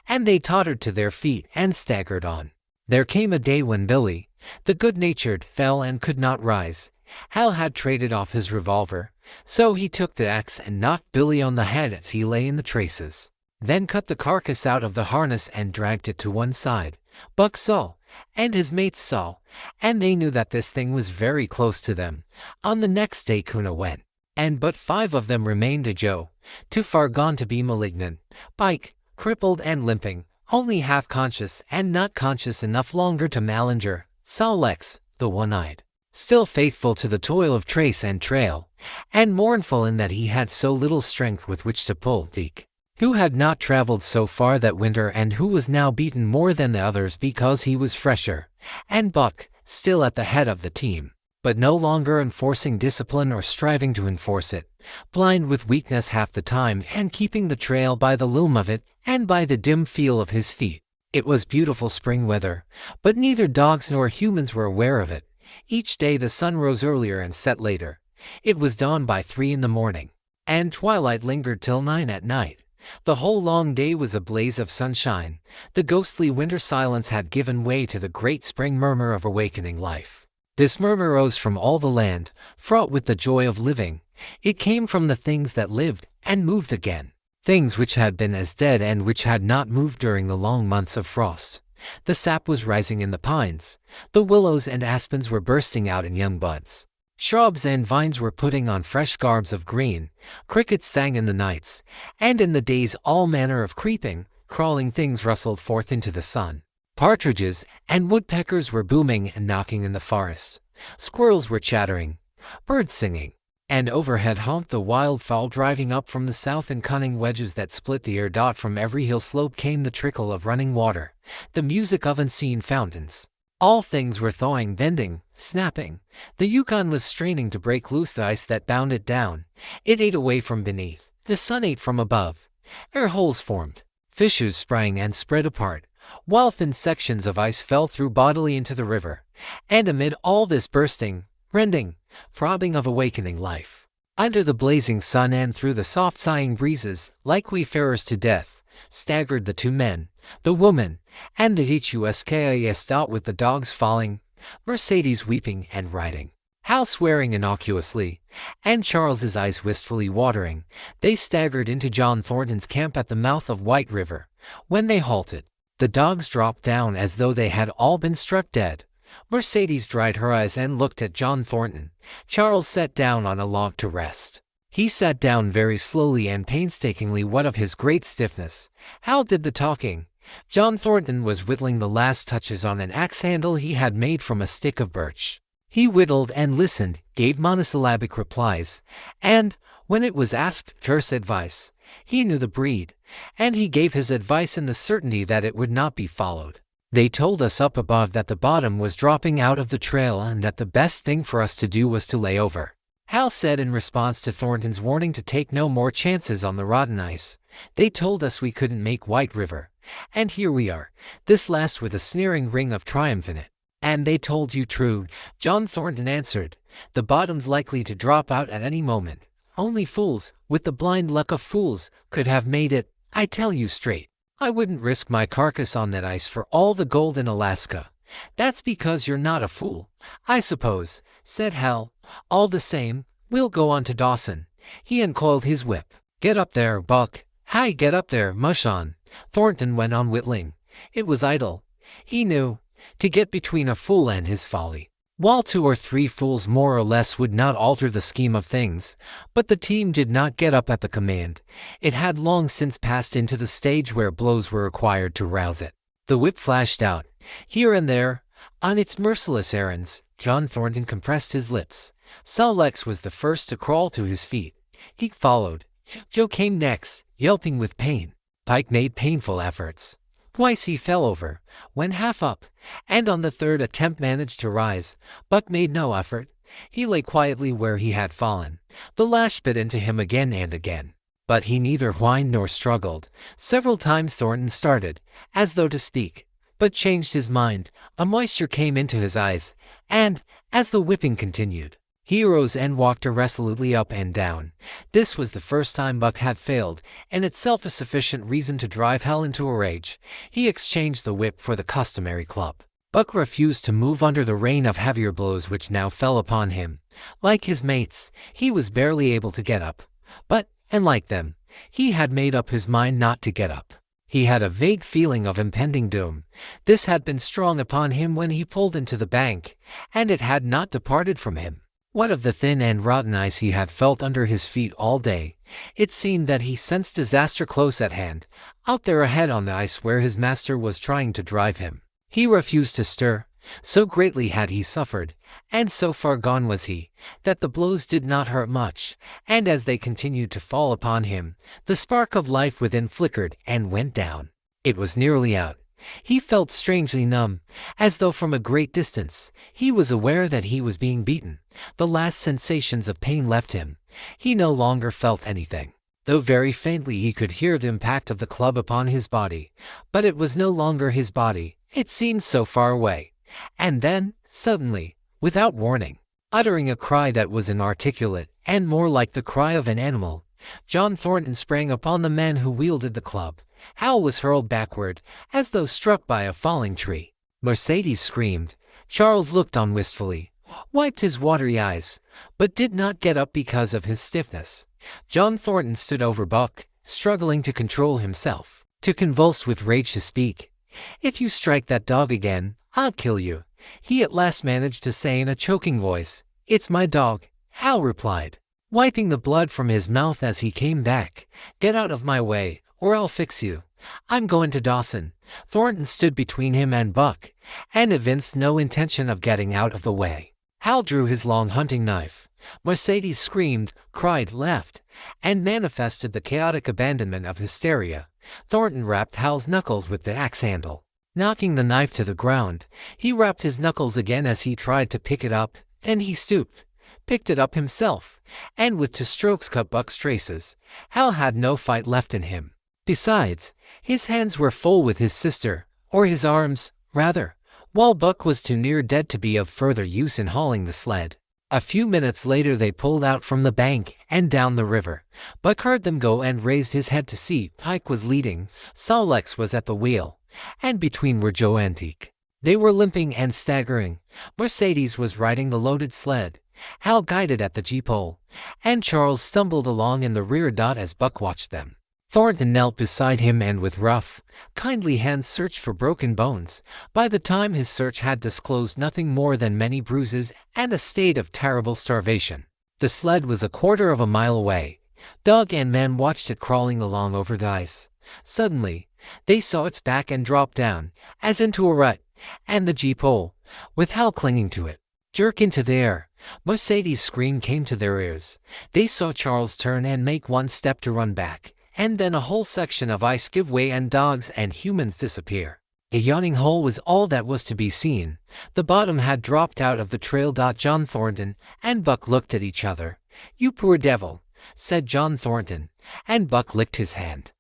And they tottered to their feet and staggered on. There came a day when Billy, the good-natured, fell and could not rise. Hal had traded off his revolver, so he took the axe and knocked Billy on the head as he lay in the traces. Then cut the carcass out of the harness and dragged it to one side. Buck saw, and his mates saw, and they knew that this thing was very close to them. On the next day Kuna went, and but 5 of them remained to Joe, too far gone to be malignant. Pike, crippled and limping, only half conscious and not conscious enough longer to malinger, saw Lex, the one-eyed, still faithful to the toil of trace and trail, and mournful in that he had so little strength with which to pull. Deke, who had not traveled so far that winter and who was now beaten more than the others because he was fresher, and Buck, still at the head of the team, but no longer enforcing discipline or striving to enforce it, blind with weakness half the time and keeping the trail by the loom of it and by the dim feel of his feet. It was beautiful spring weather, but neither dogs nor humans were aware of it. Each day the sun rose earlier and set later. It was dawn by 3 in the morning, and twilight lingered till 9 at night. The whole long day was a blaze of sunshine. The ghostly winter silence had given way to the great spring murmur of awakening life. This murmur rose from all the land, fraught with the joy of living. It came from the things that lived and moved again, things which had been as dead and which had not moved during the long months of frost. The sap was rising in the pines. The willows and aspens were bursting out in young buds. Shrubs and vines were putting on fresh garbs of green. Crickets sang in the nights, and in the days all manner of creeping, crawling things rustled forth into the sun. Partridges and woodpeckers were booming and knocking in the forest. Squirrels were chattering, birds singing, and overhead honked the wildfowl driving up from the south in cunning wedges that split the air. From every hill slope came the trickle of running water, the music of unseen fountains. All things were thawing, bending, snapping. The Yukon was straining to break loose the ice that bound it down. It ate away from beneath. The sun ate from above. Air holes formed. Fissures sprang and spread apart, while thin sections of ice fell through bodily into the river. And amid all this bursting, rending, throbbing of awakening life, under the blazing sun and through the soft sighing breezes, like wayfarers to death, staggered the 2 men, the woman, and the Huskis. With the dogs falling, Mercedes weeping and riding, Hal swearing innocuously, and Charles's eyes wistfully watering. They staggered into John Thornton's camp at the mouth of White River. When they halted, the dogs dropped down as though they had all been struck dead. Mercedes dried her eyes and looked at John Thornton. Charles sat down on a log to rest. He sat down very slowly and painstakingly. What of his great stiffness? Hal did the talking. John Thornton was whittling the last touches on an axe handle he had made from a stick of birch. He whittled and listened, gave monosyllabic replies, and, when it was asked terse advice, he knew the breed, and he gave his advice in the certainty that it would not be followed. They told us up above that the bottom was dropping out of the trail and that the best thing for us to do was to lay over. Hal said in response to Thornton's warning to take no more chances on the rotten ice. They told us we couldn't make White River, and here we are. This last with a sneering ring of triumph in it. And they told you true, John Thornton answered. The bottom's likely to drop out at any moment. Only fools, with the blind luck of fools, could have made it. I tell you straight, I wouldn't risk my carcass on that ice for all the gold in Alaska. That's because you're not a fool, I suppose, said Hal. All the same, we'll go on to Dawson. He uncoiled his whip. Get up there, Buck. Hi, get up there, mush on. Thornton went on whittling. It was idle, he knew, to get between a fool and his folly. While 2 or 3 fools more or less would not alter the scheme of things, but the team did not get up at the command. It had long since passed into the stage where blows were required to rouse it. The whip flashed out. Here and there, on its merciless errands, John Thornton compressed his lips. Sol-Lex was the first to crawl to his feet. He followed. Joe came next, yelping with pain. Pike made painful efforts. Twice he fell over, went half up, and on the third attempt managed to rise. Buck made no effort. He lay quietly where he had fallen. The lash bit into him again and again. But he neither whined nor struggled. Several times Thornton started, as though to speak, but changed his mind. A moisture came into his eyes, and, as the whipping continued, he rose and walked irresolutely up and down. This was the first time Buck had failed, and itself a sufficient reason to drive Hal into a rage. He exchanged the whip for the customary club. Buck refused to move under the rain of heavier blows which now fell upon him. Like his mates, he was barely able to get up. But, and like them, he had made up his mind not to get up. He had a vague feeling of impending doom. This had been strong upon him when he pulled into the bank, and it had not departed from him. What of the thin and rotten ice he had felt under his feet all day? It seemed that he sensed disaster close at hand, out there ahead on the ice where his master was trying to drive him. He refused to stir. So greatly had he suffered, and so far gone was he, that the blows did not hurt much, and as they continued to fall upon him, the spark of life within flickered and went down. It was nearly out. He felt strangely numb, as though from a great distance. He was aware that he was being beaten. The last sensations of pain left him. He no longer felt anything. Though very faintly he could hear the impact of the club upon his body, but it was no longer his body. It seemed so far away. And then, suddenly, without warning, uttering a cry that was inarticulate and more like the cry of an animal, John Thornton sprang upon the man who wielded the club. Hal was hurled backward, as though struck by a falling tree. Mercedes screamed. Charles looked on wistfully, wiped his watery eyes, but did not get up because of his stiffness. John Thornton stood over Buck, struggling to control himself, too convulsed with rage to speak. "If you strike that dog again, I'll kill you," he at last managed to say in a choking voice. "It's my dog," Hal replied, wiping the blood from his mouth as he came back. "Get out of my way, or I'll fix you. I'm going to Dawson." Thornton stood between him and Buck, and evinced no intention of getting out of the way. Hal drew his long hunting knife. Mercedes screamed, cried, laughed, and manifested the chaotic abandonment of hysteria. Thornton rapped Hal's knuckles with the axe handle. Knocking the knife to the ground, he rapped his knuckles again as he tried to pick it up. Then he stooped, picked it up himself, and with 2 strokes cut Buck's traces. Hal had no fight left in him. Besides, his hands were full with his sister, or his arms, rather, while Buck was too near dead to be of further use in hauling the sled. A few minutes later they pulled out from the bank and down the river. Buck heard them go and raised his head to see. Pike was leading, Sol-Lex was at the wheel, and between were Joe and Teak. They were limping and staggering. Mercedes was riding the loaded sled. Hal guided at the gee-pole, and Charles stumbled along in the rear. As Buck watched them, Thornton knelt beside him and with rough, kindly hands searched for broken bones. By the time his search had disclosed nothing more than many bruises and a state of terrible starvation. The sled was a quarter of a mile away. Dog and man watched it crawling along over the ice. Suddenly, they saw its back and drop down, as into a rut, and the gee-pole, with Hal clinging to it, jerk into the air. Mercedes' scream came to their ears. They saw Charles turn and make one step to run back, and then a whole section of ice give way and dogs and humans disappear. A yawning hole was all that was to be seen. The bottom had dropped out of the trail. John Thornton and Buck looked at each other. "You poor devil," said John Thornton, and Buck licked his hand.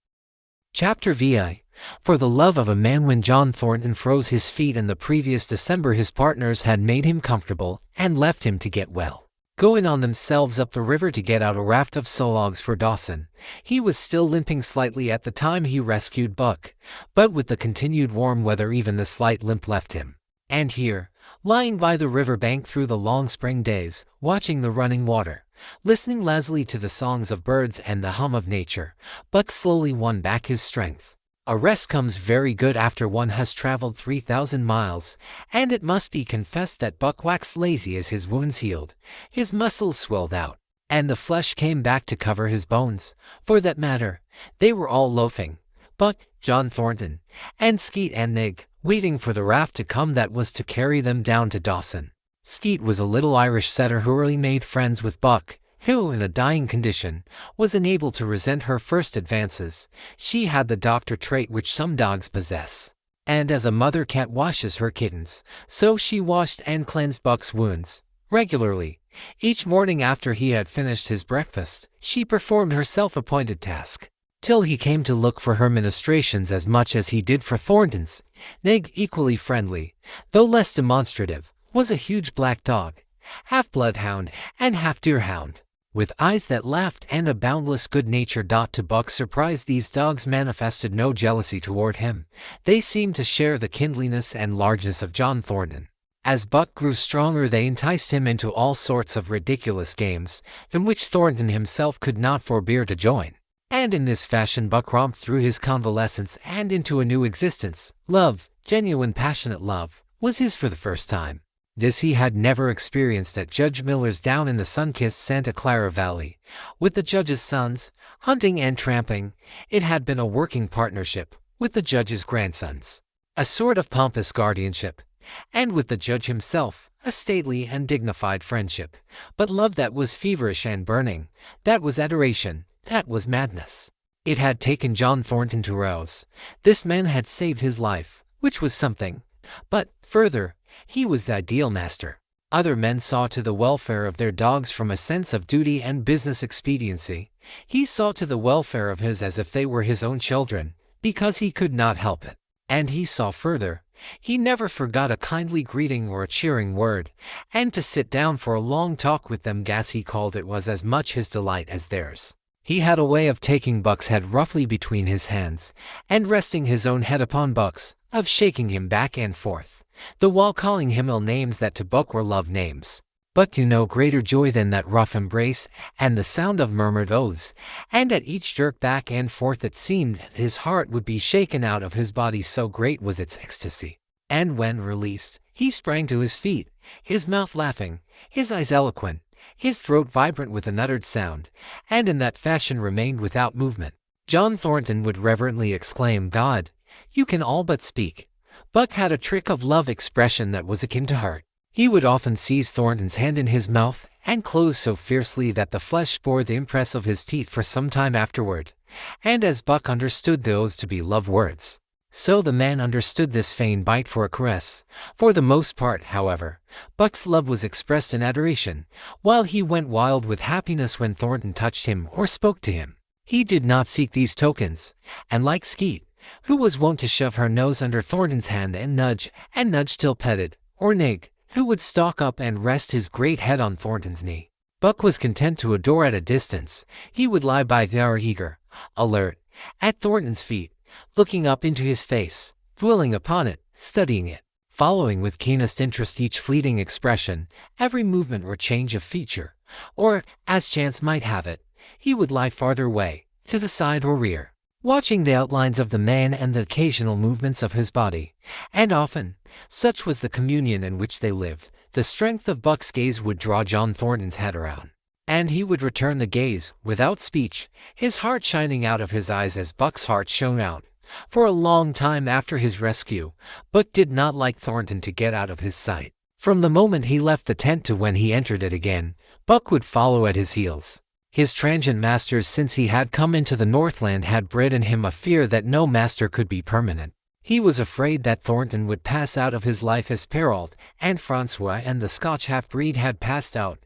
Chapter VI. For the love of a man. When John Thornton froze his feet in the previous December, his partners had made him comfortable and left him to get well, going on themselves up the river to get out a raft of logs for Dawson. He was still limping slightly at the time he rescued Buck, but with the continued warm weather even the slight limp left him. And here, lying by the river bank through the long spring days, watching the running water, listening lazily to the songs of birds and the hum of nature, Buck slowly won back his strength. A rest comes very good after one has traveled 3,000 miles, and it must be confessed that Buck waxed lazy as his wounds healed. His muscles swelled out, and the flesh came back to cover his bones. For that matter, they were all loafing. Buck, John Thornton, and Skeet and Nig, waiting for the raft to come that was to carry them down to Dawson. Skeet was a little Irish setter who early made friends with Buck, who, in a dying condition, was unable to resent her first advances. She had the doctor trait which some dogs possess. And as a mother cat washes her kittens, so she washed and cleansed Buck's wounds regularly. Each morning after he had finished his breakfast, she performed her self-appointed task, till he came to look for her ministrations as much as he did for Thornton's. Nig, equally friendly, though less demonstrative, was a huge black dog, half bloodhound and half deerhound, with eyes that laughed and a boundless good nature. To Buck's surprise, these dogs manifested no jealousy toward him. They seemed to share the kindliness and largeness of John Thornton. As Buck grew stronger, they enticed him into all sorts of ridiculous games, in which Thornton himself could not forbear to join. And in this fashion Buck romped through his convalescence and into a new existence. Love, genuine passionate love, was his for the first time. This he had never experienced at Judge Miller's down in the sun-kissed Santa Clara Valley. With the judge's sons, hunting and tramping, it had been a working partnership, with the judge's grandsons, a sort of pompous guardianship, and with the judge himself, a stately and dignified friendship. But love that was feverish and burning, that was adoration, that was madness. It had taken John Thornton to rouse. This man had saved his life, which was something. But, further, he was the ideal master. Other men saw to the welfare of their dogs from a sense of duty and business expediency. He saw to the welfare of his as if they were his own children, because he could not help it. And he saw further. He never forgot a kindly greeting or a cheering word, and to sit down for a long talk with them, gas he called it, was as much his delight as theirs. He had a way of taking Buck's head roughly between his hands, and resting his own head upon Buck's, of shaking him back and forth, the while calling him ill names that to Buck were love names. Buck knew no greater joy than that rough embrace, and the sound of murmured oaths, and at each jerk back and forth it seemed that his heart would be shaken out of his body, so great was its ecstasy. And when released, he sprang to his feet, his mouth laughing, his eyes eloquent, his throat vibrant with an uttered sound, and in that fashion remained without movement. John Thornton would reverently exclaim, "God, you can all but speak." Buck had a trick of love expression that was akin to heart. He would often seize Thornton's hand in his mouth and close so fiercely that the flesh bore the impress of his teeth for some time afterward. And as Buck understood those to be love words, so the man understood this feigned bite for a caress. For the most part, however, Buck's love was expressed in adoration, while he went wild with happiness when Thornton touched him or spoke to him. He did not seek these tokens, and like Skeet, who was wont to shove her nose under Thornton's hand and nudge till petted, or Nig, who would stalk up and rest his great head on Thornton's knee, Buck was content to adore at a distance. He would lie by the hour eager, alert, at Thornton's feet, looking up into his face, dwelling upon it, studying it, following with keenest interest each fleeting expression, every movement or change of feature. Or, as chance might have it, he would lie farther away, to the side or rear, watching the outlines of the man and the occasional movements of his body. And often, such was the communion in which they lived, the strength of Buck's gaze would draw John Thornton's head around, and he would return the gaze, without speech, his heart shining out of his eyes as Buck's heart shone out. For a long time after his rescue, Buck did not like Thornton to get out of his sight. From the moment he left the tent to when he entered it again, Buck would follow at his heels. His transient masters since he had come into the Northland had bred in him a fear that no master could be permanent. He was afraid that Thornton would pass out of his life as Perold and Francois and the Scotch half-breed had passed out.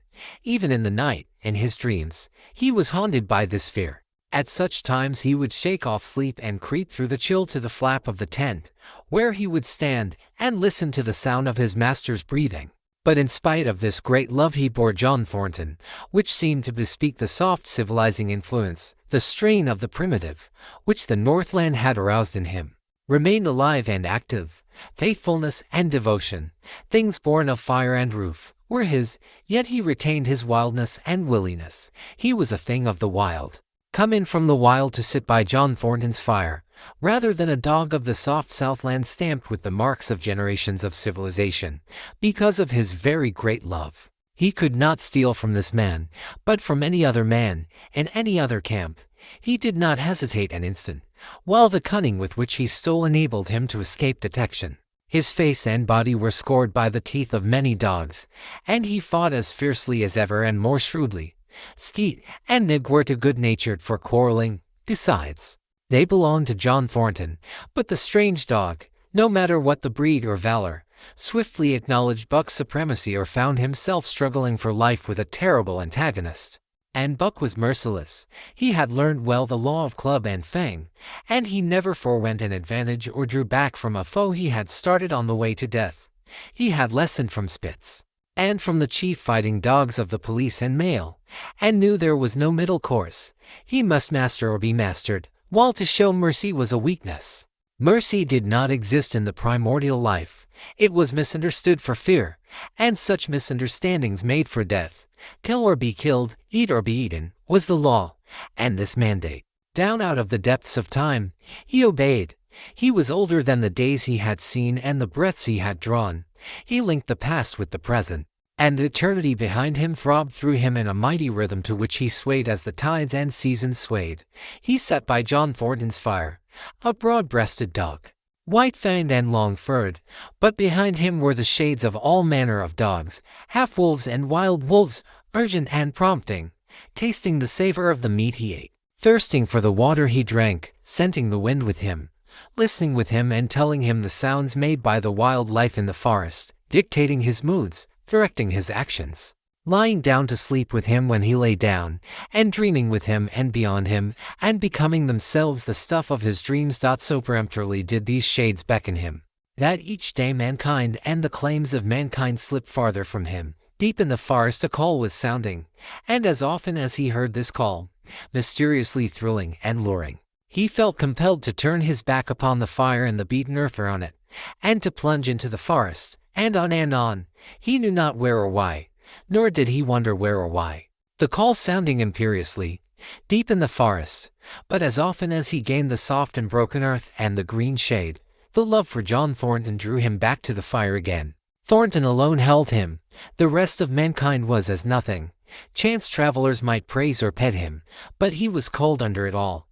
Even in the night, in his dreams, he was haunted by this fear. At such times he would shake off sleep and creep through the chill to the flap of the tent, where he would stand and listen to the sound of his master's breathing. But in spite of this great love he bore John Thornton, which seemed to bespeak the soft civilizing influence, the strain of the primitive, which the Northland had aroused in him, remained alive and active. Faithfulness and devotion, things born of fire and roof, were his, yet he retained his wildness and williness. He was a thing of the wild, come in from the wild to sit by John Thornton's fire, rather than a dog of the soft Southland stamped with the marks of generations of civilization. Because of his very great love, he could not steal from this man, but from any other man, in any other camp. He did not hesitate an instant, while the cunning with which he stole enabled him to escape detection. His face and body were scored by the teeth of many dogs, and he fought as fiercely as ever and more shrewdly. Skeet and Nig were too good-natured for quarreling. Besides, they belonged to John Thornton, but the strange dog, no matter what the breed or valor, swiftly acknowledged Buck's supremacy or found himself struggling for life with a terrible antagonist. And Buck was merciless. He had learned well the law of club and fang, and he never forewent an advantage or drew back from a foe he had started on the way to death. He had lessoned from Spitz, and from the chief fighting dogs of the police and mail, and knew there was no middle course. He must master or be mastered, while to show mercy was a weakness. Mercy did not exist in the primordial life. It was misunderstood for fear, and such misunderstandings made for death. Kill or be killed, eat or be eaten, was the law, and this mandate. Down out of the depths of time, he obeyed. He was older than the days he had seen and the breaths he had drawn. He linked the past with the present, and eternity behind him throbbed through him in a mighty rhythm to which he swayed as the tides and seasons swayed. He sat by John Thornton's fire, a broad-breasted dog, white-fanged and long-furred, but behind him were the shades of all manner of dogs, half-wolves and wild wolves, urgent and prompting, tasting the savor of the meat he ate, thirsting for the water he drank, scenting the wind with him, listening with him and telling him the sounds made by the wild life in the forest, dictating his moods, directing his actions, lying down to sleep with him when he lay down, and dreaming with him and beyond him, and becoming themselves the stuff of his dreams. So peremptorily did these shades beckon him, that each day mankind and the claims of mankind slipped farther from him. Deep in the forest a call was sounding, and as often as he heard this call, mysteriously thrilling and luring, he felt compelled to turn his back upon the fire and the beaten earth around it, and to plunge into the forest, and on, he knew not where or why, nor did he wonder where or why. The call sounding imperiously, deep in the forest, but as often as he gained the soft and broken earth and the green shade, the love for John Thornton drew him back to the fire again. Thornton alone held him. The rest of mankind was as nothing. Chance travelers might praise or pet him, but he was cold under it all,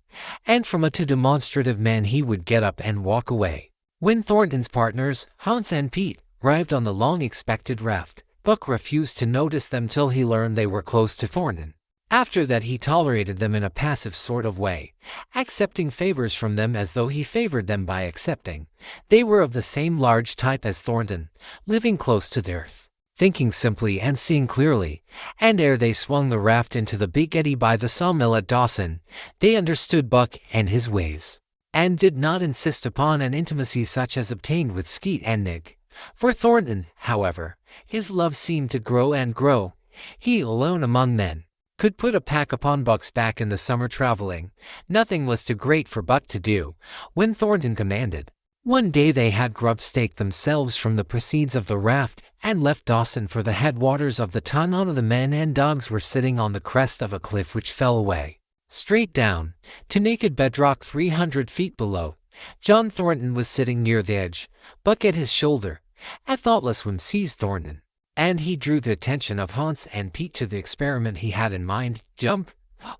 and from a too demonstrative man he would get up and walk away. When Thornton's partners, Hans and Pete, arrived on the long-expected raft, Buck refused to notice them till he learned they were close to Thornton. After that he tolerated them in a passive sort of way, accepting favors from them as though he favored them by accepting. They were of the same large type as Thornton, living close to the earth, thinking simply and seeing clearly, and ere they swung the raft into the big eddy by the sawmill at Dawson, they understood Buck and his ways, and did not insist upon an intimacy such as obtained with Skeet and Nig. For Thornton, however, his love seemed to grow and grow. He alone among men could put a pack upon Buck's back in the summer traveling. Nothing was too great for Buck to do, when Thornton commanded. One day they had grub-staked themselves from the proceeds of the raft and left Dawson for the headwaters of the Tanana. The men and dogs were sitting on the crest of a cliff which fell away, straight down, to naked bedrock 300 feet below. John Thornton was sitting near the edge, Buck at his shoulder. A thoughtless whim seized Thornton, and he drew the attention of Hans and Pete to the experiment he had in mind. "Jump,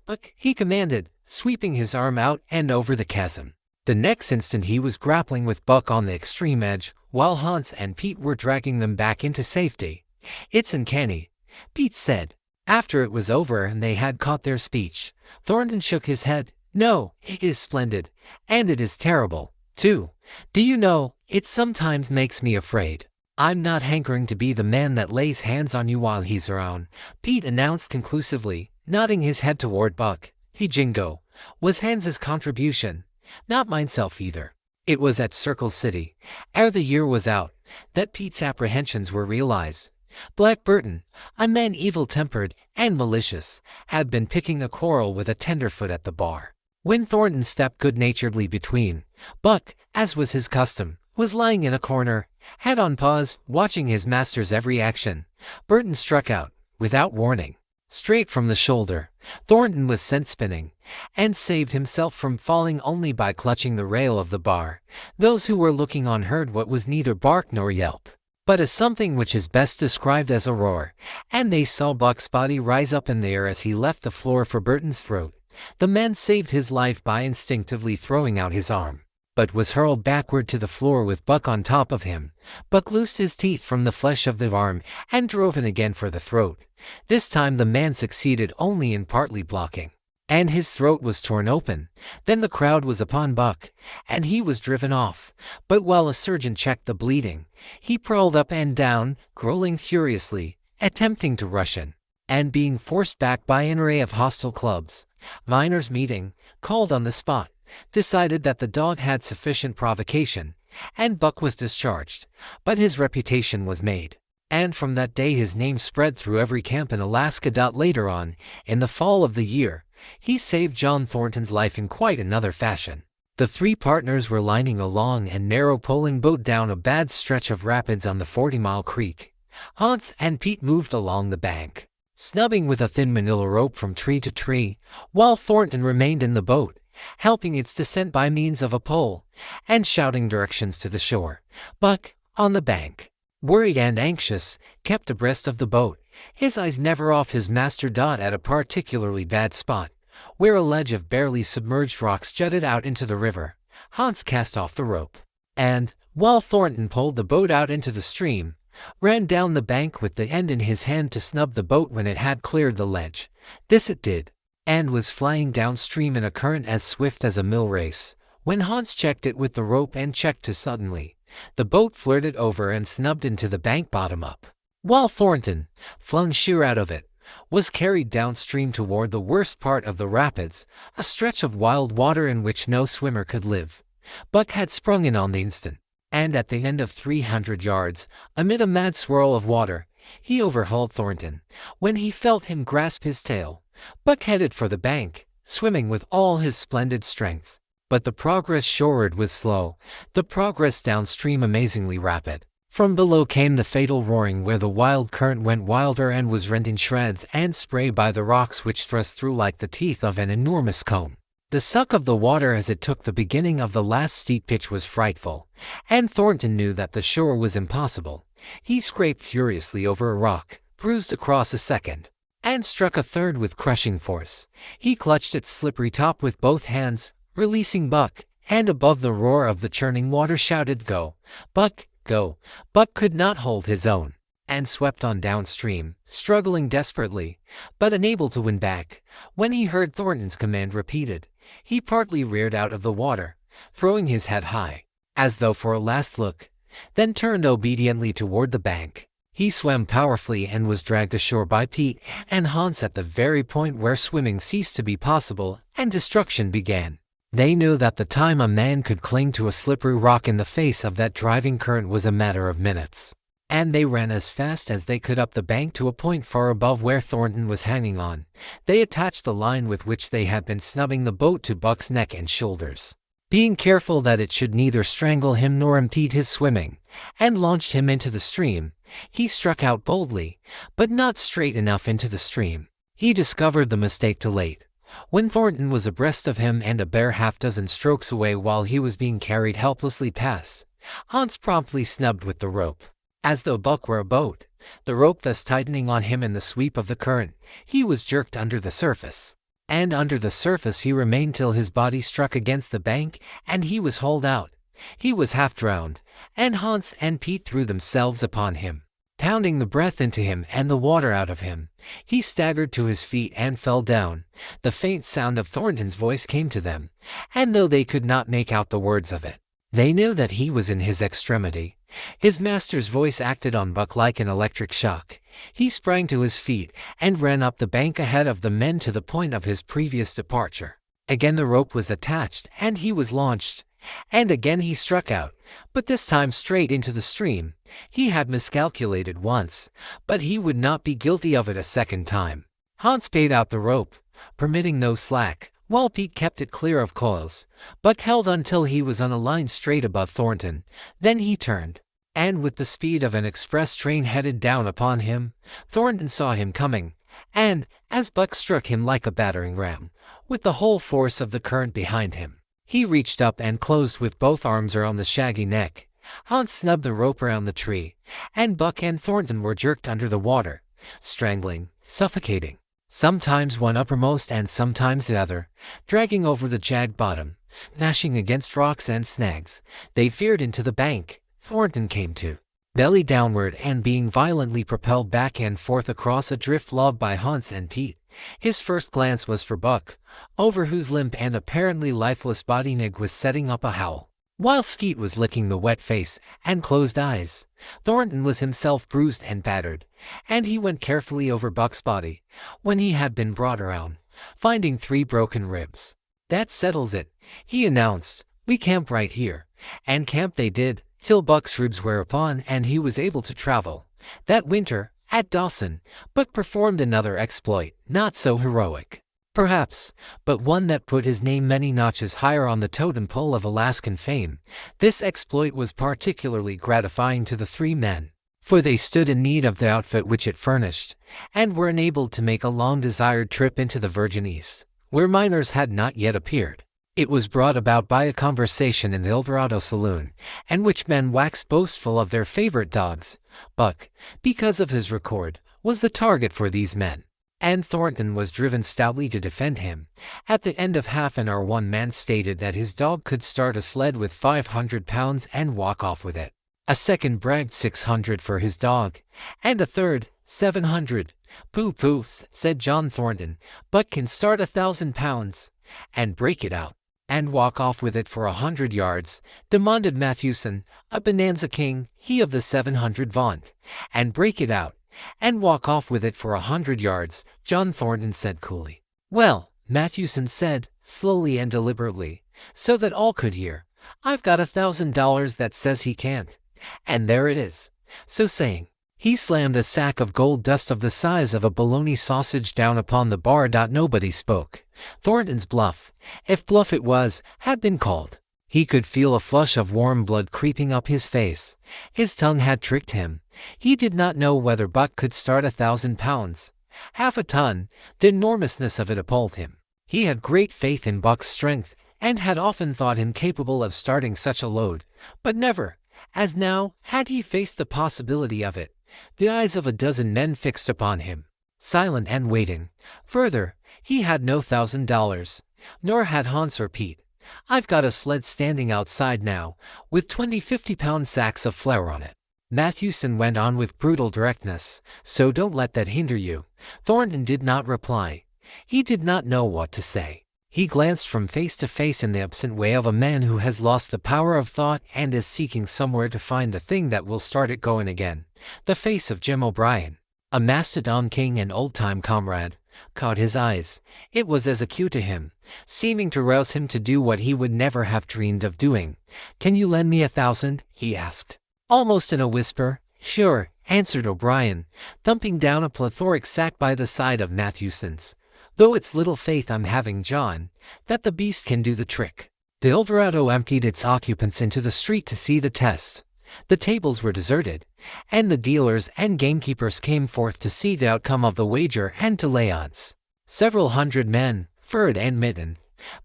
Buck," he commanded, sweeping his arm out and over the chasm. The next instant he was grappling with Buck on the extreme edge, while Hans and Pete were dragging them back into safety. "It's uncanny," Pete said, after it was over and they had caught their speech. Thornton shook his head. "No, it is splendid, and it is terrible, too. Do you know, it sometimes makes me afraid. I'm not hankering to be the man that lays hands on you while he's around," Pete announced conclusively, nodding his head toward Buck. "He jingo was Hans's contribution, not mineself either." It was at Circle City, ere the year was out, that Pete's apprehensions were realized. Black Burton, a man evil-tempered and malicious, had been picking a quarrel with a tenderfoot at the bar. When Thornton stepped good-naturedly between, Buck, as was his custom, was lying in a corner, head on paws, watching his master's every action. Burton struck out, without warning, straight from the shoulder. Thornton was sent spinning, and saved himself from falling only by clutching the rail of the bar. Those who were looking on heard what was neither bark nor yelp, but a something which is best described as a roar, and they saw Buck's body rise up in the air as he left the floor for Burton's throat. The man saved his life by instinctively throwing out his arm, but was hurled backward to the floor with Buck on top of him. Buck loosed his teeth from the flesh of the arm and drove in again for the throat. This time the man succeeded only in partly blocking, and his throat was torn open. Then the crowd was upon Buck, and he was driven off. But while a surgeon checked the bleeding, he prowled up and down, growling furiously, attempting to rush in, and being forced back by an array of hostile clubs. Miners meeting, called on the spot, decided that the dog had sufficient provocation, and Buck was discharged. But his reputation was made, and from that day his name spread through every camp in Alaska. Later on, in the fall of the year, he saved John Thornton's life in quite another fashion. The three partners were lining a long and narrow poling boat down a bad stretch of rapids on the 40-mile creek. Hans and Pete moved along the bank, snubbing with a thin manila rope from tree to tree, while Thornton remained in the boat, helping its descent by means of a pole, and shouting directions to the shore. Buck, on the bank, worried and anxious, kept abreast of the boat, his eyes never off his master. At a particularly bad spot, where a ledge of barely submerged rocks jutted out into the river, Hans cast off the rope, and, while Thornton pulled the boat out into the stream, ran down the bank with the end in his hand to snub the boat when it had cleared the ledge. This it did, and was flying downstream in a current as swift as a mill race. When Hans checked it with the rope and checked too suddenly, the boat flirted over and snubbed into the bank bottom up, while Thornton, flung sheer out of it, was carried downstream toward the worst part of the rapids, a stretch of wild water in which no swimmer could live. Buck had sprung in on the instant, and at the end of 300 yards, amid a mad swirl of water, he overhauled Thornton. When he felt him grasp his tail, Buck headed for the bank, swimming with all his splendid strength. But the progress shoreward was slow, the progress downstream amazingly rapid. From below came the fatal roaring, where the wild current went wilder and was rent in shreds and spray by the rocks which thrust through like the teeth of an enormous comb. The suck of the water as it took the beginning of the last steep pitch was frightful, and Thornton knew that the shore was impossible. He scraped furiously over a rock, bruised across a second, and struck a third with crushing force. He clutched its slippery top with both hands, releasing Buck, and above the roar of the churning water shouted, "Go, Buck, go!" Buck could not hold his own, and swept on downstream, struggling desperately, but unable to win back. When he heard Thornton's command repeated, he partly reared out of the water, throwing his head high, as though for a last look, then turned obediently toward the bank. He swam powerfully and was dragged ashore by Pete and Hans at the very point where swimming ceased to be possible and destruction began. They knew that the time a man could cling to a slippery rock in the face of that driving current was a matter of minutes, and they ran as fast as they could up the bank to a point far above where Thornton was hanging on. They attached the line with which they had been snubbing the boat to Buck's neck and shoulders, being careful that it should neither strangle him nor impede his swimming, and launched him into the stream. He struck out boldly, but not straight enough into the stream. He discovered the mistake too late. When Thornton was abreast of him and a bare half-dozen strokes away while he was being carried helplessly past, Hans promptly snubbed with the rope, as though Buck were a boat. The rope thus tightening on him in the sweep of the current, he was jerked under the surface. And under the surface he remained till his body struck against the bank and he was hauled out. He was half drowned, and Hans and Pete threw themselves upon him, pounding the breath into him and the water out of him. He staggered to his feet and fell down. The faint sound of Thornton's voice came to them, and though they could not make out the words of it, they knew that he was in his extremity. His master's voice acted on Buck like an electric shock. He sprang to his feet and ran up the bank ahead of the men to the point of his previous departure. Again the rope was attached and he was launched, and again he struck out, but this time straight into the stream. He had miscalculated once, but he would not be guilty of it a second time. Hans paid out the rope, permitting no slack, while Pete kept it clear of coils. Buck held until he was on a line straight above Thornton. Then he turned, and with the speed of an express train headed down upon him. Thornton saw him coming, and, as Buck struck him like a battering ram, with the whole force of the current behind him, he reached up and closed with both arms around the shaggy neck. Hans snubbed the rope around the tree, and Buck and Thornton were jerked under the water, strangling, suffocating. sometimes one uppermost and sometimes the other, dragging over the jagged bottom, smashing against rocks and snags. They veered into the bank. Thornton came to, belly downward and being violently propelled back and forth across a drift log by Hans and Pete. His first glance was for Buck, over whose limp and apparently lifeless body Nig was setting up a howl, while Skeet was licking the wet face and closed eyes. Thornton was himself bruised and battered, and he went carefully over Buck's body when he had been brought around, finding 3 broken ribs. "That settles it," he announced. "We camp right here." And camp they did, till Buck's ribs were upon and he was able to travel. That winter, at Dawson, Buck performed another exploit, not so heroic, perhaps, but one that put his name many notches higher on the totem pole of Alaskan fame. This exploit was particularly gratifying to the 3 men, for they stood in need of the outfit which it furnished, and were enabled to make a long-desired trip into the Virgin East, where miners had not yet appeared. It was brought about by a conversation in the Eldorado saloon, in which men waxed boastful of their favorite dogs. Buck, because of his record, was the target for these men, and Thornton was driven stoutly to defend him. At the end of half an hour one man stated that his dog could start a sled with 500 pounds and walk off with it. A second bragged 600 for his dog, and a third, 700. "Pooh-pooh," said John Thornton. "Buck can start 1,000 pounds, and break it out, and walk off with it for 100 yards, demanded Mathewson, a bonanza king, he of the 700 vaunt. "And break it out, and walk off with it for 100 yards, John Thornton said coolly. "Well," Mathewson said, slowly and deliberately, so that all could hear, "I've got $1,000 that says he can't. And there it is." So saying, he slammed a sack of gold dust of the size of a bologna sausage down upon the bar. Nobody spoke. Thornton's bluff, if bluff it was, had been called. He could feel a flush of warm blood creeping up his face. His tongue had tricked him. He did not know whether Buck could start 1,000 pounds. Half a ton, the enormousness of it appalled him. He had great faith in Buck's strength, and had often thought him capable of starting such a load, but never, as now, had he faced the possibility of it. The eyes of a dozen men fixed upon him, silent and waiting. Further, he had no $1,000, nor had Hans or Pete. "I've got a sled standing outside now, with 20 50-pound sacks of flour on it," Mathewson went on with brutal directness, "so don't let that hinder you." Thornton did not reply. He did not know what to say. He glanced from face to face in the absent way of a man who has lost the power of thought and is seeking somewhere to find the thing that will start it going again. The face of Jim O'Brien, a Mastodon king and old-time comrade, caught his eyes. It was as acute to him, seeming to rouse him to do what he would never have dreamed of doing. "Can you lend me 1,000?" he asked, almost in a whisper. "Sure," answered O'Brien, thumping down a plethoric sack by the side of Mathewson's. "Though it's little faith I'm having, John, that the beast can do the trick." The Eldorado emptied its occupants into the street to see the test. The tables were deserted, and the dealers and gamekeepers came forth to see the outcome of the wager and to lay odds. Several hundred men, furred and mittened,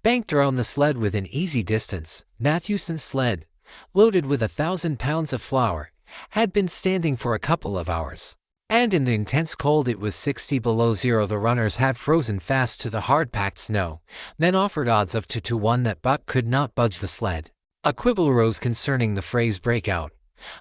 banked around the sled within easy distance. Mathewson's sled, loaded with 1,000 pounds of flour, had been standing for a couple of hours, and in the intense cold it was 60 below zero. The runners had frozen fast to the hard-packed snow. Men offered odds of 2 to 1 that Buck could not budge the sled. A quibble arose concerning the phrase breakout.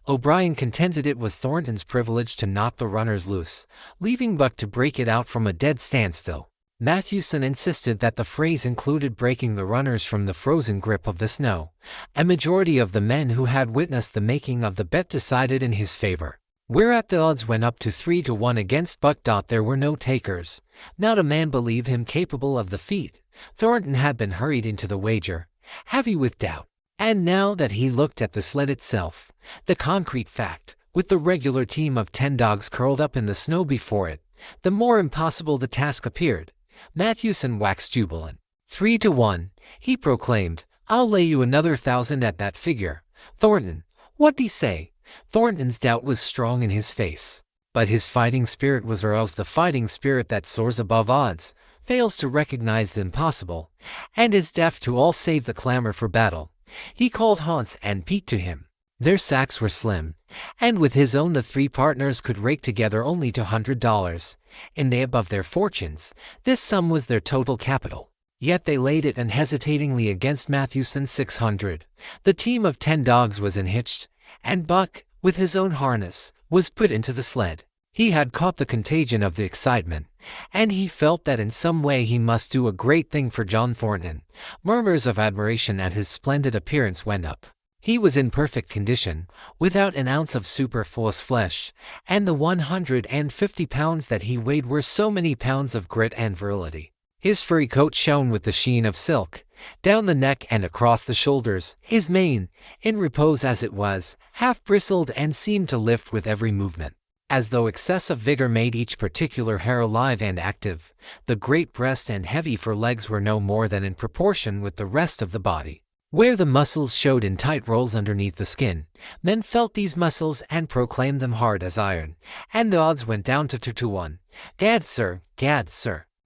O'Brien contended it was Thornton's privilege to knock the runners loose, leaving Buck to break it out from a dead standstill. Mathewson insisted that the phrase included breaking the runners from the frozen grip of the snow. A majority of the men who had witnessed the making of the bet decided in his favor, whereat the odds went up to 3 to 1 against Buck. There were no takers. Not a man believed him capable of the feat. Thornton had been hurried into the wager, heavy with doubt. And now that he looked at the sled itself, the concrete fact, with the regular team of 10 dogs curled up in the snow before it, the more impossible the task appeared. Mathewson waxed jubilant. 3 to 1, he proclaimed. "I'll lay you another 1,000 at that figure. Thornton, what'd he say?" Thornton's doubt was strong in his face, but his fighting spirit was, or else the fighting spirit that soars above odds, fails to recognize the impossible, and is deaf to all save the clamor for battle. He called Hans and Pete to him. Their sacks were slim, and with his own the three partners could rake together only $200. And they above their fortunes, this sum was their total capital. Yet they laid it unhesitatingly against Matthewson's 600. The team of 10 dogs was unhitched, and Buck, with his own harness, was put into the sled. He had caught the contagion of the excitement, and he felt that in some way he must do a great thing for John Thornton. Murmurs of admiration at his splendid appearance went up. He was in perfect condition, without an ounce of superfluous flesh, and the 150 pounds that he weighed were so many pounds of grit and virility. His furry coat shone with the sheen of silk, down the neck and across the shoulders. His mane, in repose as it was, half bristled and seemed to lift with every movement, as though excessive vigor made each particular hair alive and active. The great breast and heavy fur legs were no more than in proportion with the rest of the body, where the muscles showed in tight rolls underneath the skin. Men felt these muscles and proclaimed them hard as iron, and the odds went down to 2 to 1. Gad, sir,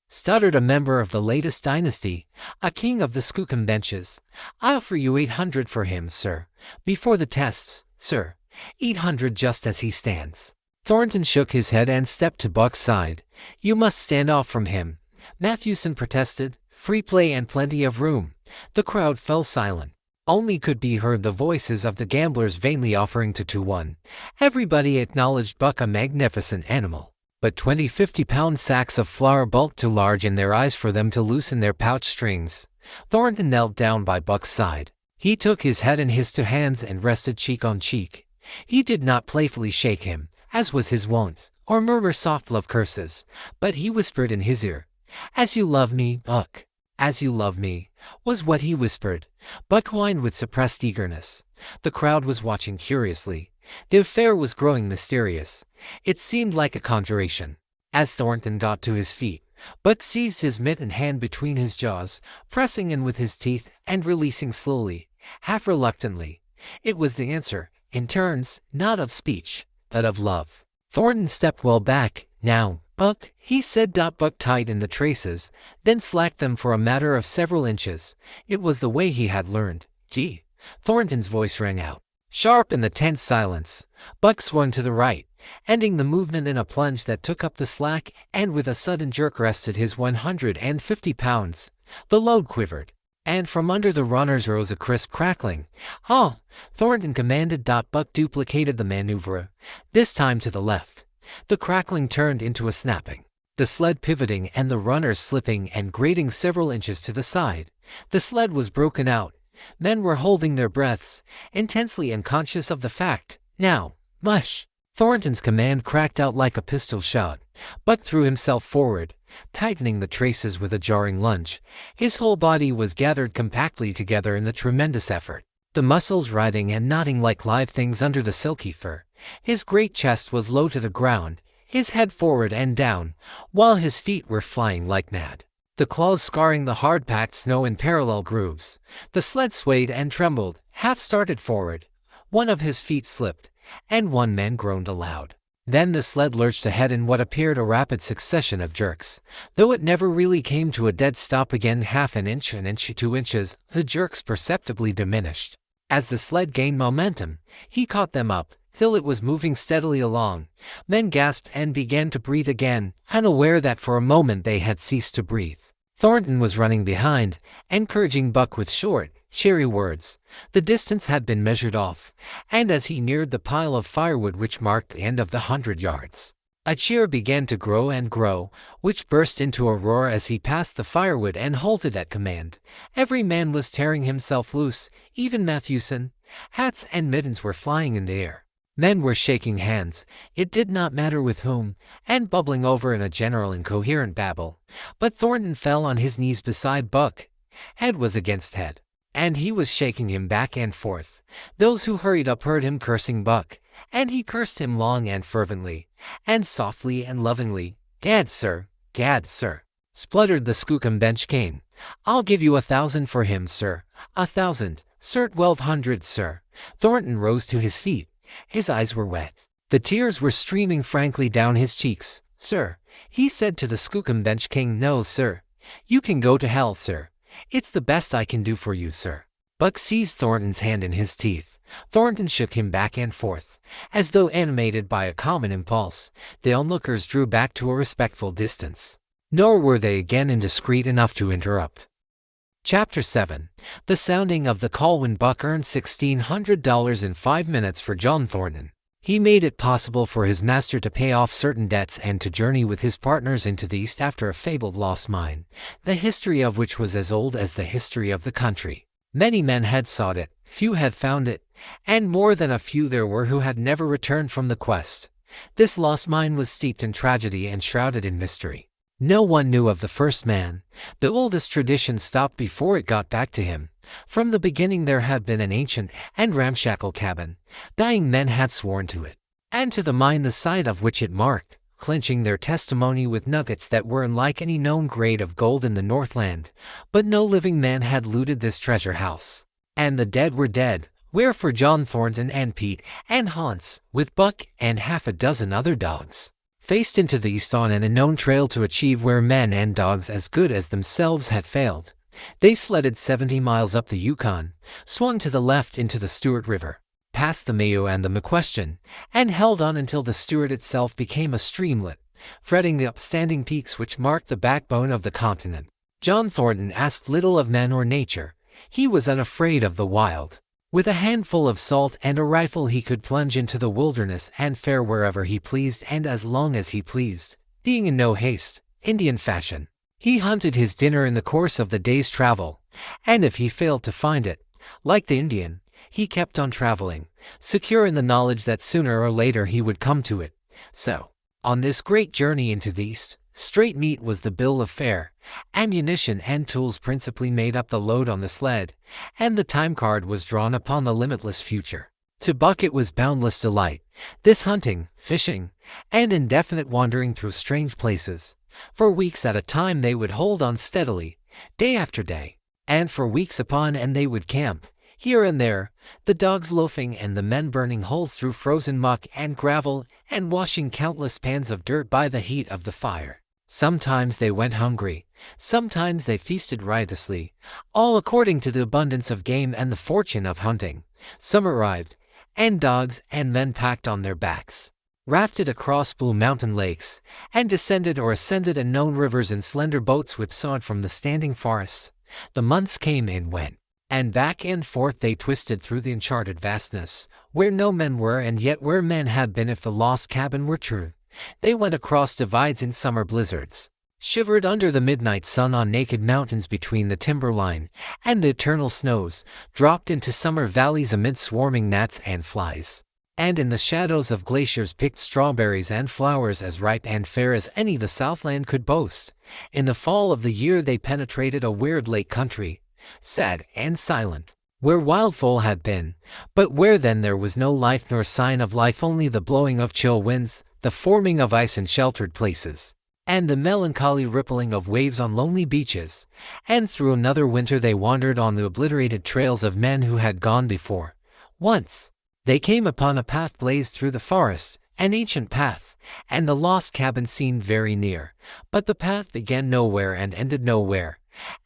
stuttered a member of the latest dynasty, a king of the Skookum benches. I offer you 800 for him, sir. Before the tests, sir. 800 just as he stands. Thornton shook his head and stepped to Buck's side. You must stand off from him, Matthewson protested. Free play and plenty of room. The crowd fell silent. Only could be heard the voices of the gamblers vainly offering to 2-1. Everybody acknowledged Buck a magnificent animal, but 20 50-pound sacks of flour bulked too large in their eyes for them to loosen their pouch strings. Thornton knelt down by Buck's side. He took his head in his two hands and rested cheek on cheek. He did not playfully shake him, as was his wont, or murmur soft love curses, but he whispered in his ear, "As you love me, Buck. As you love me," was what he whispered. Buck whined with suppressed eagerness. The crowd was watching curiously. The affair was growing mysterious. It seemed like a conjuration. As Thornton got to his feet, Buck seized his mittened hand between his jaws, pressing in with his teeth and releasing slowly, half reluctantly. It was the answer, in turns, not of speech, but of love. Thornton stepped well back. "Now, Buck," he said. Buck tied in the traces, then slacked them for a matter of several inches. It was the way he had learned. "Gee!" Thornton's voice rang out, sharp in the tense silence. Buck swung to the right, ending the movement in a plunge that took up the slack and with a sudden jerk rested his 150 pounds. The load quivered, and from under the runners rose a crisp crackling. "Halt!" Thornton commanded. Buck duplicated the maneuver, this time to the left. The crackling turned into a snapping, the sled pivoting and the runners slipping and grating several inches to the side. The sled was broken out. Men were holding their breaths, intensely unconscious of the fact. "Now, mush!" Thornton's command cracked out like a pistol shot. Buck threw himself forward, tightening the traces with a jarring lunge. His whole body was gathered compactly together in the tremendous effort, the muscles writhing and knotting like live things under the silky fur. His great chest was low to the ground, his head forward and down, while his feet were flying like mad, the claws scarring the hard-packed snow in parallel grooves. The sled swayed and trembled, half started forward. One of his feet slipped, and one man groaned aloud. Then the sled lurched ahead in what appeared a rapid succession of jerks, though it never really came to a dead stop again. Half an inch, 2 inches, the jerks perceptibly diminished. As the sled gained momentum, he caught them up, till it was moving steadily along. Men gasped and began to breathe again, unaware that for a moment they had ceased to breathe. Thornton was running behind, encouraging Buck with short, cheery words. The distance had been measured off, and as he neared the pile of firewood which marked the end of the 100 yards, a cheer began to grow and grow, which burst into a roar as he passed the firewood and halted at command. Every man was tearing himself loose, even Matthewson. Hats and mittens were flying in the air. Men were shaking hands, it did not matter with whom, and bubbling over in a general incoherent babble. But Thornton fell on his knees beside Buck. Head was against head, and he was shaking him back and forth. Those who hurried up heard him cursing Buck, and he cursed him long and fervently, and softly and lovingly. Gad, sir, spluttered the Skookum bench king. "I'll give you 1,000 for him, sir. 1,000, sir. 1,200, sir." Thornton rose to his feet. His eyes were wet. The tears were streaming frankly down his cheeks. "Sir," he said to the Skookum bench king. "No, sir. You can go to hell, sir. It's the best I can do for you, sir." Buck seized Thornton's hand in his teeth. Thornton shook him back and forth. As though animated by a common impulse, the onlookers drew back to a respectful distance. Nor were they again indiscreet enough to interrupt. Chapter 7. The sounding of the call. When Buck earned $1,600 in 5 minutes for John Thornton, he made it possible for his master to pay off certain debts and to journey with his partners into the East after a fabled lost mine, the history of which was as old as the history of the country. Many men had sought it, few had found it, and more than a few there were who had never returned from the quest. This lost mine was steeped in tragedy and shrouded in mystery. No one knew of the first man. The oldest tradition stopped before it got back to him. From the beginning there had been an ancient and ramshackle cabin. Dying men had sworn to it, and to the mine the site of which it marked, clinching their testimony with nuggets that were unlike any known grade of gold in the Northland. But no living man had looted this treasure house. And the dead were dead. Wherefore John Thornton and Pete and Hans, with Buck and half a dozen other dogs, faced into the East on an unknown trail to achieve where men and dogs as good as themselves had failed. They sledded 70 miles up the Yukon, swung to the left into the Stewart River, past the Mayo and the McQuestion, and held on until the Stewart itself became a streamlet, fretting the upstanding peaks which marked the backbone of the continent. John Thornton asked little of men or nature. He was unafraid of the wild. With a handful of salt and a rifle he could plunge into the wilderness and fare wherever he pleased and as long as he pleased, being in no haste, Indian fashion. He hunted his dinner in the course of the day's travel, and if he failed to find it, like the Indian, he kept on traveling, secure in the knowledge that sooner or later he would come to it. So, on this great journey into the East, straight meat was the bill of fare. Ammunition and tools principally made up the load on the sled, and the time card was drawn upon the limitless future. To Buck it was boundless delight, this hunting, fishing, and indefinite wandering through strange places. For weeks at a time they would hold on steadily, day after day, and for weeks upon end they would camp, here and there, the dogs loafing and the men burning holes through frozen muck and gravel and washing countless pans of dirt by the heat of the fire. Sometimes they went hungry, sometimes they feasted riotously, all according to the abundance of game and the fortune of hunting. Summer arrived, and dogs and men packed on their backs, rafted across blue mountain lakes, and descended or ascended unknown rivers in slender boats whipsawed from the standing forests. The months came and went, and back and forth they twisted through the uncharted vastness, where no men were and yet where men had been if the lost cabin were true. They went across divides in summer blizzards, shivered under the midnight sun on naked mountains between the timberline and the eternal snows, dropped into summer valleys amid swarming gnats and flies, and in the shadows of glaciers picked strawberries and flowers as ripe and fair as any the Southland could boast. In the fall of the year they penetrated a weird lake country, sad and silent, where wildfowl had been, but where then there was no life nor sign of life, only the blowing of chill winds, the forming of ice in sheltered places, and the melancholy rippling of waves on lonely beaches. And through another winter they wandered on the obliterated trails of men who had gone before. Once they came upon a path blazed through the forest, an ancient path, and the lost cabin seemed very near, but the path began nowhere and ended nowhere,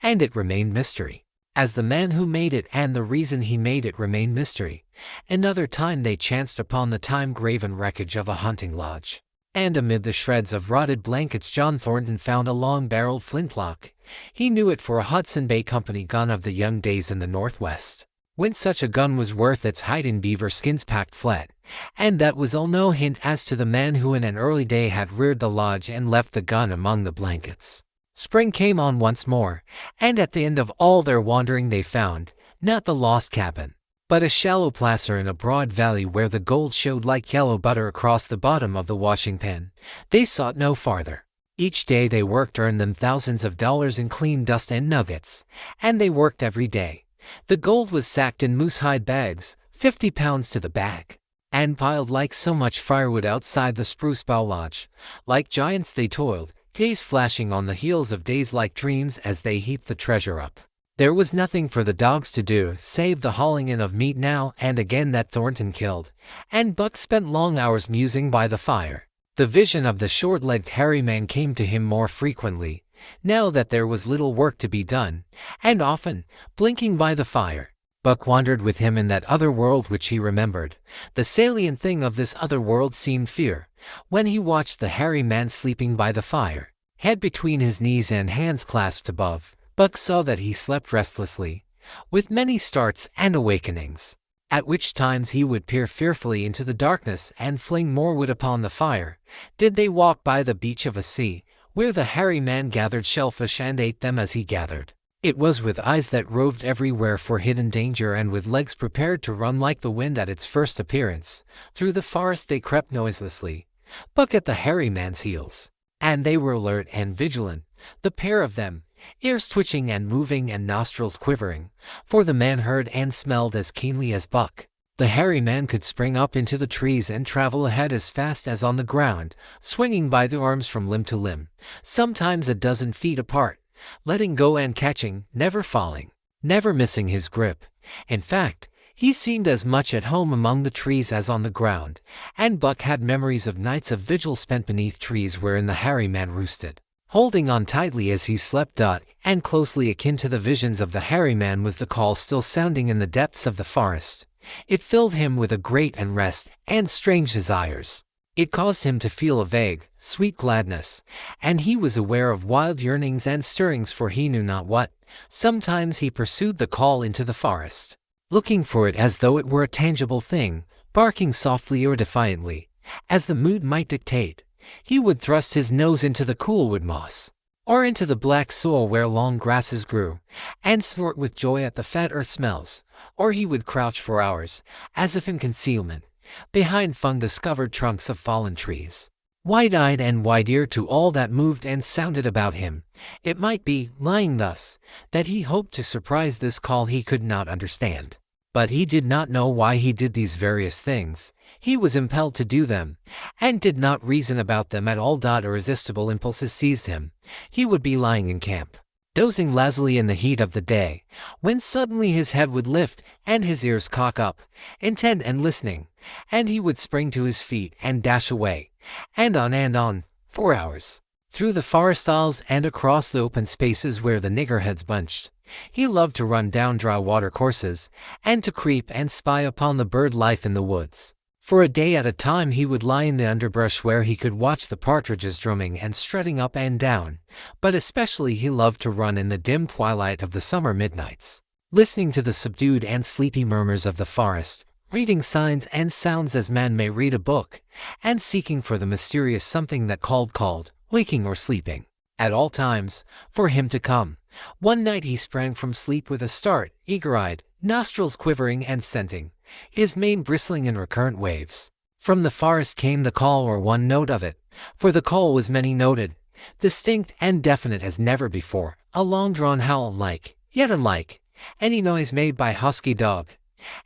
and it remained mystery, as the man who made it and the reason he made it remained mystery. Another time they chanced upon the time-graven wreckage of a hunting lodge, and amid the shreds of rotted blankets John Thornton found a long-barreled flintlock. He knew it for a Hudson Bay Company gun of the young days in the Northwest, when such a gun was worth its height in beaver skins packed flat, and that was all no hint as to the man who in an early day had reared the lodge and left the gun among the blankets. Spring came on once more, and at the end of all their wandering they found, not the lost cabin, but a shallow placer in a broad valley where the gold showed like yellow butter across the bottom of the washing pan. They sought no farther. Each day they worked earned them thousands of dollars in clean dust and nuggets, and they worked every day. The gold was sacked in moose-hide bags, 50 pounds to the bag, and piled like so much firewood outside the Spruce Bough Lodge. Like giants they toiled, days flashing on the heels of days like dreams as they heaped the treasure up. There was nothing for the dogs to do save the hauling in of meat now and again that Thornton killed, and Buck spent long hours musing by the fire. The vision of the short-legged hairy man came to him more frequently, now that there was little work to be done, and often, blinking by the fire, Buck wandered with him in that other world which he remembered. The salient thing of this other world seemed fear. When he watched the hairy man sleeping by the fire, head between his knees and hands clasped above, Buck saw that he slept restlessly, with many starts and awakenings, at which times he would peer fearfully into the darkness and fling more wood upon the fire. Did they walk by the beach of a sea, where the hairy man gathered shellfish and ate them as he gathered? It was with eyes that roved everywhere for hidden danger and with legs prepared to run like the wind at its first appearance. Through the forest they crept noiselessly, Buck at the hairy man's heels. And they were alert and vigilant, the pair of them, ears twitching and moving and nostrils quivering, for the man heard and smelled as keenly as Buck. The hairy man could spring up into the trees and travel ahead as fast as on the ground, swinging by the arms from limb to limb, sometimes a dozen feet apart, letting go and catching, never falling, never missing his grip. In fact, he seemed as much at home among the trees as on the ground, and Buck had memories of nights of vigil spent beneath trees wherein the hairy man roosted, holding on tightly as he slept. And closely akin to the visions of the hairy man was the call still sounding in the depths of the forest. It filled him with a great unrest and strange desires. It caused him to feel a vague, sweet gladness, and he was aware of wild yearnings and stirrings for he knew not what. Sometimes he pursued the call into the forest, looking for it as though it were a tangible thing, barking softly or defiantly, as the mood might dictate. He would thrust his nose into the cool wood moss, or into the black soil where long grasses grew, and snort with joy at the fat earth smells, or he would crouch for hours, as if in concealment, behind fung-discovered trunks of fallen trees, wide-eyed and wide-eared to all that moved and sounded about him. It might be, lying thus, that he hoped to surprise this call he could not understand. But he did not know why he did these various things. He was impelled to do them, and did not reason about them at all. Irresistible impulses seized him. He would be lying in camp, dozing lazily in the heat of the day, when suddenly his head would lift and his ears cock up, intent and listening, and he would spring to his feet and dash away, and on, for hours, through the forest aisles and across the open spaces where the niggerheads bunched. He loved to run down dry water courses, and to creep and spy upon the bird life in the woods. For a day at a time he would lie in the underbrush where he could watch the partridges drumming and strutting up and down, but especially he loved to run in the dim twilight of the summer midnights, listening to the subdued and sleepy murmurs of the forest, reading signs and sounds as man may read a book, and seeking for the mysterious something that called, waking or sleeping, at all times, for him to come. One night he sprang from sleep with a start, eager-eyed, nostrils quivering and scenting, his mane bristling in recurrent waves. From the forest came the call, or one note of it, for the call was many-noted, distinct and definite as never before, a long-drawn howl like, yet unlike, any noise made by husky dog.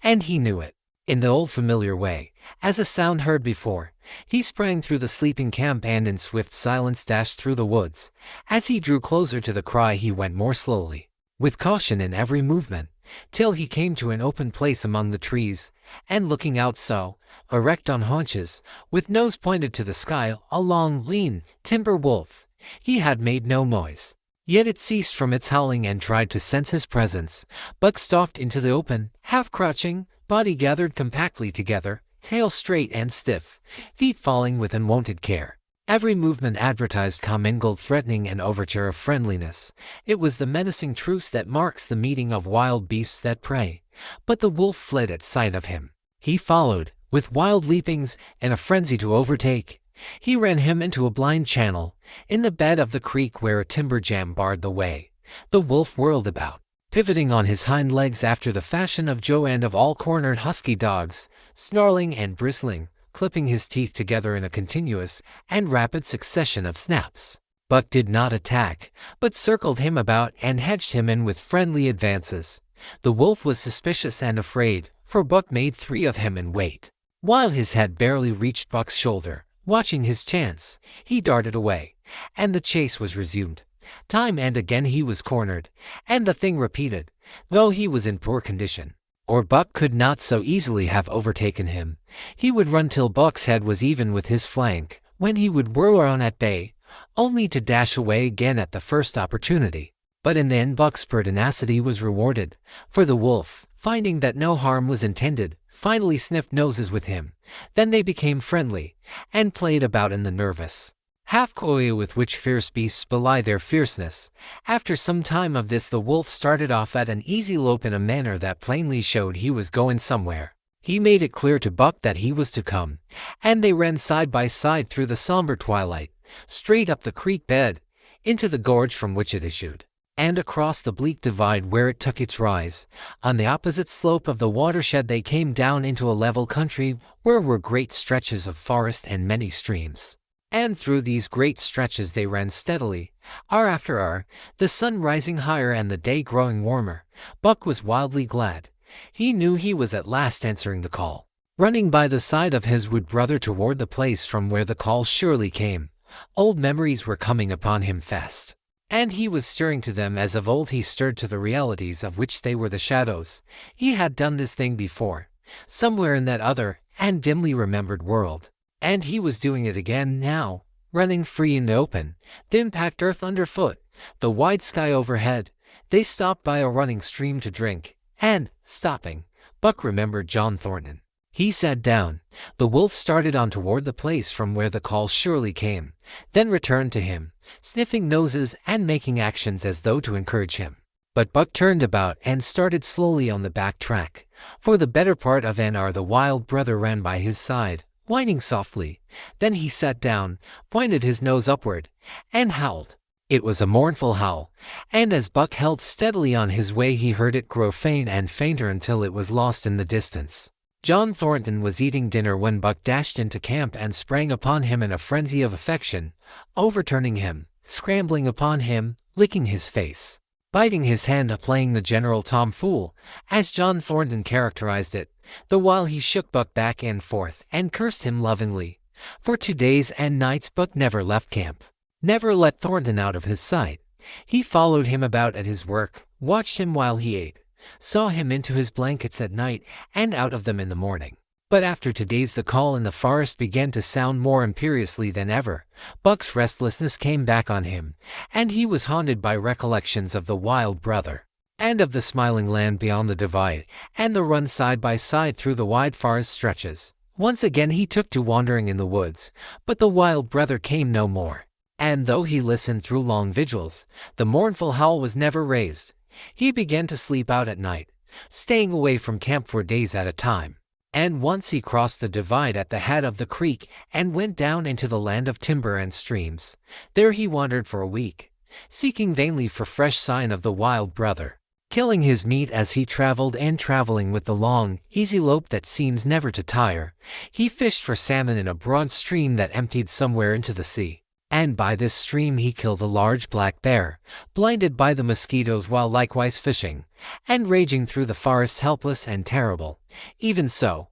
And he knew it, in the old familiar way, as a sound heard before. He sprang through the sleeping camp and in swift silence dashed through the woods. As he drew closer to the cry he went more slowly, with caution in every movement, till he came to an open place among the trees, and looking out so, erect on haunches, with nose pointed to the sky, a long, lean, timber wolf. He had made no noise, yet it ceased from its howling and tried to sense his presence. Buck stalked into the open, half crouching, body gathered compactly together, tail straight and stiff, feet falling with unwonted care. Every movement advertised commingled threatening and overture of friendliness. It was the menacing truce that marks the meeting of wild beasts that prey. But the wolf fled at sight of him. He followed, with wild leapings, in a frenzy to overtake. He ran him into a blind channel, in the bed of the creek where a timber jam barred the way. The wolf whirled about, pivoting on his hind legs after the fashion of Joe and of all cornered husky dogs, snarling and bristling, clipping his teeth together in a continuous and rapid succession of snaps. Buck did not attack, but circled him about and hedged him in with friendly advances. The wolf was suspicious and afraid, for Buck made 3 of him in wait. While his head barely reached Buck's shoulder, watching his chance, he darted away, and the chase was resumed. Time and again he was cornered, and the thing repeated, though he was in poor condition, or Buck could not so easily have overtaken him. He would run till Buck's head was even with his flank, when he would whirl on at bay, only to dash away again at the first opportunity. But in the end Buck's pertinacity was rewarded, for the wolf, finding that no harm was intended, finally sniffed noses with him. Then they became friendly, and played about in the nervous half-coy with which fierce beasts belie their fierceness. After some time of this, the wolf started off at an easy lope in a manner that plainly showed he was going somewhere. He made it clear to Buck that he was to come, and they ran side by side through the somber twilight, straight up the creek bed, into the gorge from which it issued, and across the bleak divide where it took its rise. On the opposite slope of the watershed they came down into a level country where were great stretches of forest and many streams. And through these great stretches they ran steadily, hour after hour, the sun rising higher and the day growing warmer. Buck was wildly glad. He knew he was at last answering the call. Running by the side of his wood brother toward the place from where the call surely came, old memories were coming upon him fast. And he was stirring to them as of old he stirred to the realities of which they were the shadows. He had done this thing before, somewhere in that other and dimly remembered world. And he was doing it again now, running free in the open, the impact earth underfoot, the wide sky overhead. They stopped by a running stream to drink, and, stopping, Buck remembered John Thornton. He sat down. The wolf started on toward the place from where the call surely came, then returned to him, sniffing noses and making actions as though to encourage him. But Buck turned about and started slowly on the back track. For the better part of an hour the wild brother ran by his side, whining softly. Then he sat down, pointed his nose upward, and howled. It was a mournful howl, and as Buck held steadily on his way he heard it grow faint and fainter until it was lost in the distance. John Thornton was eating dinner when Buck dashed into camp and sprang upon him in a frenzy of affection, overturning him, scrambling upon him, licking his face, biting his hand, playing the general tomfool, as John Thornton characterized it, the while he shook Buck back and forth and cursed him lovingly. For 2 days and nights Buck never left camp, never let Thornton out of his sight. He followed him about at his work, watched him while he ate, saw him into his blankets at night and out of them in the morning. But after 2 days the call in the forest began to sound more imperiously than ever. Buck's restlessness came back on him, and he was haunted by recollections of the wild brother, and of the smiling land beyond the divide, and the run side by side through the wide forest stretches. Once again he took to wandering in the woods, but the wild brother came no more. And though he listened through long vigils, the mournful howl was never raised. He began to sleep out at night, staying away from camp for days at a time. And once he crossed the divide at the head of the creek and went down into the land of timber and streams. There he wandered for a week, seeking vainly for fresh sign of the wild brother, killing his meat as he traveled and traveling with the long, easy lope that seems never to tire. He fished for salmon in a broad stream that emptied somewhere into the sea. And by this stream he killed a large black bear, blinded by the mosquitoes while likewise fishing, and raging through the forest helpless and terrible. Even so,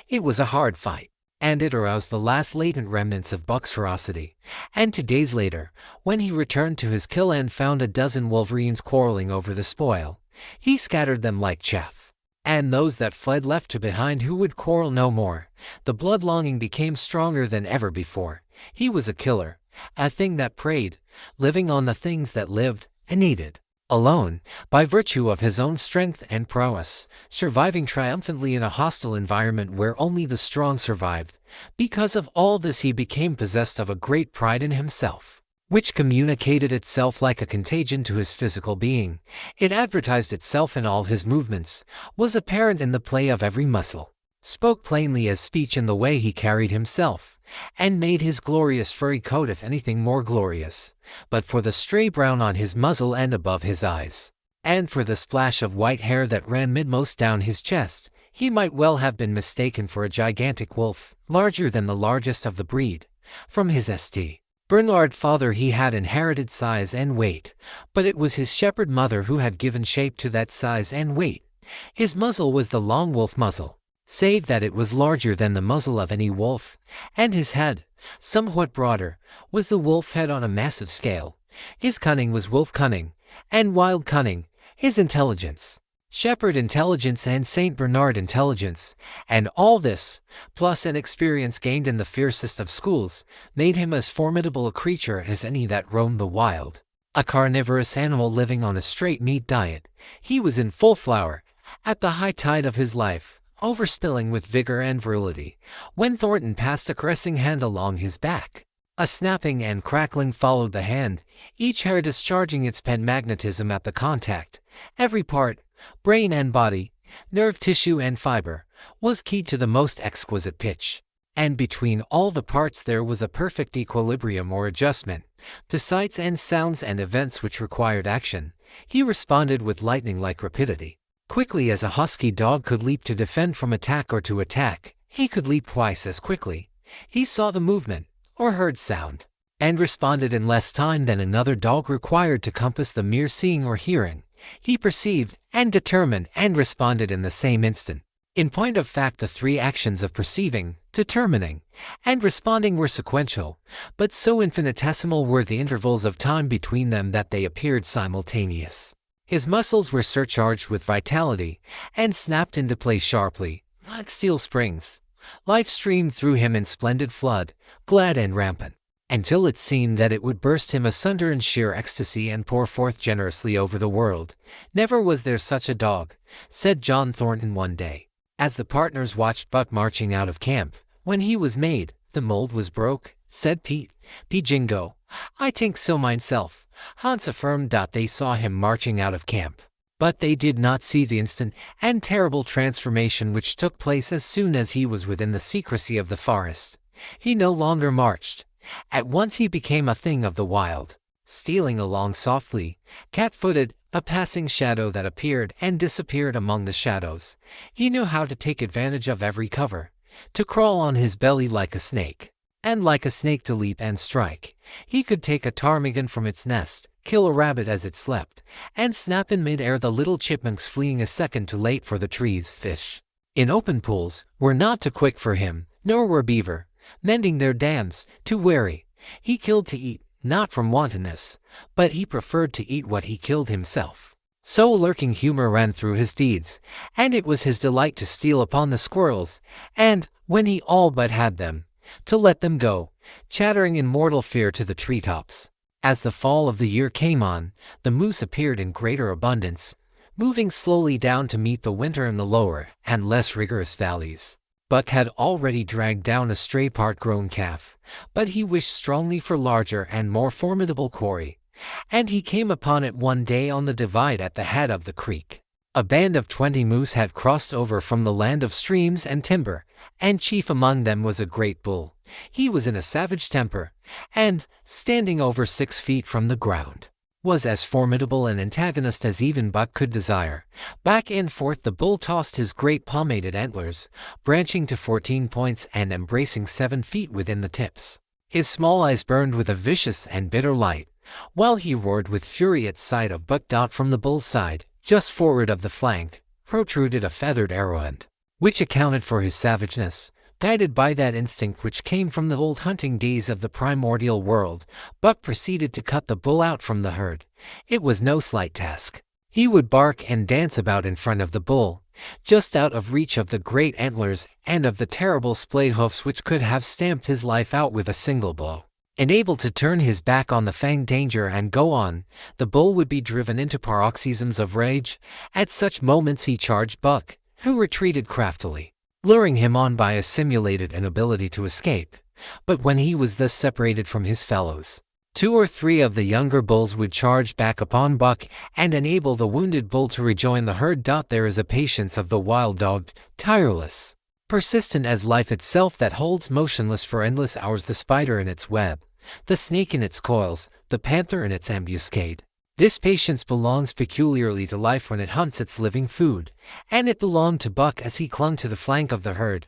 it was a hard fight, and it aroused the last latent remnants of Buck's ferocity. And 2 days later, when he returned to his kill and found a dozen wolverines quarreling over the spoil, he scattered them like chaff. And those that fled left to behind who would quarrel no more. The blood longing became stronger than ever before. He was a killer, a thing that preyed, living on the things that lived and needed. Alone, by virtue of his own strength and prowess, surviving triumphantly in a hostile environment where only the strong survived. Because of all this he became possessed of a great pride in himself, which communicated itself like a contagion to his physical being. It advertised itself in all his movements, was apparent in the play of every muscle, spoke plainly as speech in the way he carried himself, and made his glorious furry coat if anything more glorious, but for the stray brown on his muzzle and above his eyes, and for the splash of white hair that ran midmost down his chest, he might well have been mistaken for a gigantic wolf, larger than the largest of the breed. From his St. Bernard father he had inherited size and weight, but it was his shepherd mother who had given shape to that size and weight. His muzzle was the long wolf muzzle, save that it was larger than the muzzle of any wolf, and his head, somewhat broader, was the wolf head on a massive scale. His cunning was wolf cunning, and wild cunning, his intelligence, shepherd intelligence and St. Bernard intelligence, and all this, plus an experience gained in the fiercest of schools, made him as formidable a creature as any that roamed the wild. A carnivorous animal living on a straight meat diet, he was in full flower, at the high tide of his life, overspilling with vigor and virility, when Thornton passed a caressing hand along his back. A snapping and crackling followed the hand, each hair discharging its pen magnetism at the contact. Every part, brain and body, nerve tissue and fiber, was keyed to the most exquisite pitch. And between all the parts there was a perfect equilibrium or adjustment. To sights and sounds and events which required action, he responded with lightning-like rapidity. Quickly as a husky dog could leap to defend from attack or to attack, he could leap twice as quickly. He saw the movement, or heard sound, and responded in less time than another dog required to compass the mere seeing or hearing. He perceived, and determined, and responded in the same instant. In point of fact, the three actions of perceiving, determining, and responding were sequential, but so infinitesimal were the intervals of time between them that they appeared simultaneous. His muscles were surcharged with vitality, and snapped into place sharply, like steel springs. Life streamed through him in splendid flood, glad and rampant, until it seemed that it would burst him asunder in sheer ecstasy and pour forth generously over the world. "Never was there such a dog," said John Thornton one day, as the partners watched Buck marching out of camp. "When he was made, the mold was broke," said Pete. "P. Jingo, I think so myself." Hans affirmed that they saw him marching out of camp, but they did not see the instant and terrible transformation which took place as soon as he was within the secrecy of the forest. He no longer marched. At once he became a thing of the wild, stealing along softly, cat-footed, a passing shadow that appeared and disappeared among the shadows. He knew how to take advantage of every cover, to crawl on his belly like a snake, and like a snake to leap and strike. He could take a ptarmigan from its nest, kill a rabbit as it slept, and snap in mid-air the little chipmunks fleeing a second too late for the trees. Fish in open pools were not too quick for him, nor were beaver, mending their dams, too wary. He killed to eat, not from wantonness, but he preferred to eat what he killed himself. So a lurking humor ran through his deeds, and it was his delight to steal upon the squirrels, and, when he all but had them, to let them go, chattering in mortal fear to the treetops. As the fall of the year came on, the moose appeared in greater abundance, moving slowly down to meet the winter in the lower and less rigorous valleys. Buck had already dragged down a stray part-grown calf, but he wished strongly for larger and more formidable quarry, and he came upon it one day on the divide at the head of the creek. A band of 20 moose had crossed over from the land of streams and timber, and chief among them was a great bull. He was in a savage temper, and, standing over 6 feet from the ground, was as formidable an antagonist as even Buck could desire. Back and forth the bull tossed his great pomaded antlers, branching to 14 points and embracing 7 feet within the tips. His small eyes burned with a vicious and bitter light, while he roared with fury at sight of Buck. From the bull's side, just forward of the flank, protruded a feathered arrowhead, which accounted for his savageness. Guided by that instinct which came from the old hunting days of the primordial world, Buck proceeded to cut the bull out from the herd. It was no slight task. He would bark and dance about in front of the bull, just out of reach of the great antlers and of the terrible splayed hoofs which could have stamped his life out with a single blow. And able to turn his back on the fanged danger and go on, the bull would be driven into paroxysms of rage. At such moments he charged Buck, who retreated craftily, luring him on by a simulated inability to escape. But when he was thus separated from his fellows, 2 or 3 of the younger bulls would charge back upon Buck and enable the wounded bull to rejoin the herd. There is a patience of the wild dog, tireless, persistent as life itself, that holds motionless for endless hours the spider in its web, the snake in its coils, the panther in its ambuscade. This patience belongs peculiarly to life when it hunts its living food, and it belonged to Buck as he clung to the flank of the herd,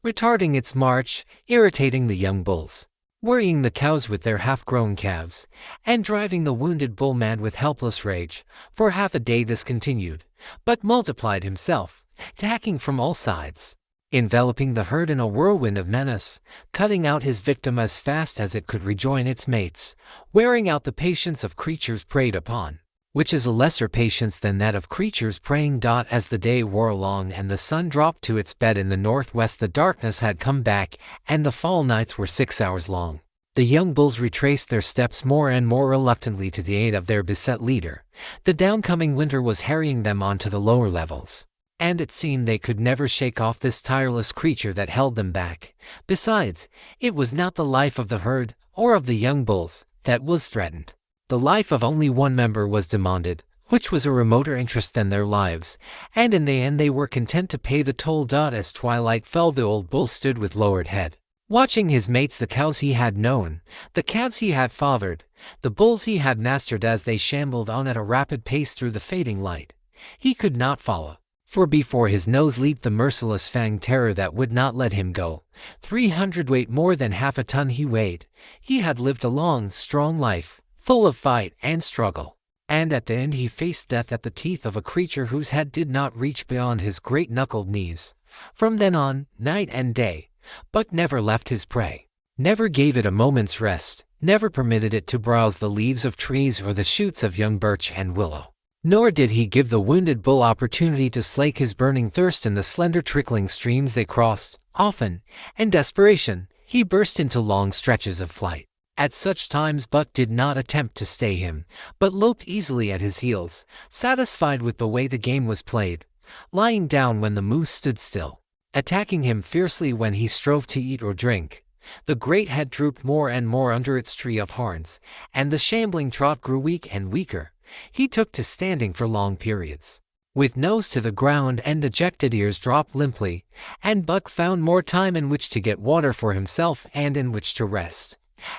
retarding its march, irritating the young bulls, worrying the cows with their half-grown calves, and driving the wounded bull mad with helpless rage. For half a day this continued. Buck multiplied himself, attacking from all sides, enveloping the herd in a whirlwind of menace, cutting out his victim as fast as it could rejoin its mates, wearing out the patience of creatures preyed upon, which is a lesser patience than that of creatures preying. As the day wore along and the sun dropped to its bed in the northwest, the darkness had come back, and the fall nights were 6 hours long. The young bulls retraced their steps more and more reluctantly to the aid of their beset leader. The downcoming winter was harrying them on to the lower levels. and it seemed they could never shake off this tireless creature that held them back. Besides, it was not the life of the herd, or of the young bulls, that was threatened. The life of only one member was demanded, which was a remoter interest than their lives, and in the end they were content to pay the toll. As twilight fell, the old bull stood with lowered head, watching his mates, the cows he had known, the calves he had fathered, the bulls he had mastered as they shambled on at a rapid pace through the fading light. He could not follow, for before his nose leaped the merciless fanged terror that would not let him go. 300 weight, more than half a ton he weighed. He had lived a long, strong life, full of fight and struggle. And at the end he faced death at the teeth of a creature whose head did not reach beyond his great knuckled knees. From then on, night and day, Buck never left his prey, never gave it a moment's rest, never permitted it to browse the leaves of trees or the shoots of young birch and willow. Nor did he give the wounded bull opportunity to slake his burning thirst in the slender trickling streams they crossed. Often, in desperation, he burst into long stretches of flight. At such times Buck did not attempt to stay him, but loped easily at his heels, satisfied with the way the game was played, lying down when the moose stood still, attacking him fiercely when he strove to eat or drink. The great head drooped more and more under its tree of horns, and the shambling trot grew weak and weaker. He took to standing for long periods, with nose to the ground and dejected ears dropped limply, and Buck found more time in which to get water for himself and in which to rest.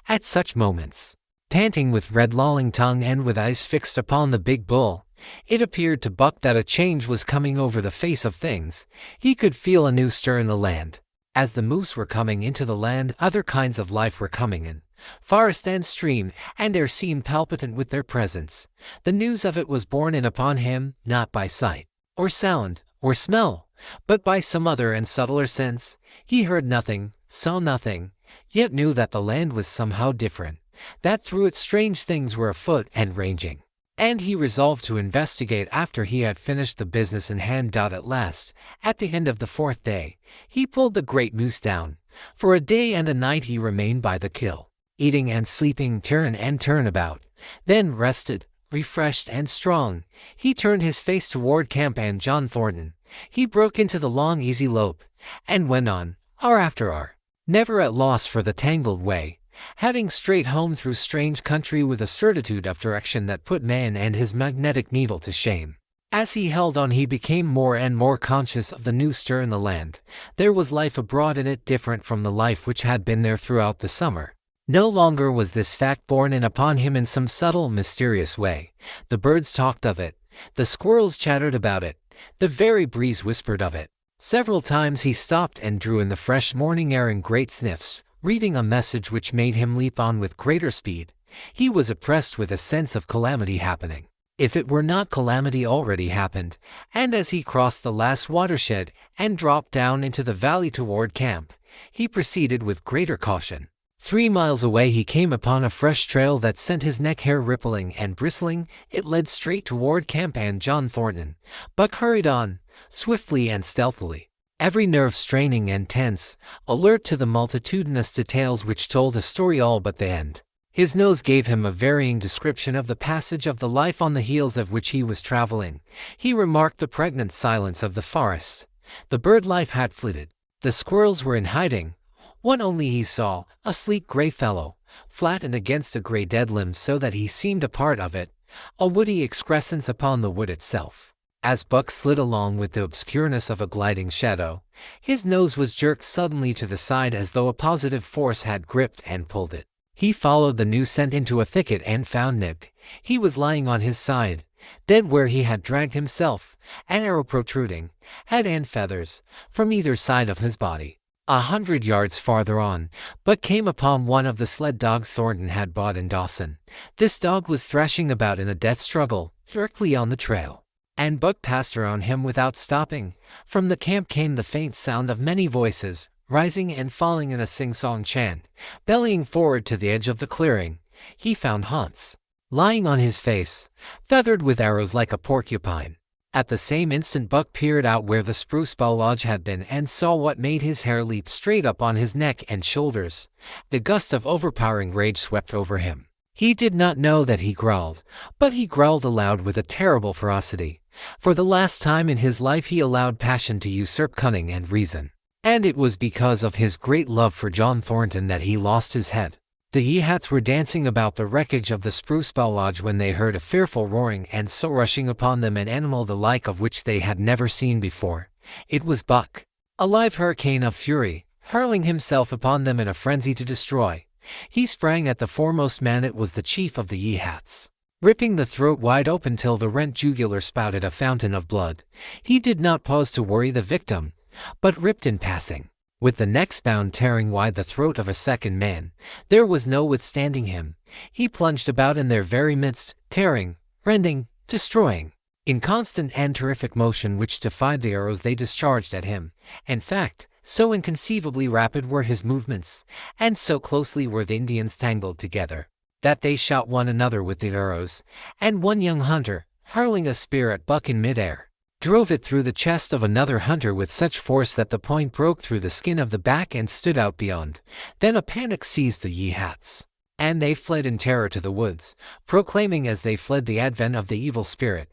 At such moments, panting with red lolling tongue and with eyes fixed upon the big bull, it appeared to Buck that a change was coming over the face of things. He could feel a new stir in the land. As the moose were coming into the land, other kinds of life were coming in. Forest and stream and air seemed palpitant with their presence. The news of it was borne in upon him, not by sight, or sound, or smell, but by some other and subtler sense. He heard nothing, saw nothing, yet knew that the land was somehow different, that through it strange things were afoot and ranging. And he resolved to investigate after he had finished the business in hand. At last, at the end of the 4th day, he pulled the great moose down. For a day and a night he remained by the kill, eating and sleeping turn and turn about. Then rested, refreshed and strong, he turned his face toward camp and John Thornton. He broke into the long easy lope, and went on, hour after hour, never at loss for the tangled way, heading straight home through strange country with a certitude of direction that put man and his magnetic needle to shame. As he held on he became more and more conscious of the new stir in the land. There was life abroad in it different from the life which had been there throughout the summer. No longer was this fact borne in upon him in some subtle, mysterious way. The birds talked of it, the squirrels chattered about it, the very breeze whispered of it. Several times he stopped and drew in the fresh morning air in great sniffs, reading a message which made him leap on with greater speed. He was oppressed with a sense of calamity happening, if it were not calamity already happened, and as he crossed the last watershed and dropped down into the valley toward camp, he proceeded with greater caution. 3 miles away he came upon a fresh trail that sent his neck hair rippling and bristling. It led straight toward camp and John Thornton. Buck hurried on, swiftly and stealthily, every nerve straining and tense, alert to the multitudinous details which told a story all but the end. His nose gave him a varying description of the passage of the life on the heels of which he was traveling. He remarked the pregnant silence of the forests. The bird life had flitted. The squirrels were in hiding. One only he saw, a sleek gray fellow, flattened against a gray dead limb so that he seemed a part of it, a woody excrescence upon the wood itself. As Buck slid along with the obscureness of a gliding shadow, his nose was jerked suddenly to the side as though a positive force had gripped and pulled it. He followed the new scent into a thicket and found Nib. He was lying on his side, dead where he had dragged himself, an arrow protruding, head and feathers, from either side of his body. 100 yards farther on, Buck came upon one of the sled dogs Thornton had bought in Dawson. This dog was thrashing about in a death struggle, directly on the trail, and Buck passed around him without stopping. From the camp came the faint sound of many voices, rising and falling in a sing-song chant. Bellying forward to the edge of the clearing, he found Hans, lying on his face, feathered with arrows like a porcupine. At the same instant Buck peered out where the spruce bough lodge had been and saw what made his hair leap straight up on his neck and shoulders. The gust of overpowering rage swept over him. He did not know that he growled, but he growled aloud with a terrible ferocity. For the last time in his life he allowed passion to usurp cunning and reason. And it was because of his great love for John Thornton that he lost his head. The Yeehats were dancing about the wreckage of the Spruce Bough Lodge when they heard a fearful roaring and saw rushing upon them an animal the like of which they had never seen before. It was Buck, a live hurricane of fury, hurling himself upon them in a frenzy to destroy. He sprang at the foremost man. It was the chief of the Yeehats. Ripping the throat wide open till the rent jugular spouted a fountain of blood, he did not pause to worry the victim, but ripped in passing. With the next bound tearing wide the throat of a second man, there was no withstanding him. He plunged about in their very midst, tearing, rending, destroying, in constant and terrific motion which defied the arrows they discharged at him. In fact, so inconceivably rapid were his movements, and so closely were the Indians tangled together, that they shot one another with the arrows, and one young hunter, hurling a spear at Buck in midair, drove it through the chest of another hunter with such force that the point broke through the skin of the back and stood out beyond. Then a panic seized the Yeehats, and they fled in terror to the woods, proclaiming as they fled the advent of the evil spirit.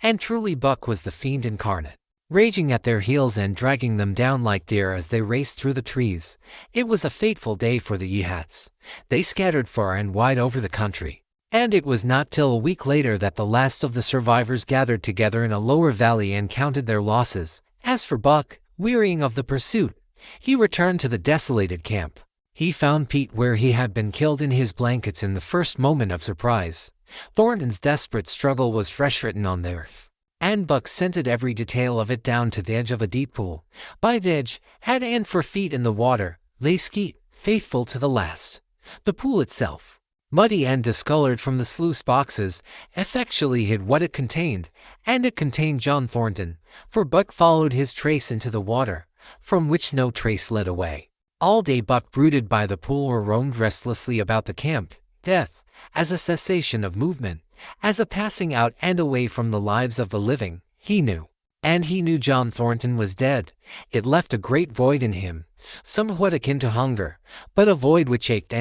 And truly Buck was the fiend incarnate, raging at their heels and dragging them down like deer as they raced through the trees. It was a fateful day for the Yeehats. They scattered far and wide over the country, and it was not till a week later that the last of the survivors gathered together in a lower valley and counted their losses. As for Buck, wearying of the pursuit, he returned to the desolated camp. He found Pete where he had been killed in his blankets in the first moment of surprise. Thornton's desperate struggle was fresh written on the earth, and Buck scented every detail of it down to the edge of a deep pool. By the edge, head and 4 feet in the water, lay Skeet, faithful to the last. The pool itself, muddy and discolored from the sluice boxes, effectually hid what it contained, and it contained John Thornton, for Buck followed his trace into the water, from which no trace led away. All day Buck brooded by the pool or roamed restlessly about the camp. Death, as a cessation of movement, as a passing out and away from the lives of the living, he knew. And he knew John Thornton was dead. It left a great void in him, somewhat akin to hunger, but a void which ached,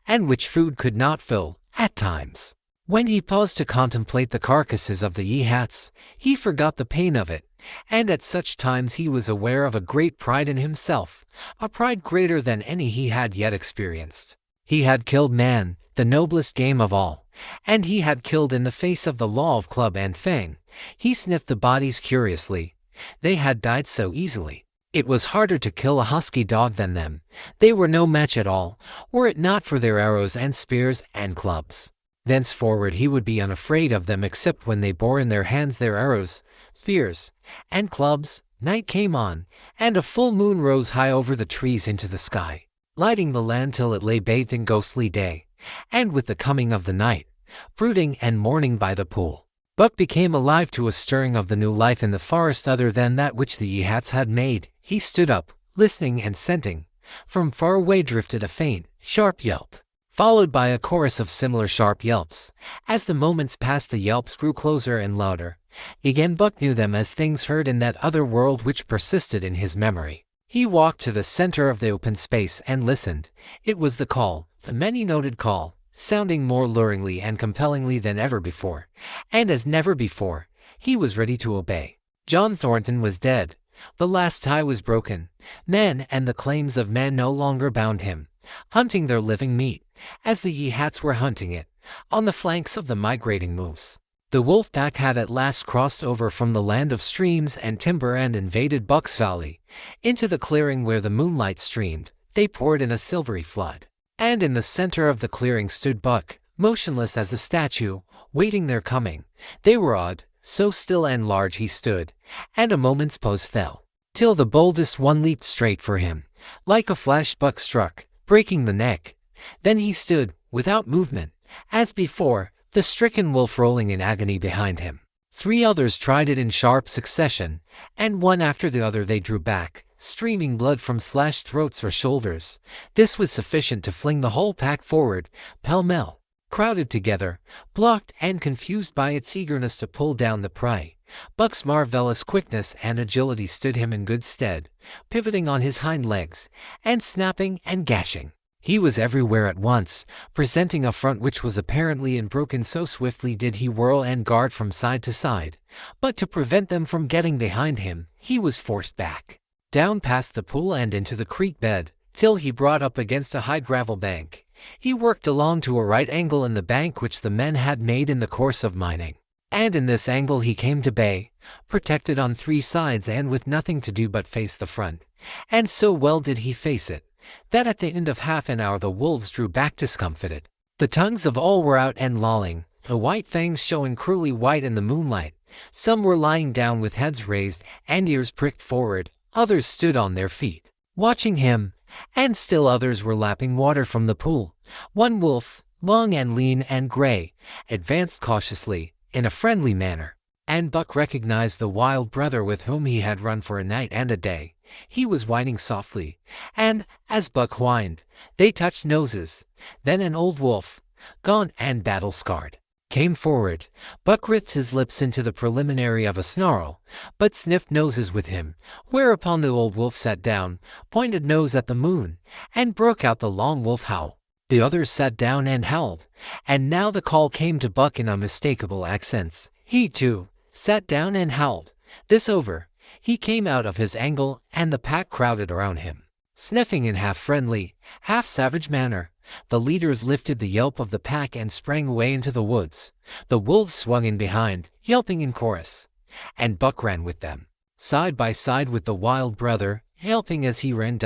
and which food could not fill. At times, when he paused to contemplate the carcasses of the Yeehats, he forgot the pain of it, and at such times he was aware of a great pride in himself, a pride greater than any he had yet experienced. He had killed man, the noblest game of all, and he had killed in the face of the law of club and fang. He sniffed the bodies curiously. They had died so easily. It was harder to kill a husky dog than them. They were no match at all, were it not for their arrows and spears and clubs. Thenceforward he would be unafraid of them except when they bore in their hands their arrows, spears, and clubs. Night came on, and a full moon rose high over the trees into the sky, lighting the land till it lay bathed in ghostly day. And with the coming of the night, brooding and mourning by the pool, Buck became alive to a stirring of the new life in the forest other than that which the Yeehats had made. He stood up, listening and scenting. From far away drifted a faint, sharp yelp, followed by a chorus of similar sharp yelps. As the moments passed the yelps grew closer and louder. Again Buck knew them as things heard in that other world which persisted in his memory. He walked to the center of the open space and listened. It was the call, the many-noted call, sounding more luringly and compellingly than ever before. And as never before, he was ready to obey. John Thornton was dead. The last tie was broken. Man and the claims of man no longer bound him, hunting their living meat, as the Yeehats were hunting it, on the flanks of the migrating moose. The wolf pack had at last crossed over from the land of streams and timber and invaded Buck's Valley. Into the clearing where the moonlight streamed, they poured in a silvery flood. And in the center of the clearing stood Buck, motionless as a statue, waiting their coming. They were awed, so still and large he stood, and a moment's pause fell, till the boldest one leaped straight for him. Like a flash Buck struck, breaking the neck. Then he stood, without movement, as before, the stricken wolf rolling in agony behind him. 3 others tried it in sharp succession, and one after the other they drew back, streaming blood from slashed throats or shoulders. This was sufficient to fling the whole pack forward, pell-mell, crowded together, blocked and confused by its eagerness to pull down the prey. Buck's marvelous quickness and agility stood him in good stead, pivoting on his hind legs, and snapping and gashing. He was everywhere at once, presenting a front which was apparently unbroken, so swiftly did he whirl and guard from side to side. But to prevent them from getting behind him, he was forced back, down past the pool and into the creek bed, till he brought up against a high gravel bank. He worked along to a right angle in the bank which the men had made in the course of mining. And in this angle he came to bay, protected on 3 sides and with nothing to do but face the front. And so well did he face it, that at the end of half an hour the wolves drew back discomfited. The tongues of all were out and lolling, the white fangs showing cruelly white in the moonlight. Some were lying down with heads raised and ears pricked forward, others stood on their feet, watching him, and still others were lapping water from the pool. One wolf, long and lean and gray, advanced cautiously, in a friendly manner, and Buck recognized the wild brother with whom he had run for a night and a day. He was whining softly, and, as Buck whined, they touched noses. Then an old wolf, gaunt and battle-scarred, came forward. Buck writhed his lips into the preliminary of a snarl, but sniffed noses with him, whereupon the old wolf sat down, pointed nose at the moon, and broke out the long wolf howl. The others sat down and howled, and now the call came to Buck in unmistakable accents. He, too, sat down and howled. This over, he came out of his angle, and the pack crowded around him. Sniffing in half-friendly, half-savage manner, the leaders lifted the yelp of the pack and sprang away into the woods. The wolves swung in behind, yelping in chorus, and Buck ran with them, side by side with the wild brother, yelping as he ran.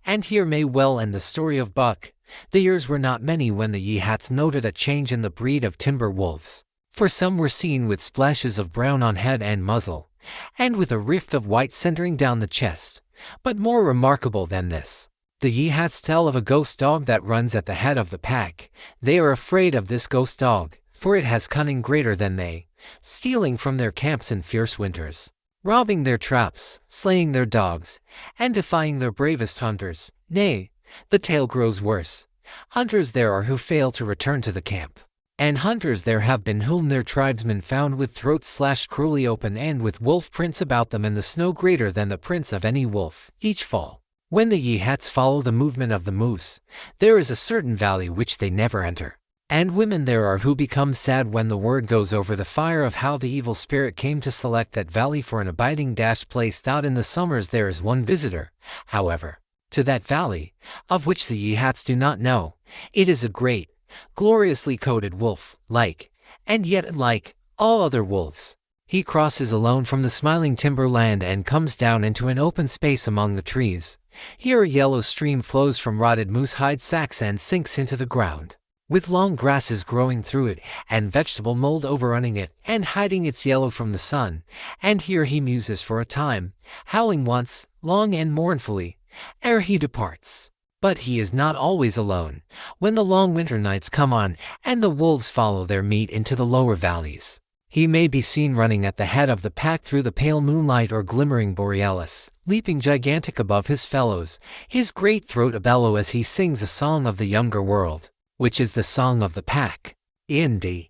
And here may well end the story of Buck. The years were not many when the Yeehats noted a change in the breed of timber wolves, for some were seen with splashes of brown on head and muzzle, and with a rift of white centering down the chest. But more remarkable than this, the Yeehats tell of a ghost dog that runs at the head of the pack. They are afraid of this ghost dog, for it has cunning greater than they, stealing from their camps in fierce winters, robbing their traps, slaying their dogs, and defying their bravest hunters. Nay, the tale grows worse. Hunters there are who fail to return to the camp, and hunters there have been whom their tribesmen found with throats slashed cruelly open and with wolf prints about them in the snow greater than the prints of any wolf. Each fall, when the Yeehats follow the movement of the moose, there is a certain valley which they never enter, and women there are who become sad when the word goes over the fire of how the evil spirit came to select that valley for an abiding place. In the summers there is one visitor, however, to that valley, of which the Yeehats do not know. It is a great, gloriously coated wolf, like, and yet unlike, all other wolves. He crosses alone from the smiling timberland and comes down into an open space among the trees. Here a yellow stream flows from rotted moose hide sacks and sinks into the ground, with long grasses growing through it, and vegetable mold overrunning it and hiding its yellow from the sun. And here he muses for a time, howling once, long and mournfully, ere he departs. But he is not always alone. When the long winter nights come on, and the wolves follow their meat into the lower valleys, he may be seen running at the head of the pack through the pale moonlight or glimmering borealis, leaping gigantic above his fellows, his great throat a bellow as he sings a song of the younger world, which is the song of the pack. Indeed.